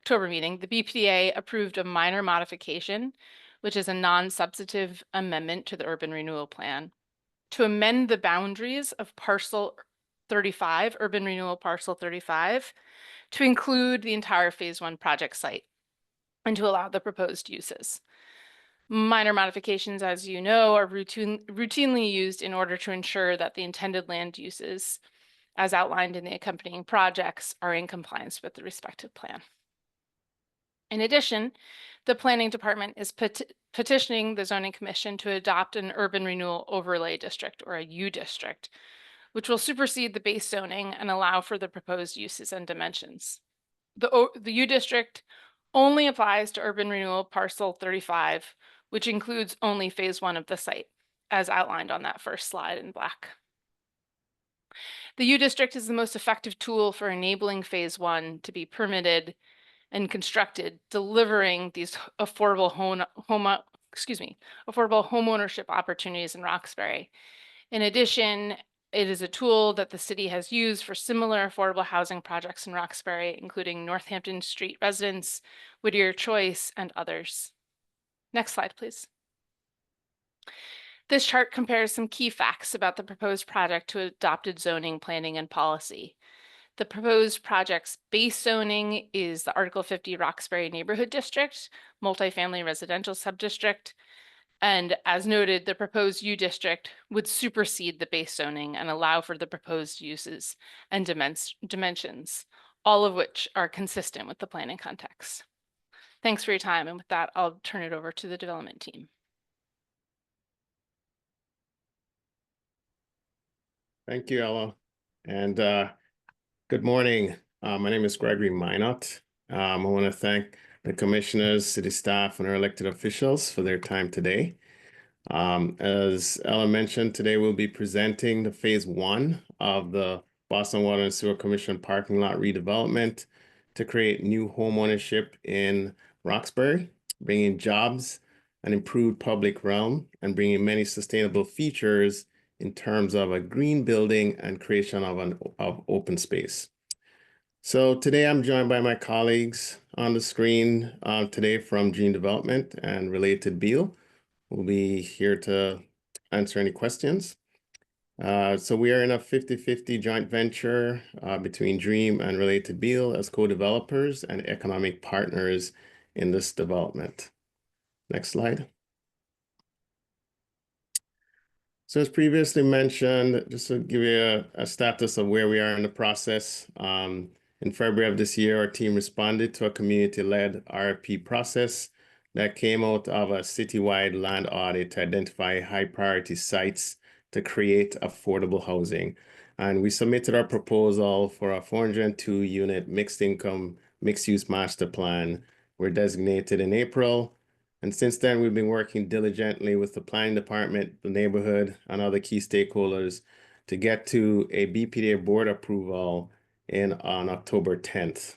BPDA approved a minor modification, which is a non-substantive amendment to the Urban Renewal Plan, to amend the boundaries of Parcel 35, Urban Renewal Parcel 35, to include the entire phase 1 project site, and to allow the proposed uses. Minor modifications, as you know, are routinely used in order to ensure that the intended land uses, as outlined in the accompanying projects, are in compliance with the respective plan. In addition, the Planning Department is petitioning the Zoning Commission to adopt an Urban Renewal Overlay District, or a U District, which will supersede the base zoning and allow for the proposed uses and dimensions. The U District only applies to Urban Renewal Parcel 35, which includes only phase 1 of the site, as outlined on that first slide in black. The U District is the most effective tool for enabling phase 1 to be permitted and constructed, delivering these affordable homeownership opportunities in Roxbury. In addition, it is a tool that the city has used for similar affordable housing projects in Roxbury, including Northampton Street Residence, Whittier Choice, and others. Next slide, please. This chart compares some key facts about the proposed project to adopted zoning, planning, and policy. The proposed project's base zoning is the Article 50 Roxbury Neighborhood District, multifamily residential subdistrict. And as noted, the proposed U District would supersede the base zoning and allow for the proposed uses and dimensions, all of which are consistent with the planning context. Thanks for your time. And with that, I'll turn it over to the development team. Thank you, Ella. And good morning. My name is Gregory Minot. I want to thank the commissioners, city staff, and our elected officials for their time today. As Ella mentioned, today we'll be presenting the phase 1 of the Boston Water and Sewer Commission parking lot redevelopment to create new home ownership in Roxbury, bringing jobs and improved public realm, and bringing many sustainable features in terms of a green building and creation of open space. So today I'm joined by my colleagues on the screen today from Green Development and Related Beal. We'll be here to answer any questions. So we are in a 50-50 joint venture between Dream and Related Beal as co-developers and economic partners in this development. Next slide. So as previously mentioned, just to give you a status of where we are in the process, in February of this year, our team responded to a community-led RFP process that came out of a citywide land audit to identify high-priority sites to create affordable housing. And we submitted our proposal for a 402-unit mixed-income, mixed-use master plan. We're designated in April. And since then, we've been working diligently with the planning department, the neighborhood, and other key stakeholders to get to a BPDA board approval on October 10th.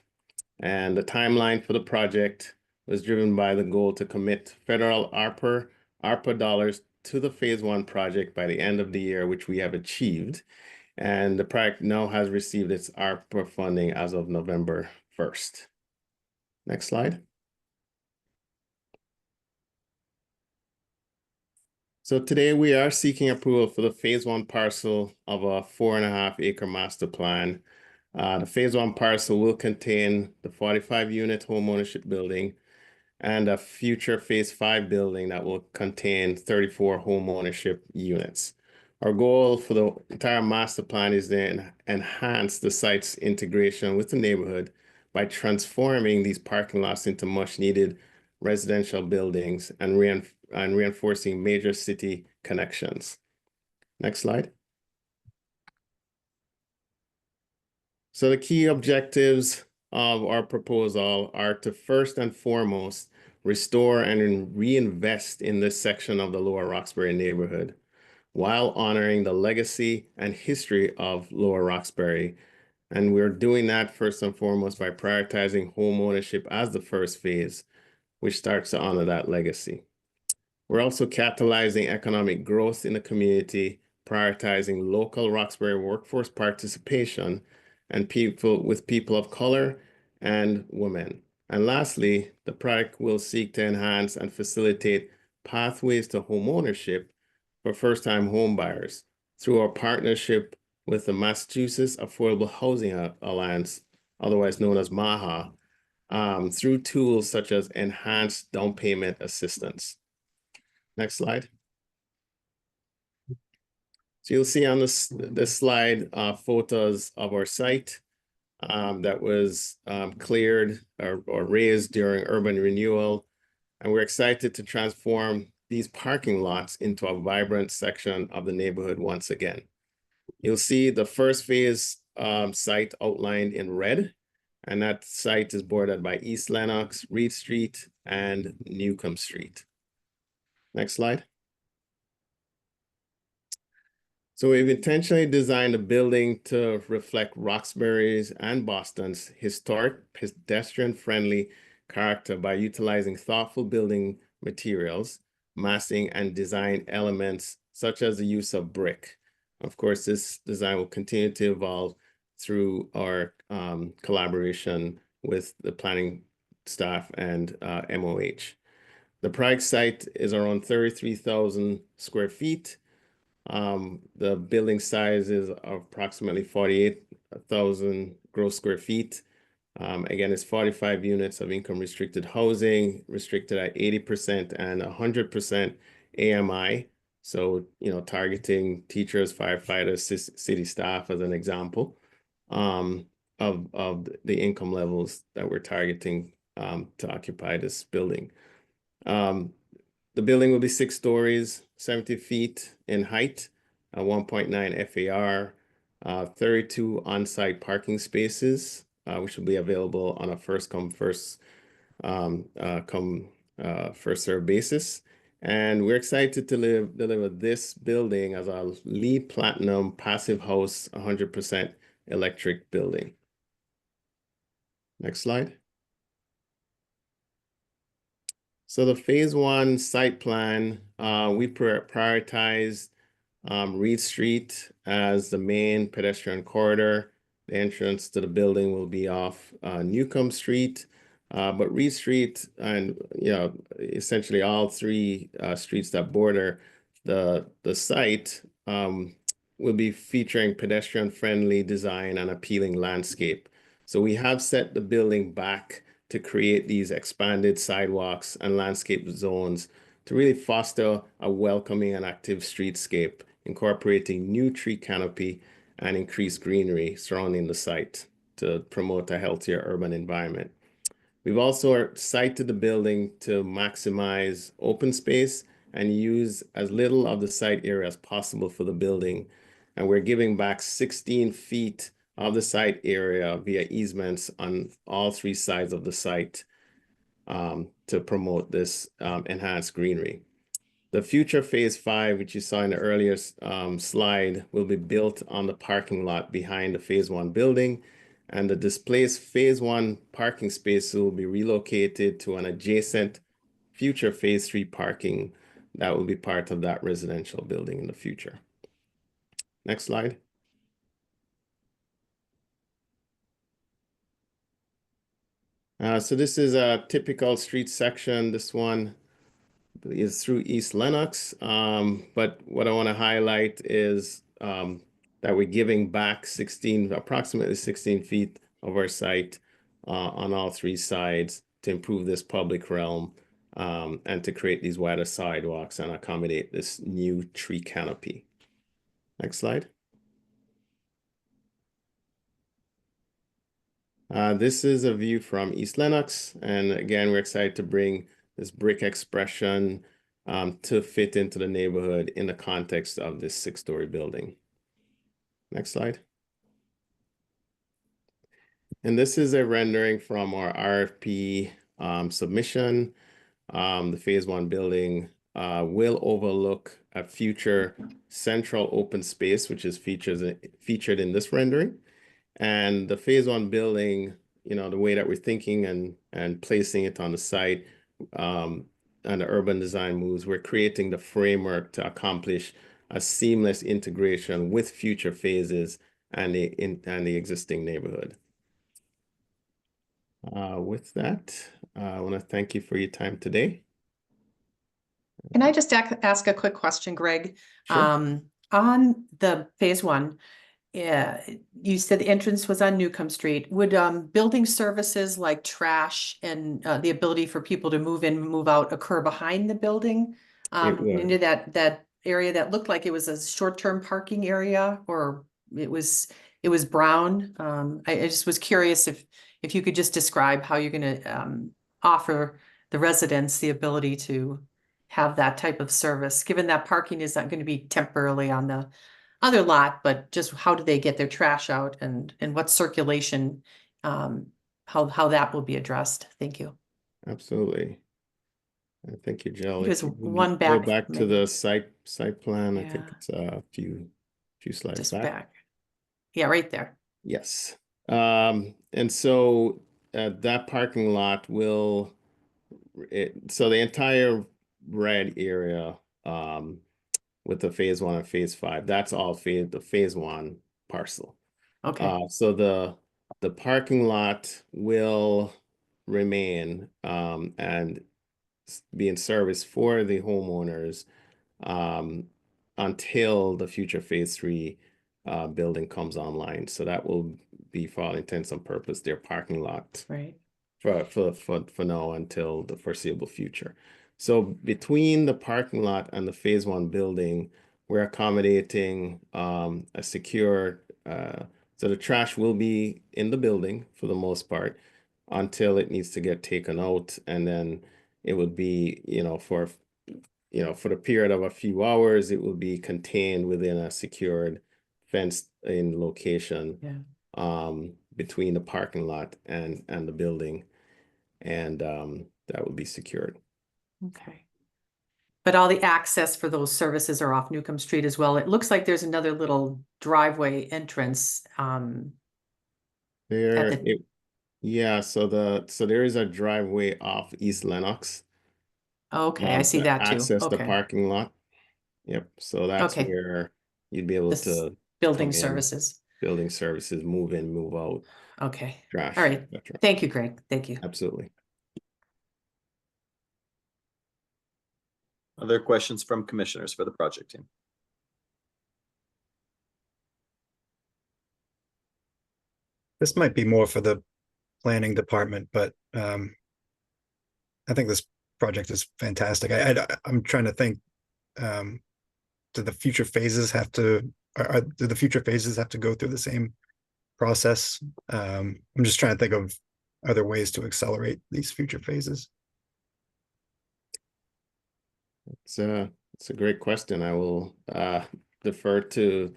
And the timeline for the project was driven by the goal to commit federal ARPA dollars to the phase 1 project by the end of the year, which we have achieved. And the project now has received its ARPA funding as of November 1st. Next slide. So today we are seeking approval for the phase 1 parcel of a 4.5-acre master plan. The phase 1 parcel will contain the 45-unit home ownership building and a future phase 5 building that will contain 34 home ownership units. Our goal for the entire master plan is to enhance the site's integration with the neighborhood by transforming these parking lots into much needed residential buildings and reinforcing major city connections. Next slide. So the key objectives of our proposal are to first and foremost restore and reinvest in this section of the Lower Roxbury neighborhood while honoring the legacy and history of Lower Roxbury. And we're doing that first and foremost by prioritizing home ownership as the first phase, which starts to honor that legacy. We're also catalyzing economic growth in the community, prioritizing local Roxbury workforce participation and people of color and women. And lastly, the project will seek to enhance and facilitate pathways to home ownership for first-time home buyers through our partnership with the Massachusetts Affordable Housing Alliance, otherwise known as MAHA, through tools such as enhanced down payment assistance. Next slide. So you'll see on this slide photos of our site that was cleared or raised during urban renewal. And we're excited to transform these parking lots into a vibrant section of the neighborhood once again. You'll see the first phase site outlined in red, and that site is bordered by East Lenox, Reed Street, and Newcomb Street. Next slide. So we've intentionally designed a building to reflect Roxbury's and Boston's historic, pedestrian-friendly character by utilizing thoughtful building materials, massing, and design elements such as the use of brick. Of course, this design will continue to evolve through our collaboration with the planning staff and MOH. The project site is around 33,000 square feet. The building size is approximately 48,000 gross square feet. Again, it's 45 units of income restricted housing, restricted at 80% and 100% AMI. So, targeting teachers, firefighters, city staff as an example of the income levels that we're targeting to occupy this building. The building will be 6 stories, 70 feet in height, 1.9 FAR, 32 on-site parking spaces, which will be available on a first come, first served basis. And we're excited to deliver this building as our LEED Platinum Passive House 100% electric building. Next slide. So the phase 1 site plan, we prioritized Reed Street as the main pedestrian corridor. The entrance to the building will be off Newcomb Street, but Reed Street and essentially all three streets that border the site will be featuring pedestrian-friendly design and appealing landscape. So we have set the building back to create these expanded sidewalks and landscape zones to really foster a welcoming and active streetscape, incorporating new tree canopy and increased greenery surrounding the site to promote a healthier urban environment. We've also sited the building to maximize open space and use as little of the site area as possible for the building. And we're giving back 16 feet of the site area via easements on all three sides of the site to promote this enhanced greenery. The future phase 5, which you saw in the earlier slide, will be built on the parking lot behind the phase 1 building, and the displaced phase 1 parking space will be relocated to an adjacent future phase 3 parking that will be part of that residential building in the future. Next slide. So this is a typical street section. This one is through East Lenox. But what I want to highlight is that we're giving back approximately 16 feet of our site on all three sides to improve this public realm and to create these wider sidewalks and accommodate this new tree canopy. Next slide. This is a view from East Lenox. And again, we're excited to bring this brick expression to fit into the neighborhood in the context of this 6-story building. Next slide. And this is a rendering from our RFP submission. The phase 1 building will overlook a future central open space, which is featured in this rendering. And the phase 1 building, the way that we're thinking and placing it on the site and the urban design moves, we're creating the framework to accomplish a seamless integration with future phases and the existing neighborhood. With that, I want to thank you for your time today. Can I just ask a quick question, Greg? Sure. On the phase 1, you said the entrance was on Newcomb Street. Would building services like trash and the ability for people to move in, move out occur behind the building into that area that looked like it was a short-term parking area, or it was brown? I just was curious if you could just describe how you're going to offer the residents the ability to have that type of service, given that parking is not going to be temporarily on the other lot, but just how do they get their trash out and what circulation, how that will be addressed? Thank you. Absolutely. Thank you, Jill. There's If you one go back, back to maybe. the site plan. I think Yeah. it's a few slides Just back. back. Yeah, right there. Yes. And so that parking lot will, so the entire red area with the phase 1 and phase 5, that's all the phase 1 parcel. Okay. So the parking lot will remain and be in service for the homeowners until the future phase 3 building comes online. So that will be, for all intents and purposes, their parking lot Right. for now until the foreseeable future. So between the parking lot and the phase 1 building, we're accommodating a secure, so the trash will be in the building for the most part until it needs to get taken out. And then it would be, for the period of a few hours, it will be contained within a secured fenced in location. Yeah. Between the parking lot and the building, and that would be secured. Okay. But all the access for those services are off Newcomb Street as well. It looks like there's another little driveway entrance. There, yeah. So there is a driveway off East Lenox. Okay, I see to that too. access the Okay. parking lot. Yep. So that's Okay. where you'd be able This to building come in, services. building services, move in, move out, Okay. trash. All right. et cetera. Thank you, Greg. Thank you. Absolutely. Other questions from commissioners for the project team? This might be more for the planning department, but I think this project is fantastic. I'm trying to think, do the future phases have to, do the future phases have to go through the same process? I'm just trying to think of other ways to accelerate these future phases. It's a great question. I will defer to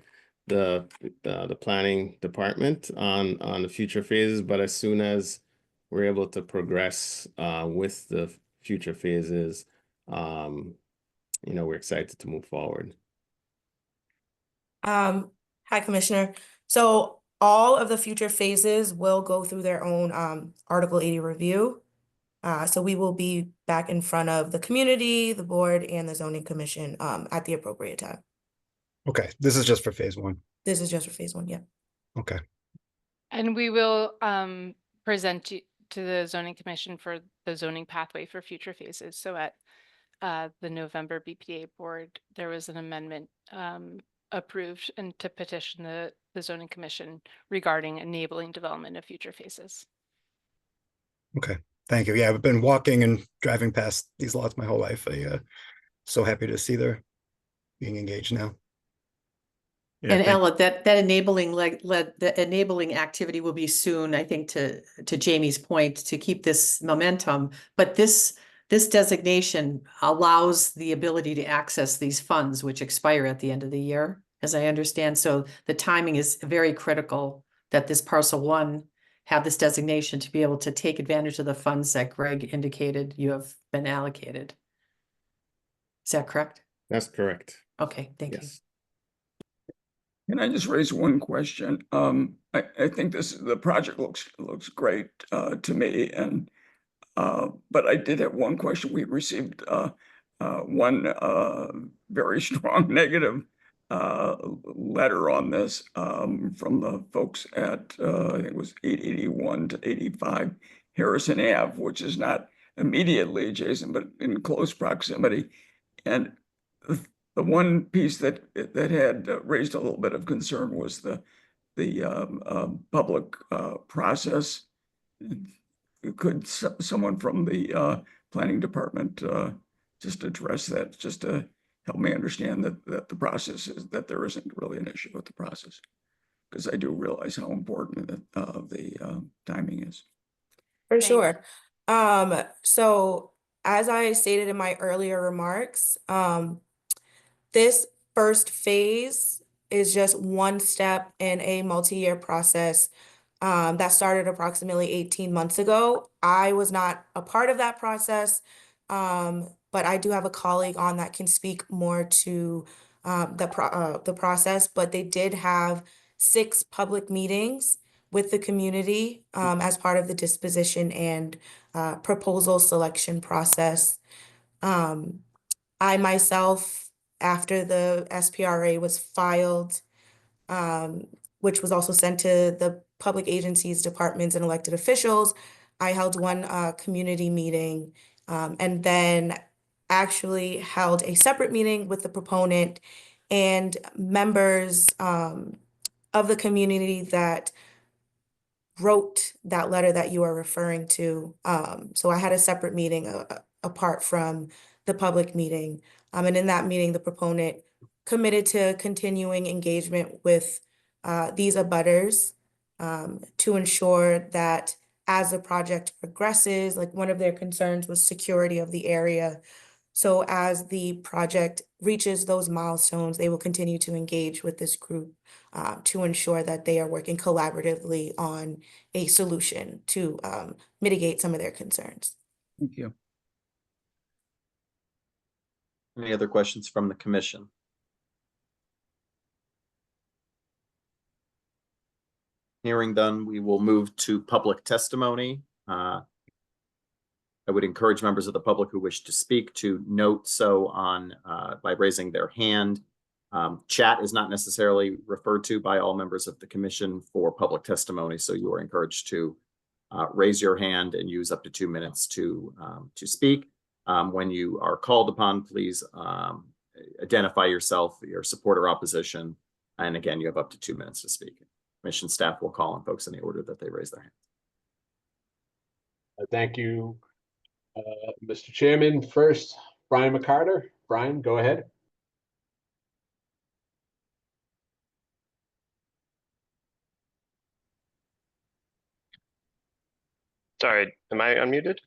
the planning department on the future phases, but as soon as we're able to progress with the future phases, we're excited to move forward. Hi, Commissioner. So all of the future phases will go through their own Article 80 review. So we will be back in front of the community, the board, and the zoning commission at the appropriate time. Okay, this is just for phase one. This is just for phase one, yeah. Okay. And we will present to the zoning commission for the zoning pathway for future phases. So at the November BPDA board, there was an amendment approved and to petition the zoning commission regarding enabling development of future phases. Okay, thank you. Yeah, I've been walking and driving past these lots my whole life. So happy to see they're being engaged now. And Ella, that enabling the enabling activity will be soon, I think, to Jamie's point, to keep this momentum. But this designation allows the ability to access these funds, which expire at the end of the year, as I understand. So the timing is very critical that this parcel one have this designation to be able to take advantage of the funds that Greg indicated you have been allocated. Is that correct? That's correct. Okay, thank you. Can I just raise one question? I think the project looks great to me, and but I did have one question. We received one very strong negative letter on this from the folks at I think it was 881 to 85 Harrison Ave, which is not immediately adjacent, but in close proximity. And the one piece that had raised a little bit of concern was the public process. Could someone from the planning department just address that, just to help me understand that the process is, that there isn't really an issue with the process? Because I do realize how important the timing is. For sure. So as I stated in my earlier remarks, this first phase is just one step in a multi-year process that started approximately 18 months ago. I was not a part of that process, but I do have a colleague on that can speak more to the process. But they did have 6 public meetings with the community as part of the disposition and proposal selection process. I myself, after the SPRA was filed, which was also sent to the public agencies, departments, and elected officials, I held one community meeting and then actually held a separate meeting with the proponent and members of the community that wrote that letter that you are referring to. So I had a separate meeting apart from the public meeting. And in that meeting, the proponent committed to continuing engagement with these abutters to ensure that as the project progresses, like one of their concerns was security of the area. So as the project reaches those milestones, they will continue to engage with this group to ensure that they are working collaboratively on a solution to mitigate some of their concerns. Thank you. Any other questions from the commission? Hearing done, we will move to public testimony. I would encourage members of the public who wish to speak to note so on by raising their hand. Chat is not necessarily referred to by all members of the commission for public testimony, so you are encouraged to raise your hand and use up to 2 minutes to speak. When you are called upon, please identify yourself, your support or opposition, and again, you have up to 2 minutes to speak. Commission staff will call on folks in the order that they raise their hand. Thank you, Mr. Chairman. First, Brian McCarter. Brian, go ahead. Sorry, am I unmuted?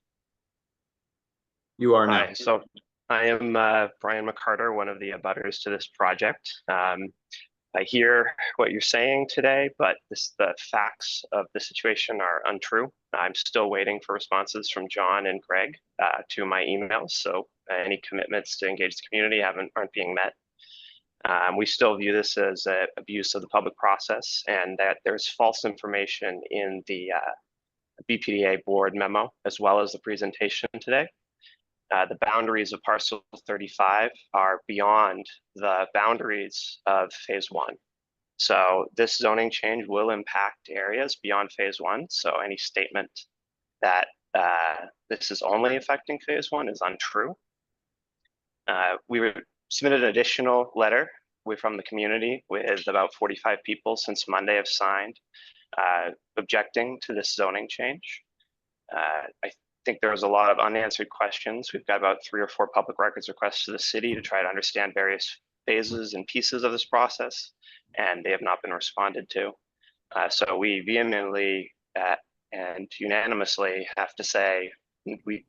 You are now. Hi, so I am Brian McCarter, one of the abutters to this project. I hear what you're saying today, but the facts of the situation are untrue. I'm still waiting for responses from John and Greg to my emails, so any commitments to engage the community aren't being met. We still view this as an abuse of the public process, and that there's false information in the BPDA board memo, as well as the presentation today. The boundaries of parcel 35 are beyond the boundaries of phase 1. So this zoning change will impact areas beyond phase 1. So any statement that this is only affecting phase 1 is untrue. We submitted an additional letter from the community with about 45 people since Monday have signed objecting to this zoning change. I think there was a lot of unanswered questions. We've got about 3 or 4 public records requests to the city to try to understand various phases and pieces of this process, and they have not been responded to. So we vehemently and unanimously have to say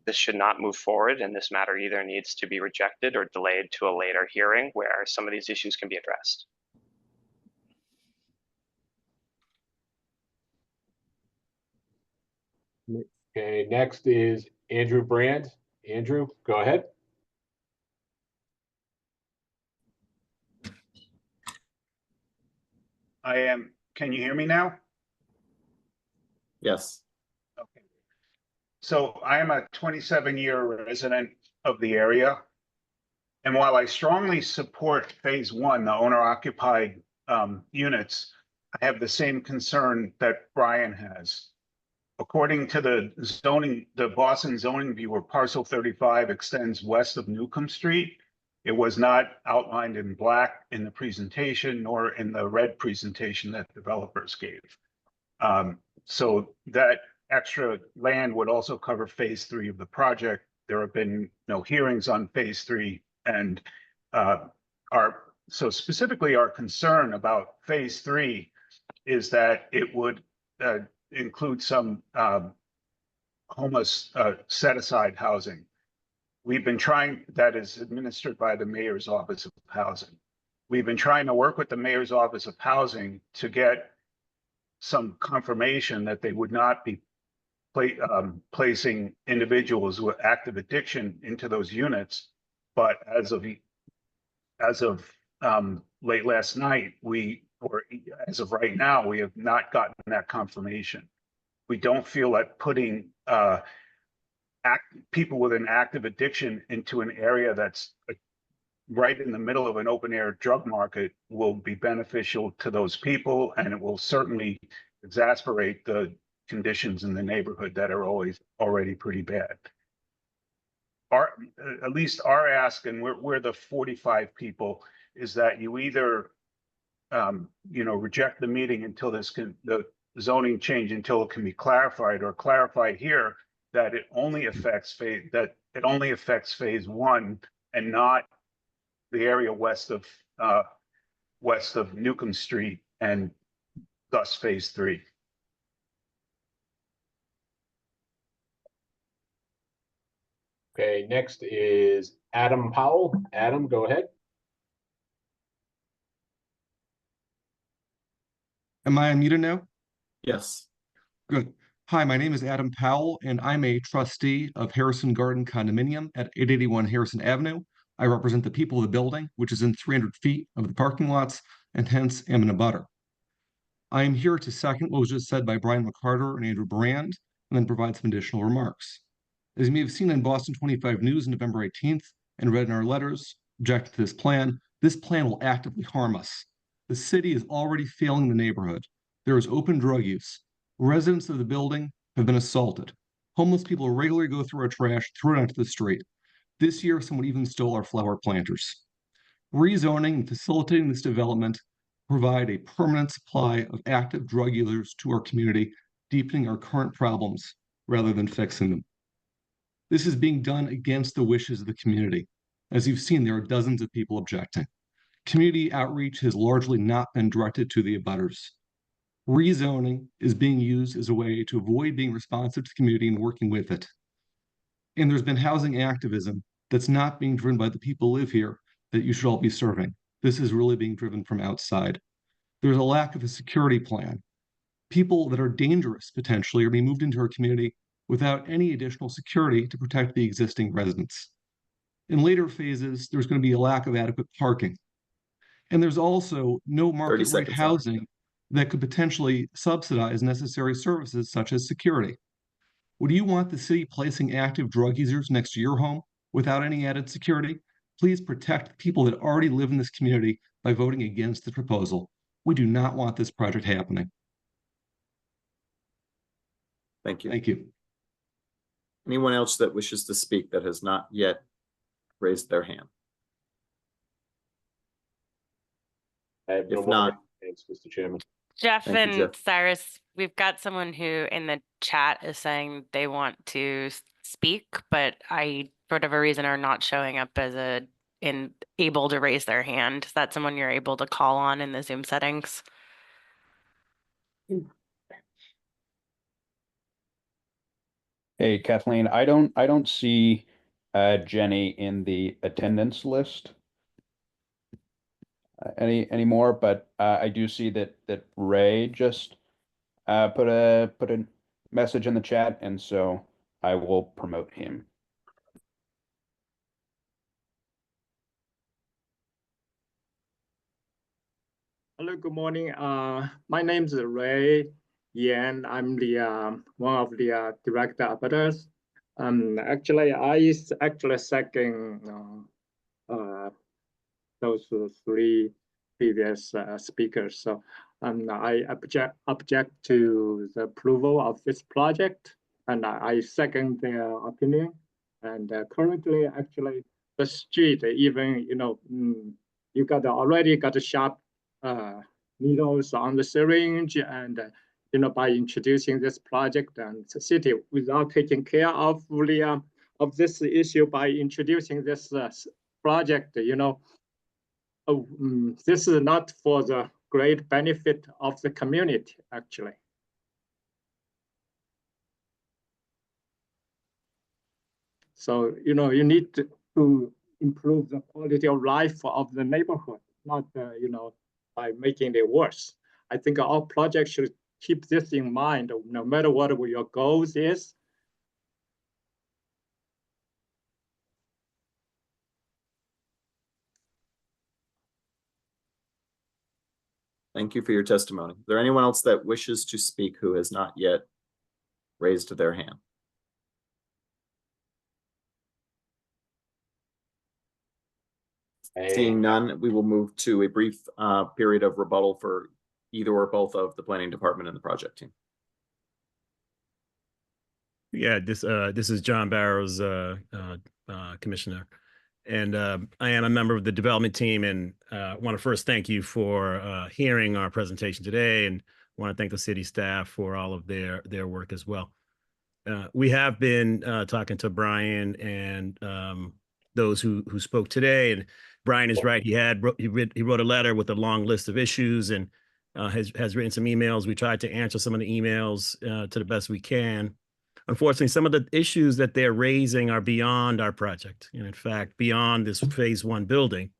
this should not move forward, and this matter either needs to be rejected or delayed to a later hearing where some of these issues can be addressed. Okay, next is Andrew Brand. Andrew, go ahead. Can you hear me now? Yes. Okay. So I am a 27-year resident of the area. And while I strongly support phase 1, the owner-occupied units, I have the same concern that Brian has. According to the Boston zoning viewer, parcel 35 extends west of Newcomb Street. It was not outlined in black in the presentation nor in the red presentation that developers gave. So that extra land would also cover phase 3 of the project. There have been no hearings on phase 3, and so specifically our concern about phase 3 is that it would include some homeless set-aside housing. We've been trying, that is administered by the Mayor's Office of Housing. We've been trying to work with the Mayor's Office of Housing to get some confirmation that they would not be placing individuals with active addiction into those units. But as of late last night, or as of right now, we have not gotten that confirmation. We don't feel that putting people with an active addiction into an area that's right in the middle of an open air drug market will be beneficial to those people, and it will certainly exacerbate the conditions in the neighborhood that are already pretty bad. At least our ask, and we're the 45 people, is that you either reject the meeting until the zoning change until it can be clarified, or clarified here that it only affects phase 1 and not the area west of Newcomb Street, and thus phase 3. Okay, next is Adam Powell. Adam, go ahead. Am I unmuted now? Yes. Good. Hi, my name is Adam Powell, and I'm a trustee of Harrison Garden Condominium at 881 Harrison Avenue. I represent the people of the building, which is in 300 feet of the parking lots, and hence am an abutter. I am here to second what was just said by Brian McCarter and Andrew Brand, and then provide some additional remarks. As you may have seen in Boston 25 News on November 18th and read in our letters objecting to this plan will actively harm us. The city is already failing the neighborhood. There is open drug use. Residents of the building have been assaulted. Homeless people regularly go through our trash, throw it onto the street. This year, someone even stole our flower planters. Rezoning and facilitating this development provide a permanent supply of active drug users to our community, deepening our current problems rather than fixing them. This is being done against the wishes of the community. As you've seen, there are dozens of people objecting. Community outreach has largely not been directed to the abutters. Rezoning is being used as a way to avoid being responsive to the community and working with it. And there's been housing activism that's not being driven by the people who live here that you should all be serving. This is really being driven from outside. There's a lack of a security plan. People that are dangerous potentially are being moved into our community without any additional security to protect the existing residents. In later phases, there's going to be a lack of adequate parking. And there's also no market rate housing that could potentially subsidize necessary services such as security. Would you want the city placing active drug users next to your home without any added security? Please protect the people that already live in this community by voting against the proposal. We do not want this project happening. Thank you. Thank you. Anyone else that wishes to speak that has not yet raised their hand? I have no If more not, hands, Mr. Chairman. Jeff Thank you, and Jeff. Cyrus, we've got someone who in the chat is saying they want to speak, but I, for whatever reason, are not showing up as able to raise their hand. Is that someone you're able to call on in the Zoom settings? Hey, Kathleen, I don't see Jenny in the attendance list anymore, but I do see that Ray just put a message in the chat, and so I will promote him. Hello, good morning. My name is Ray Yan. I'm the one of the director abutters. Actually, I second those three previous speakers. So I object to the approval of this project, and I second their opinion. And currently, actually, the street, even you already got sharp needles on the syringe, and by introducing this project and the city without taking care of this issue by introducing this project, this is not for the great benefit of the community, actually. So, you need to improve the quality of life of the neighborhood, not, by making it worse. I think our project should keep this in mind, no matter what your goals is. Thank you for your testimony. Is there anyone else that wishes to speak who has not yet raised their hand? Seeing none, we will move to a brief period of rebuttal for either or both of the planning department and the project team. Yeah, this is John Barrows, Commissioner, and I am a member of the development team, and want to first thank you for hearing our presentation today, and want to thank the city staff for all of their work as well. We have been talking to Brian and those who spoke today, and Brian is right. He wrote a letter with a long list of issues, and has written some emails. We tried to answer some of the emails to the best we can. unfortunately, some of the issues that they're raising are beyond our project, and in fact, beyond this phase one building.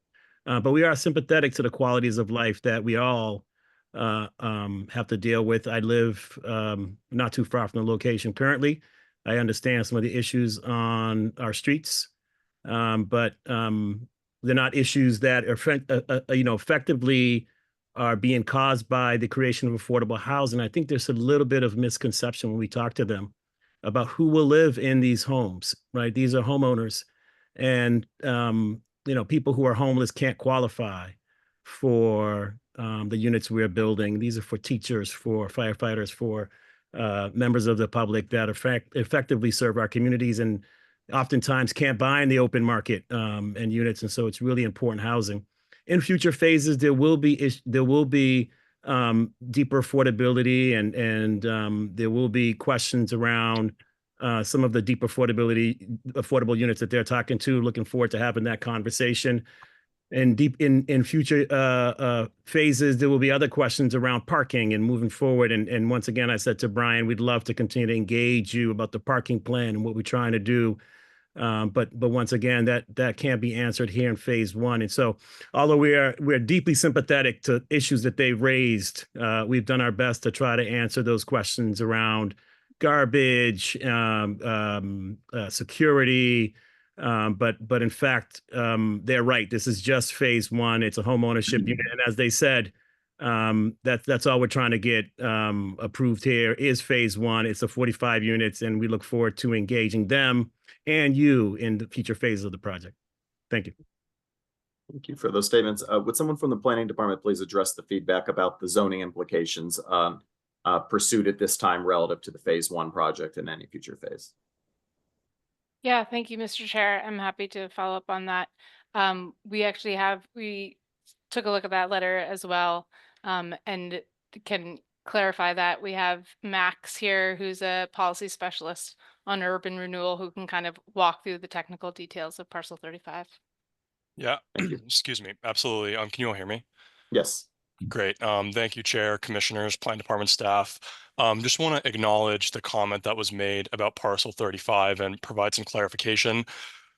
But we are sympathetic to the qualities of life that we all have to deal with. I live not too far from the location currently. I understand some of the issues on our streets, but they're not issues that are, effectively are being caused by the creation of affordable housing. I think there's a little bit of misconception when we talk to them about who will live in these homes, right? These are homeowners, and people who are homeless can't qualify for the units we're building. These are for teachers, for firefighters, for members of the public that effectively serve our communities and oftentimes can't buy in the open market and units. And so it's really important housing. In future phases, there will be deeper affordability, and there will be questions around some of the deep affordable units that they're talking to. Looking forward to having that conversation. And in future phases, there will be other questions around parking and moving forward. And once again, I said to Brian, we'd love to continue to engage you about the parking plan and what we're trying to do. But once again, that can't be answered here in phase one. And so, although we're deeply sympathetic to issues that they've raised, we've done our best to try to answer those questions around garbage, security. But in fact, they're right. This is just phase one. It's a home ownership unit, and as they said, that's all we're trying to get approved here is phase one. It's the 45 units, and we look forward to engaging them and you in the future phases of the project. Thank you. Thank you for those statements. Would someone from the planning department please address the feedback about the zoning implications pursued at this time relative to the phase one project and any future phase? Yeah, thank you, Mr. Chair. I'm happy to follow up on that. We took a look at that letter as well, and can clarify that. We have Max here, who's a policy specialist on urban renewal, who can kind of walk through the technical details of parcel 35. Yeah, excuse me. Absolutely. Can you all hear me? Yes. Great. Thank you, Chair, Commissioners, Planning Department staff. Just want to acknowledge the comment that was made about parcel 35 and provide some clarification.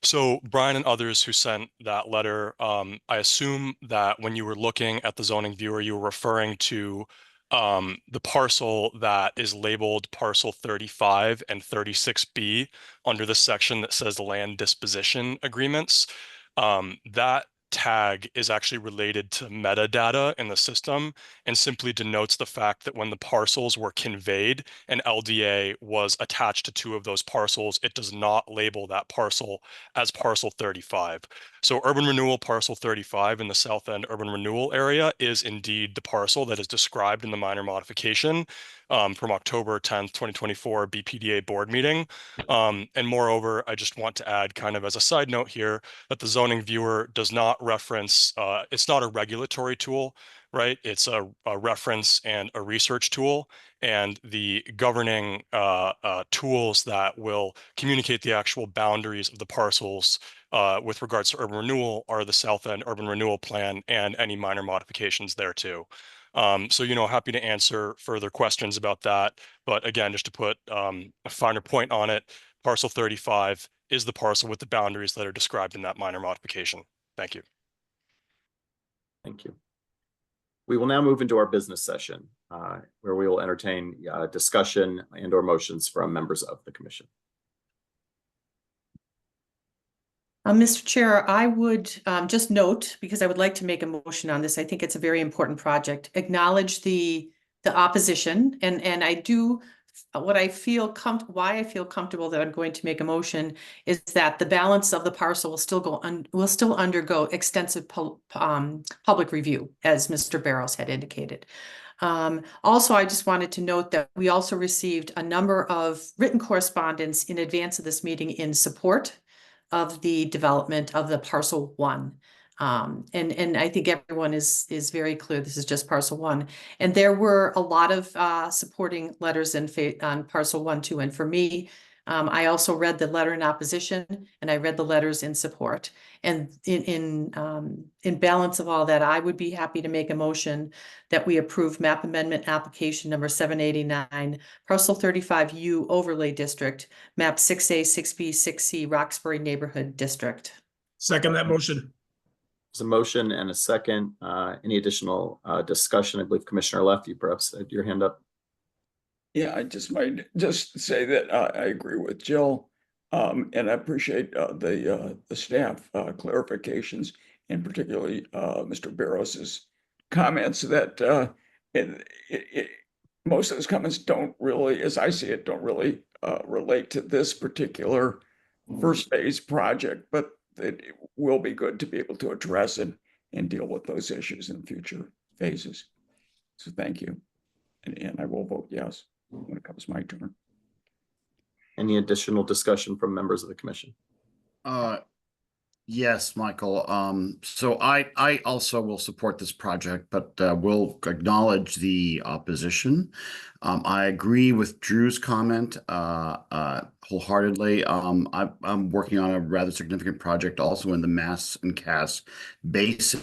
So Brian and others who sent that letter, I assume that when you were looking at the zoning viewer, you were referring to the parcel that is labeled parcel 35 and 36B under the section that says land disposition agreements. That tag is actually related to metadata in the system and simply denotes the fact that when the parcels were conveyed, an LDA was attached to two of those parcels. It does not label that parcel as parcel 35. So urban renewal parcel 35 in the South End urban renewal area is indeed the parcel that is described in the minor modification from October 10th, 2024 BPDA board meeting. And moreover, I just want to add kind of as a side note here that the zoning viewer does not reference, it's not a regulatory tool, right? It's a reference and a research tool, and the governing tools that will communicate the actual boundaries of the parcels with regards to urban renewal are the South End Urban Renewal Plan and any minor modifications there too. So, happy to answer further questions about that. But again, just to put a finer point on it, parcel 35 is the parcel with the boundaries that are described in that minor modification. Thank you. Thank you. We will now move into our business session, where we will entertain discussion and or motions from members of the commission. Mr. Chair, I would just note, because I would like to make a motion on this, I think it's a very important project, acknowledge the opposition, and I do, why I feel comfortable that I'm going to make a motion is that the balance of the parcel will still undergo extensive public review, as Mr. Barrows had indicated. Also, I just wanted to note that we also received a number of written correspondence in advance of this meeting in support of the development of the parcel 1. And I think everyone is very clear this is just parcel 1. And there were a lot of supporting letters on parcel 1, 2, and for me, I also read the letter in opposition and I read the letters in support. And in balance of all that, I would be happy to make a motion that we approve map amendment application number 789, parcel 35U overlay district, map 6A, 6B, 6C, Roxbury Neighborhood District. Second that motion. There's a motion and a second. Any additional discussion? I believe Commissioner Leff, you perhaps had your hand up. Yeah, I just might just say that I agree with Jill, and I appreciate the staff clarifications, and particularly Mr. Barros's comments that most of those comments don't really, as I see it, don't really relate to this particular first phase project, but it will be good to be able to address it and deal with those issues in future phases. So thank you, and I will vote yes when it comes my turn. Any additional discussion from members of the commission? Yes, Michael. So I also will support this project, but will acknowledge the opposition. I agree with Drew's comment wholeheartedly. I'm working on a rather significant project also in the Mass and Cass Basin.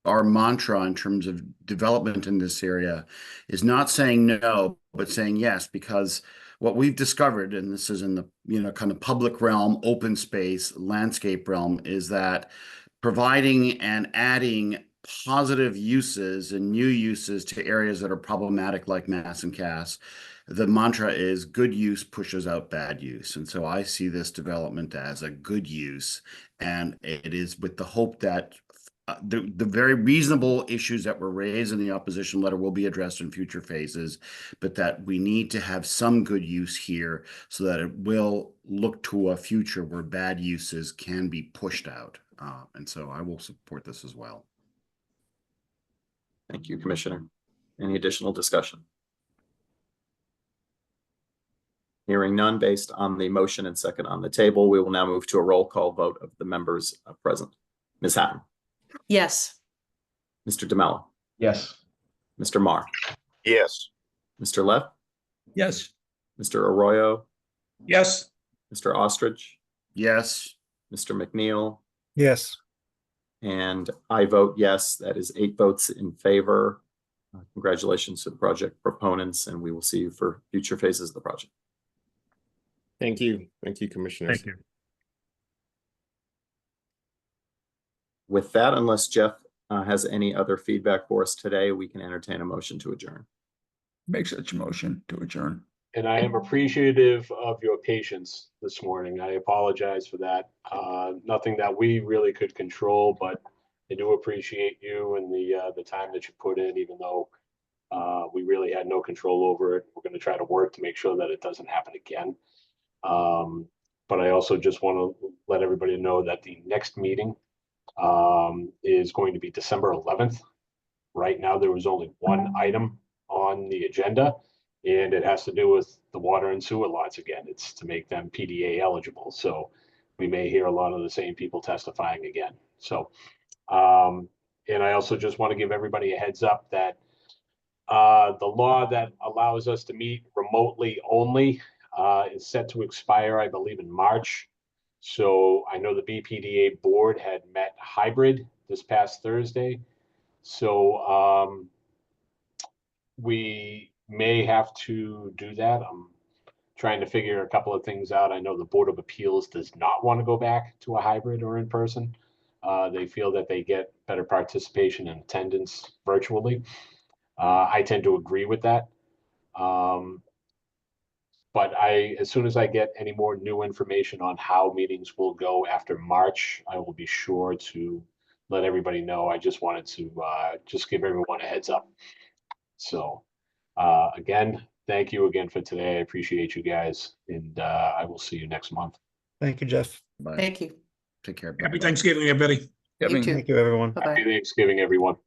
Our mantra in terms of development in this area is not saying no, but saying yes, because what we've discovered, and this is in the kind of public realm, open space, landscape realm, is that providing and adding positive uses and new uses to areas that are problematic like Mass and Cass, the mantra is good use pushes out bad use. And so I see this development as a good use, and it is with the hope that the very reasonable issues that were raised in the opposition letter will be addressed in future phases, but that we need to have some good use here so that it will look to a future where bad uses can be pushed out. And so I will support this as well. Thank you, Commissioner. Any additional discussion? Hearing none, based on the motion and second on the table, we will now move to a roll call vote of the members present. Ms. Hatton? Yes. Mr. DeMello? Yes. Mr. Marr? Yes. Mr. Leff? Yes. Mr. Arroyo? Yes. Mr. Ostrich? Yes. Mr. McNeil? Yes. And I vote yes. That is 8 votes in favor. Congratulations to the project proponents, and we will see you for future phases of the project. Thank you. Thank you, Commissioners. Thank you. With that, unless Jeff has any other feedback for us today, we can entertain a motion to adjourn. Make such a motion to adjourn. And I am appreciative of your patience this morning. I apologize for that. Nothing that we really could control, but I do appreciate you and the time that you put in, even though we really had no control over it. We're going to try to work to make sure that it doesn't happen again. But I also just want to let everybody know that the next meeting is going to be December 11th. Right now, there was only one item on the agenda, and it has to do with the water and sewer lots again. It's to make them PDA eligible. So we may hear a lot of the same people testifying again. So, and I also just want to give everybody a heads up that the law that allows us to meet remotely only is set to expire, I believe, in March. So I know the BPDA board had met hybrid this past Thursday. So we may have to do that. I'm trying to figure a couple of things out. I know the Board of Appeals does not want to go back to a hybrid or in person. They feel that they get better participation and attendance virtually. I tend to agree with that. But as soon as I get any more new information on how meetings will go after March, I will be sure to let everybody know. I just wanted to just give everyone a heads up. So again, thank you again for today. I appreciate you guys, and I will see you next month. Thank you, Jeff. Bye. Thank you. Take care. Happy Thanksgiving, everybody. You too. Thank you, everyone. Bye-bye. Happy Thanksgiving, everyone.